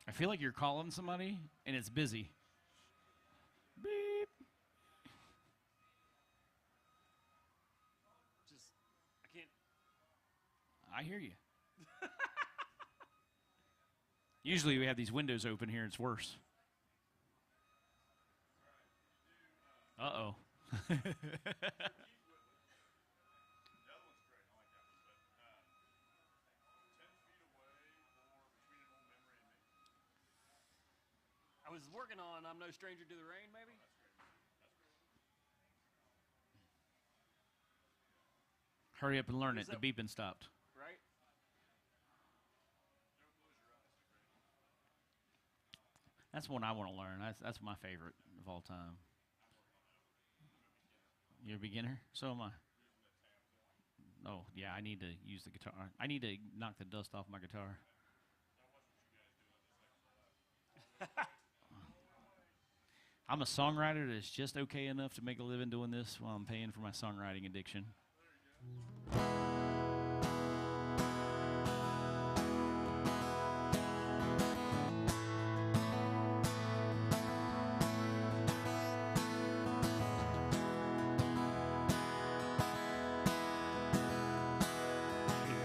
I feel like you're calling somebody and it's busy. Beep. I can't. I hear you. Usually we have these windows open here. It's worse. Uh-oh. I was working on I'm No Stranger to the Rain, maybe? Hurry up and learn it. Who's The beeping stopped. Right? That's one I want to learn. That's my favorite of all time. You're a beginner? So am I. Oh, yeah, I need to use the guitar. I need to knock the dust off my guitar. I'm a songwriter that's just okay enough to make a living doing this while I'm paying for my songwriting addiction.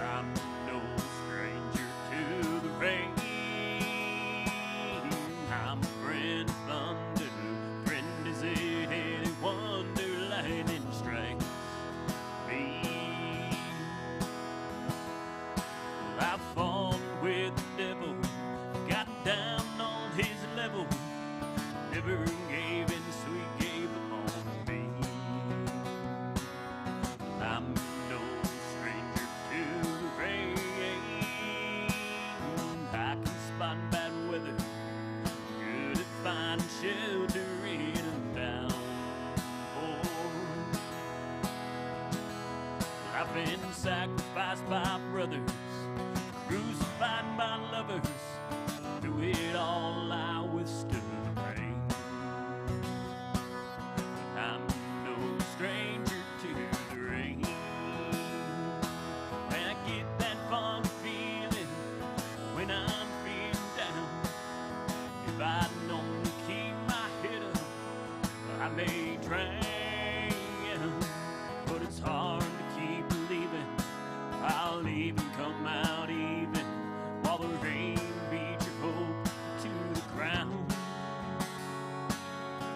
I'm no stranger to the rain. I'm a friend of thunder. Friend is it any wonder lightning strikes me? Well, I've fallen with the devil, got down on his level, never gave in, so he gave up on me. I'm no stranger to the rain. I can spot bad weather, good at finding shelter in a downpour. I've been sacrificed by brothers, crucified by lovers. Through it all, I withstood the rain. I'm no stranger to the rain. And I get that fun feeling when I'm feeling down. If I'd known to keep my head up, I may drown. ground. But it's hard to keep believing I'll even come out even while the rain beats your hope to the ground.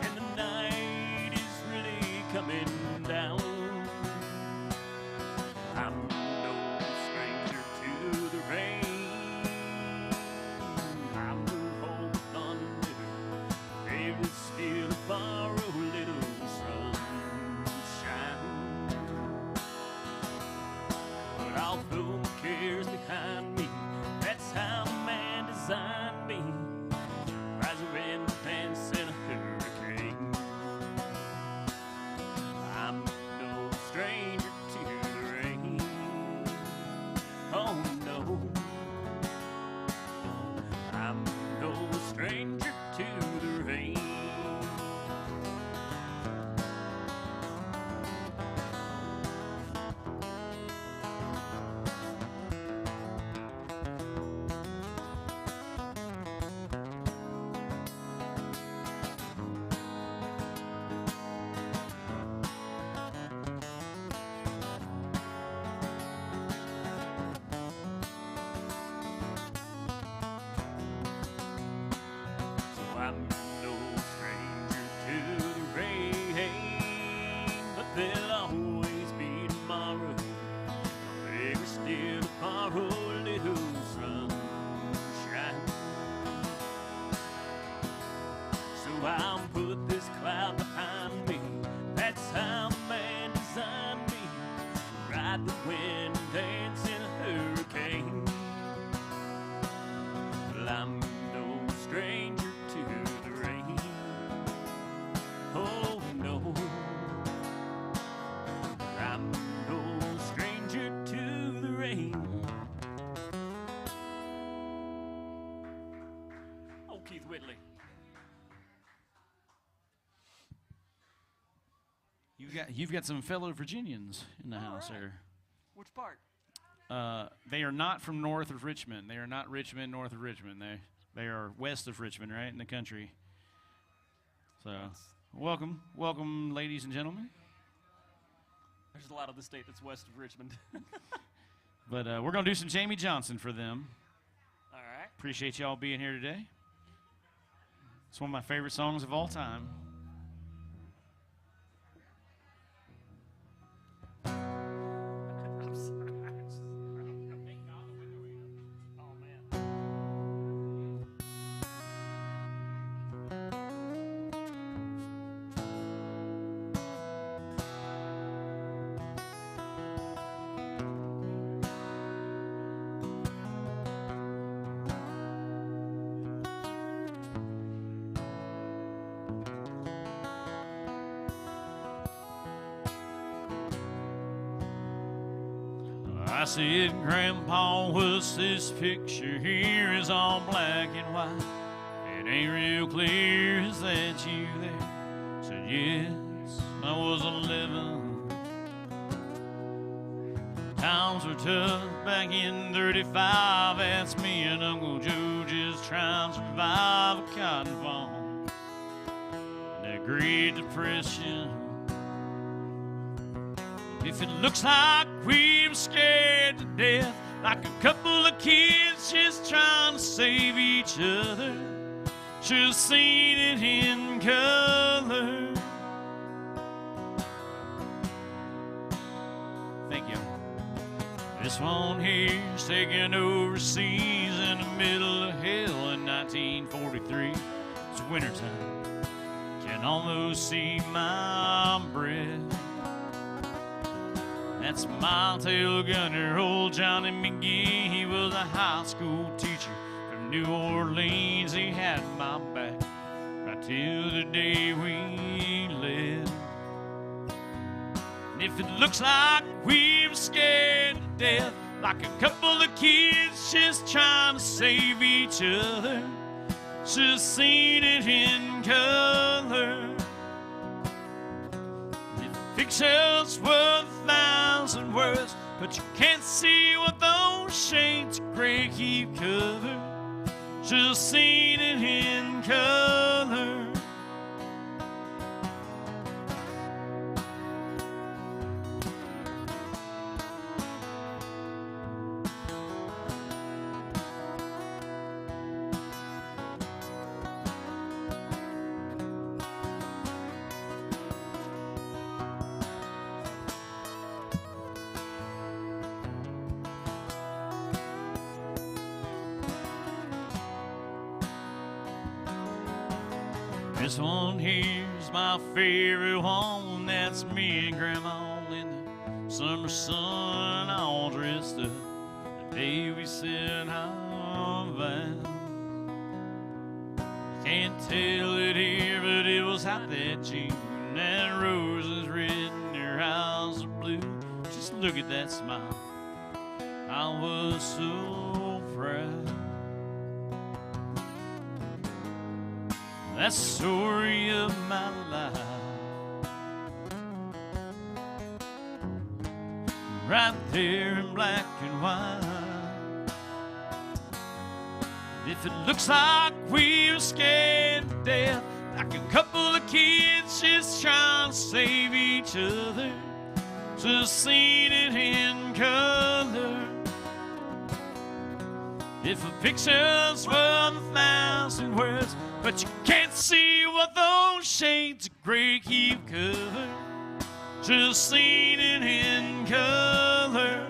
And the night is really coming down. I'm no stranger to the rain. I'm the hope thunder. There is still a borrow little sunshine. But I'll throw my cares behind me. That's how man designed me. Riser and pants in a hurricane. I'm no stranger to the rain. Oh no, I'm no stranger to the rain. So I'm no stranger to the rain, but there'll always be tomorrow. There is still to borrow a little sunshine. So I'll put this cloud behind me. That's how man designed me. Ride the wind, dance in a hurricane. Well, I'm no stranger to the rain. Oh no, I'm no stranger to the rain. Oh, Keith Whitley. You've got some fellow Virginians in the house right. there. Which part? They are not from north of Richmond. They are not Richmond, north of Richmond. They are west of Richmond, right, in the country. So, welcome, ladies and gentlemen. There's a lot of the state that's west of Richmond. But we're going to do some Jamie Johnson for them. All right. Appreciate y'all being here today. It's one of my favorite songs of all time. I'm sorry. Oh, man. I said, Grandpa, what's this picture here? Is all black and white. It ain't real clear. Is that you there? Said, yes, I was 11. Times were tough back in 35. That's me and Uncle Joe just trying to survive a cotton farm. That Great Depression. If it looks like we're scared to death, like a couple of kids just trying to save each other, should've seen it in color. Thank you. This one here's taken overseas in the middle of hell in 1943. It's wintertime. Can almost see my breath. That's my tail gunner, old Johnny McGee. He was a high school teacher from New Orleans. He had my back right till the day we left. And if it looks like we're scared to death, like a couple of kids just trying to save each other, should've seen it in color. Pictures worth 1,000 words, but you can't see what those shades of gray keep covered. Should've seen it in color. This one here's my favorite one. That's me and Grandma in the summer sun, all dressed up. The day we said our vows. Can't tell it here, but it was hot that June. That roses red and their eyes are blue. Just look at that smile. I was so proud. That story of my life, right there in black and white. If it looks like we're scared to death, like a couple of kids just trying to save each other, just seen it in color. If a picture's worth 1,000 words, but you can't see what those shades of gray keep covered, just seen it in color.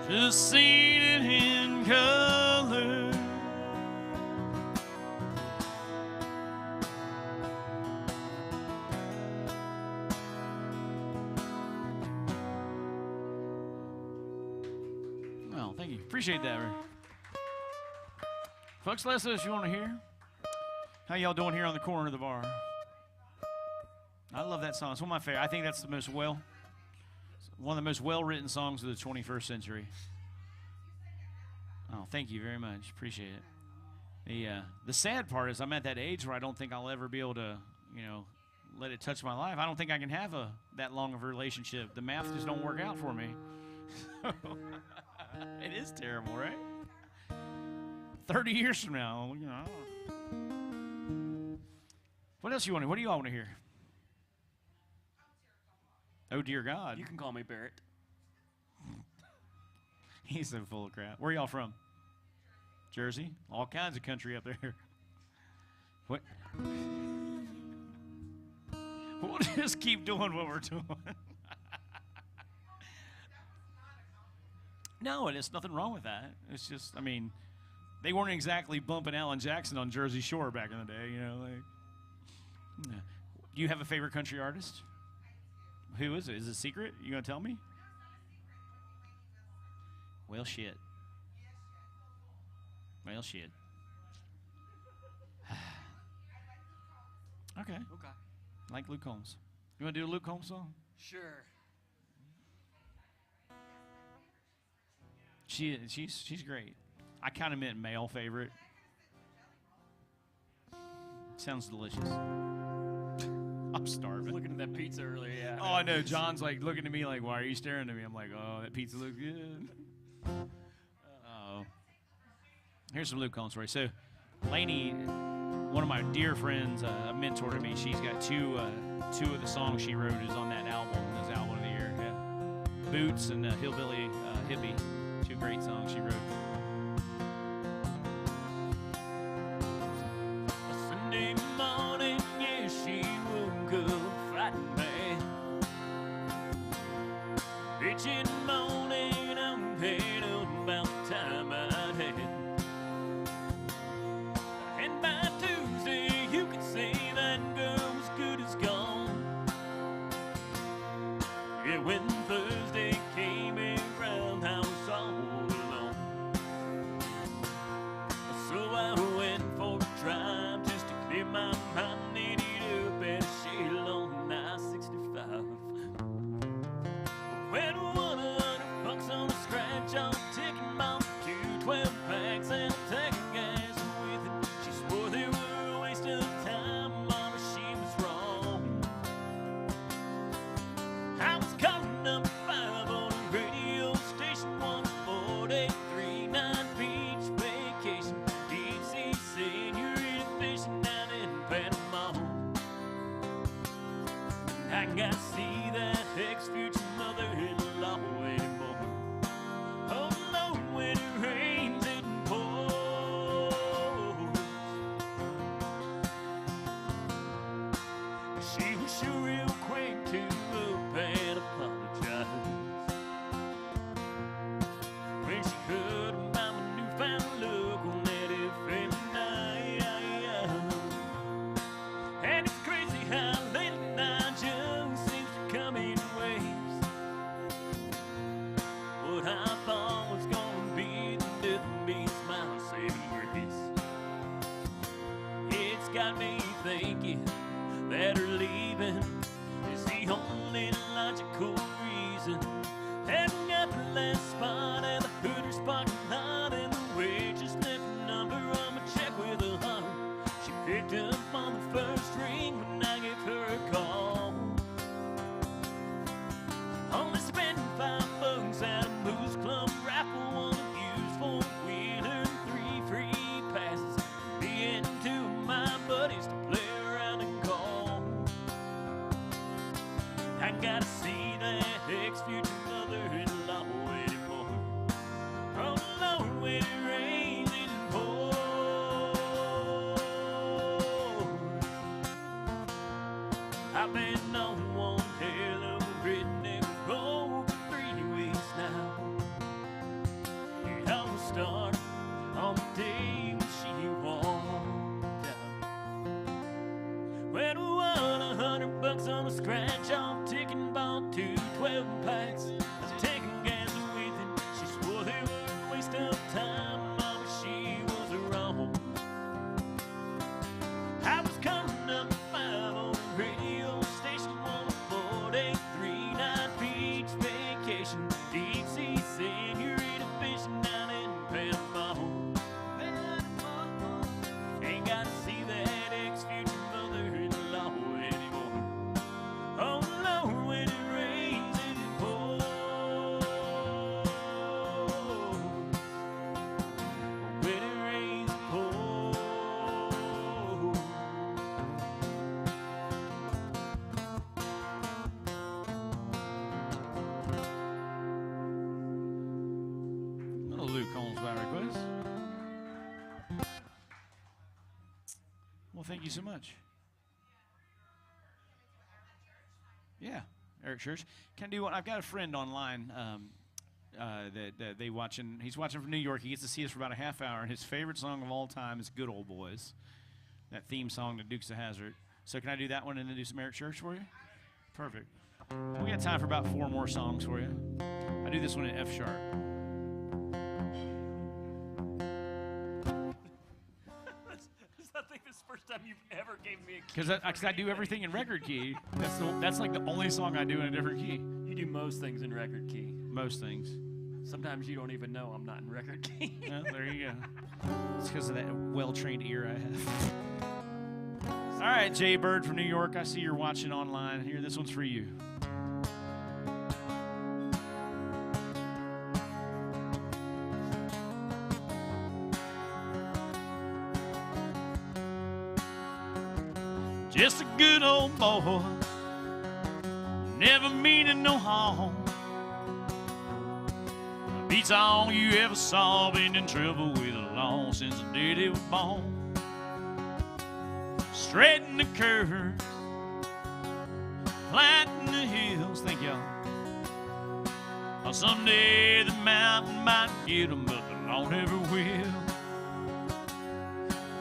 Just seen it in color. Well, thank you. Appreciate that, Rick. Folks, let us know if you want to hear. How y'all doing here on the corner of the bar? I love that song. It's one of my favorite. I think that's the most one of the most well-written songs of the 21st century. Oh, thank you very much. Appreciate it. The sad part is I'm at that age where I don't think I'll ever be able to, let it touch my life. I don't think I can have that long of a relationship. The math just don't work out for me. It is terrible, right? 30 years from now, What else you want to? What do you all want to hear? Oh, dear God. You can call me Barrett. He's so full of crap. Where y'all from? Jersey? All kinds of country up there. What? We'll just keep doing what we're doing. No, and there's nothing wrong with that. It's just, they weren't exactly bumping Alan Jackson on Jersey Shore back in the day, Do you have a favorite country artist? Who is it? Is it a secret? You gonna tell me? Well, shit. Well, shit. Okay. Okay. Like Luke Combs. You wanna do a Luke Combs song? Sure. She's great. I kind of meant male favorite. Sounds delicious. I'm starving. Looking at that pizza earlier, yeah. Oh, I know. John's like looking at me like, why are you staring at me? I'm like, oh, that pizza looks good. Oh. Here's some Luke Combs story. So, Lainey, one of my dear friends, a mentor to me, she's got two of the songs she wrote is on that album, this album of the year. Yeah. Boots and Hillbilly Hippie. Two great songs she wrote. A Sunday morning, yeah, she woke up frightened bad. Bitching, moaning, I'm paid about the time I'd had. And by Tuesday, you could say that girl was good as gone. Yeah, when Thursday came around, I was all alone. got me thinking that her leaving is the only logical reason. Heading up the last spot at the Hooters parking lot, and the waitress left a number on my check with a heart. She picked up on the first ring when I gave her a call. Only spending $5 at a Moose Club raffle, one used four-wheeler and 3 free passes. Me and 2 of my buddies to play around and call. I gotta see that ex-future mother-in-law anymore. Oh Lord, when it rains it pours. I've been on one hell of a redneck road for 3 weeks now. It all started on the day when she walked out. When I won $100 on a scratch off ticket, bought 2 12-packs. I was taking gas with it. She swore they were a waste of time, but she was wrong. I was coming up 5 on the radio station, 14839 beach vacation, deep sea senorita fishing down in Panama. Ain't gotta see that ex-future mother-in-law anymore. Oh Lord, when it rains it pours. When it rains it pours. Little Luke Combs by request. Well, thank you so much. Yeah, Eric Church. Can I do one? I've got a friend online that they watching. He's watching from New York. He gets to see us for about a half hour, and his favorite song of all time is "Good Old Boys," that theme song to Dukes of Hazzard. So can I do that one and then do some Eric Church for you? Perfect. We got time for about 4 more songs for you. I do this one in F sharp. I think this is the first time you've ever gave me a key. Because I do everything in record key. That's like the only song I do in a different key. You do most things in record key. Most things. Sometimes you don't even know I'm not in record key. Well, there you go. It's because of that well-trained ear I have. All right, Jay Bird from New York. I see you're watching online. Here, this one's for you. Just a good old boy, never meaning no harm. Beats all you ever saw, been in trouble with the law since the day they were born. Straighten the curves, flatten the hills, thank y'all. Well, someday the mountain might get them, but the law never will.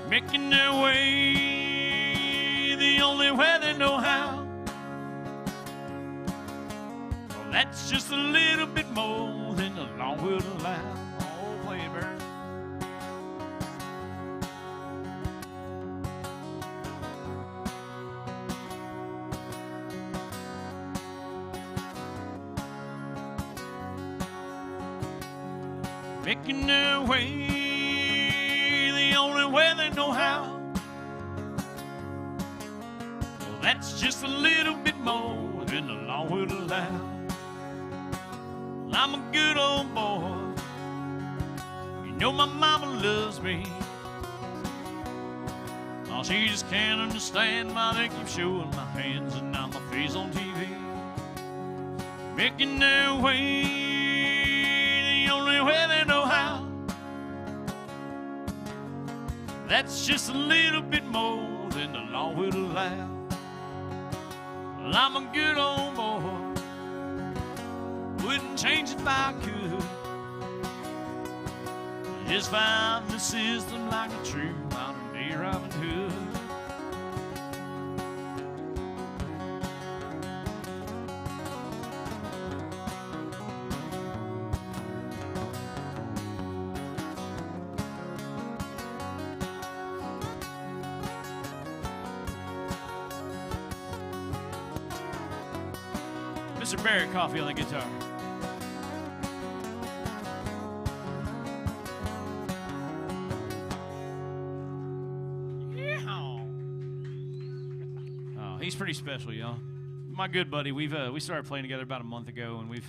Making their way the only way they know how. Well, that's just a little bit more than the law will allow. Oh, play it, Bird. Making their way the only way they know how. Well, that's just a little bit more than the law will allow. Well, I'm a good old boy. You know my mama loves me. Oh, she just can't understand why they keep showing my hands and not my face on TV. Making their way the only way they know how. That's just a little bit more than the law will allow. Well, I'm a good old boy, wouldn't change if I could. Just found the system like a true modern day Robin Hood. Mr. Barrett Coffee on the guitar. Oh, he's pretty special, y'all. My good buddy. We started playing together about a month ago, and we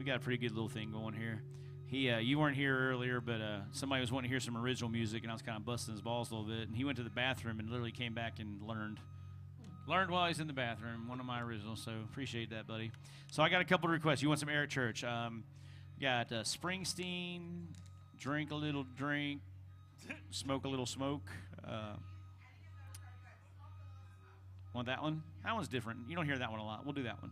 got a pretty good little thing going here. You weren't here earlier, but somebody was wanting to hear some original music, and I was kind of busting his balls a little bit. And he went to the bathroom and literally came back and learned while he's in the bathroom. One of my originals, so appreciate that, buddy. So I got a couple of requests. You want some Eric Church? Got Springsteen, Drink a Little Drink, Smoke a Little Smoke. Want that one? That one's different. You don't hear that one a lot. We'll do that one.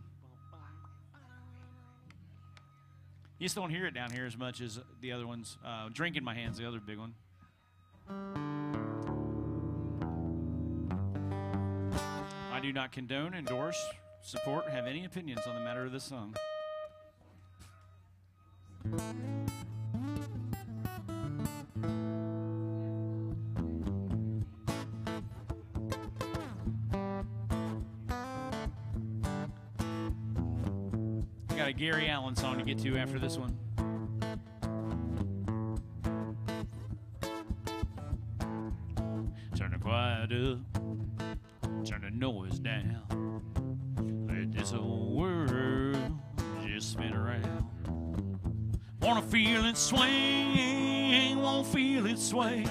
You just don't hear it down here as much as the other ones. Drink in My Hand's the other big one. I do not condone, endorse, support, have any opinions on the matter of this song. Got a Gary Allen song to get to after this one. Turn the quiet up, turn the noise down. Let this old world just spin around. Wanna feel it swing, won't feel it sway.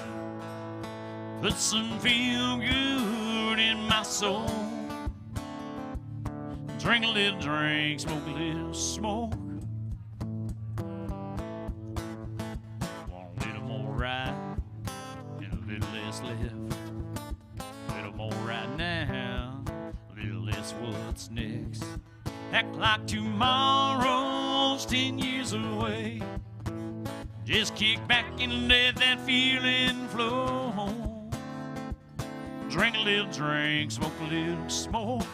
Put some feel good in my soul. Drink a little drink, smoke a little smoke. Want a little more right and a little less left. A little more right now, a little less what's next. Act like tomorrow's 10 years away. Just kick back and let that feeling flow. Drink a little drink, smoke a little smoke.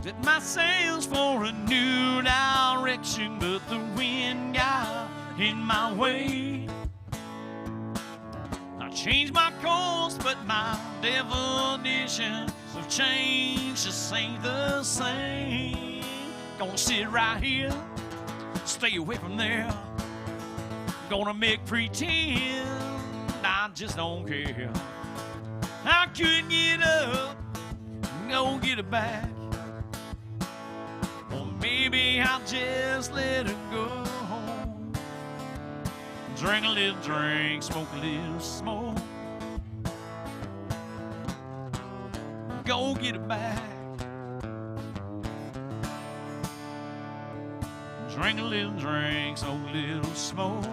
Set my sails for a new direction, but the wind got in my way. I changed my course, but my definition of change just ain't the same. Gonna sit right here, stay away from there. Gonna make pretend I just don't care. I couldn't get up, go get it back. Maybe I'll just let it go. Drink a little drink, smoke a little smoke. Go get it back. Drink a little drink, smoke a little smoke.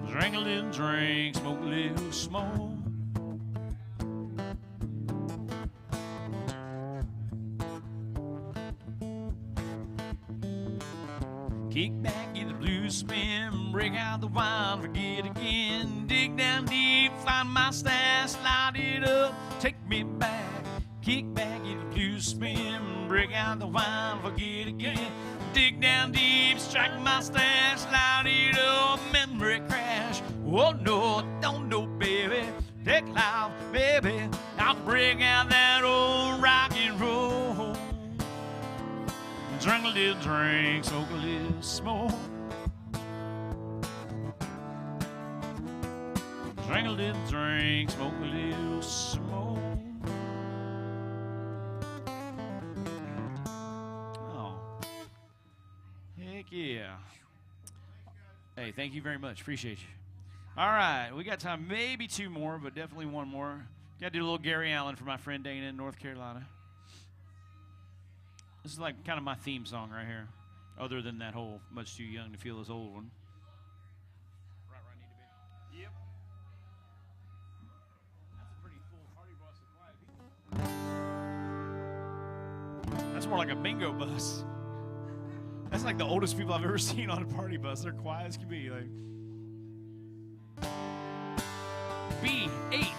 Drink a little drink, smoke a little smoke. Kick back, get the blues spin, break out the wine, forget again. Dig down deep, find my stash, light it up, take me back. Kick back, get the blues spin, break out the wine, forget again. Dig down deep, strike my stash, light it up, memory crash. Oh no, don't know, baby. Take life, baby. I'll break out that old rock and roll. Drink a little drink, smoke a little smoke. Drink a little drink, smoke a little smoke. Oh, heck yeah. Hey, thank you very much. Appreciate you. All right, we got time, maybe two more, but definitely one more. Got to do a little Gary Allen for my friend Dana in North Carolina. This is like kind of my theme song right here, other than that whole Much Too Young to Feel This Old one. Right where I need to be. Yep. That's a pretty full party bus of quiet people. That's more like a bingo bus. That's like the oldest people I've ever seen on a party bus. They're quiet as can be. Like B8.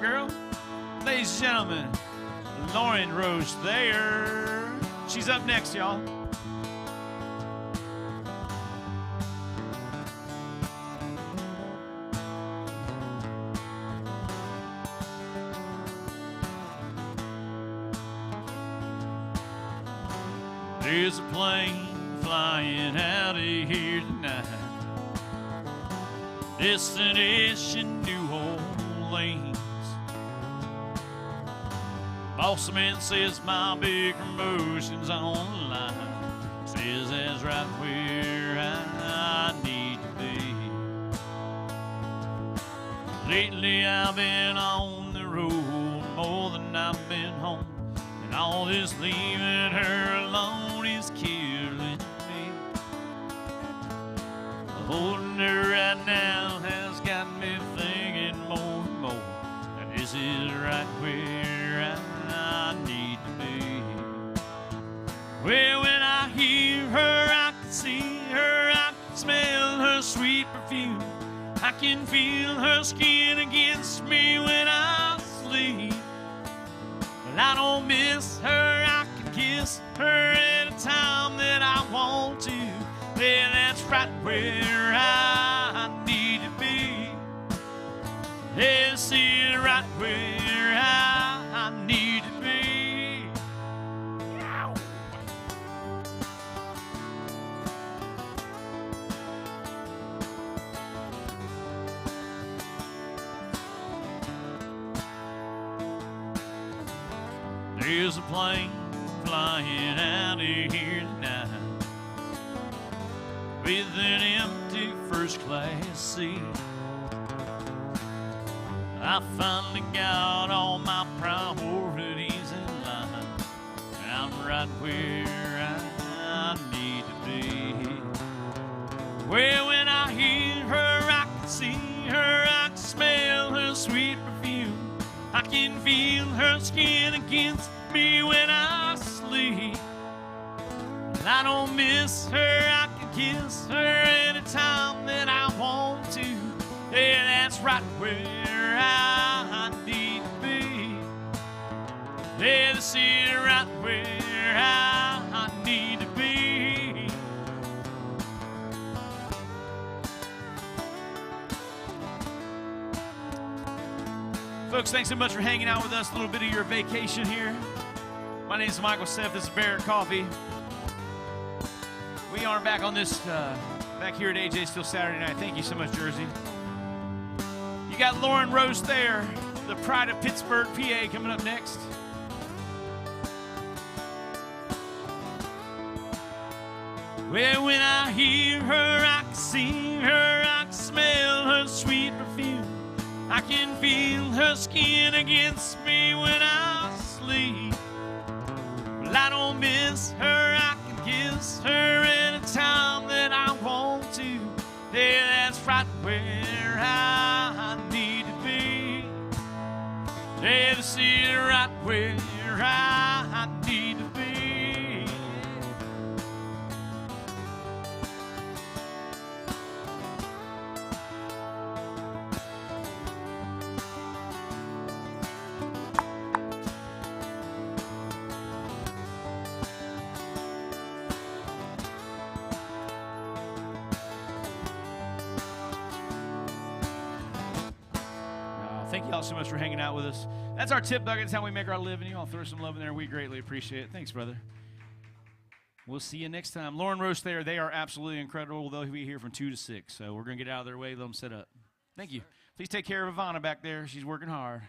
girl. Ladies and gentlemen, Lauren Rose Thayer. She's up next, y'all. There's a plane flying out of here tonight. Destination New Orleans. Boss man says my big promotion's on the line. Says that's right where I need to be. Lately I've been on the road more than I've been home. And all this leaving her alone is killing me. Holding her right now has got me thinking more and more that this is right where I need to be. Well, when I hear her, I can see her, I can smell her sweet perfume. I can feel her skin against me when I sleep. Well, I don't miss her, I can kiss her any time that I want to. Yeah, that's right where I need to be. Yeah, see it right where I need to be. Ow. There's a plane flying out of here tonight with an empty first class seat. I finally got all my priorities in line. I'm right where I need to be. Well, when I hear her, I can see her, I can smell her sweet perfume. I can feel her skin against me when I sleep. And I don't miss her, I can kiss her anytime that I want to. Yeah, that's right where I need to be. Yeah, this is right where I need to be. Folks, thanks so much for hanging out with us. A little bit of your vacation here. My name is Michael Seth. This is Barrett Coffee. We are back on this, back here at AJ Still Saturday night. Thank you so much, Jersey. You got Lauren Rose there, the pride of Pittsburgh, PA, coming up next. Well, when I hear her, I can see her, I can smell her sweet perfume. I can feel her skin against me when I sleep. Well, I don't miss her, I can kiss her anytime that I want to. Yeah, that's right where I need to be. Yeah, this is right where I need to be. Thank you all so much for hanging out with us. That's our tip bucket. That's how we make our living. You all throw some love in there. We greatly appreciate it. Thanks, brother. We'll see you next time. Lauren Roche there. They are absolutely incredible. They'll be here from 2 to 6. So we're going to get out of their way, let them set up. Thank you. Please take care of Ivana back there. She's working hard.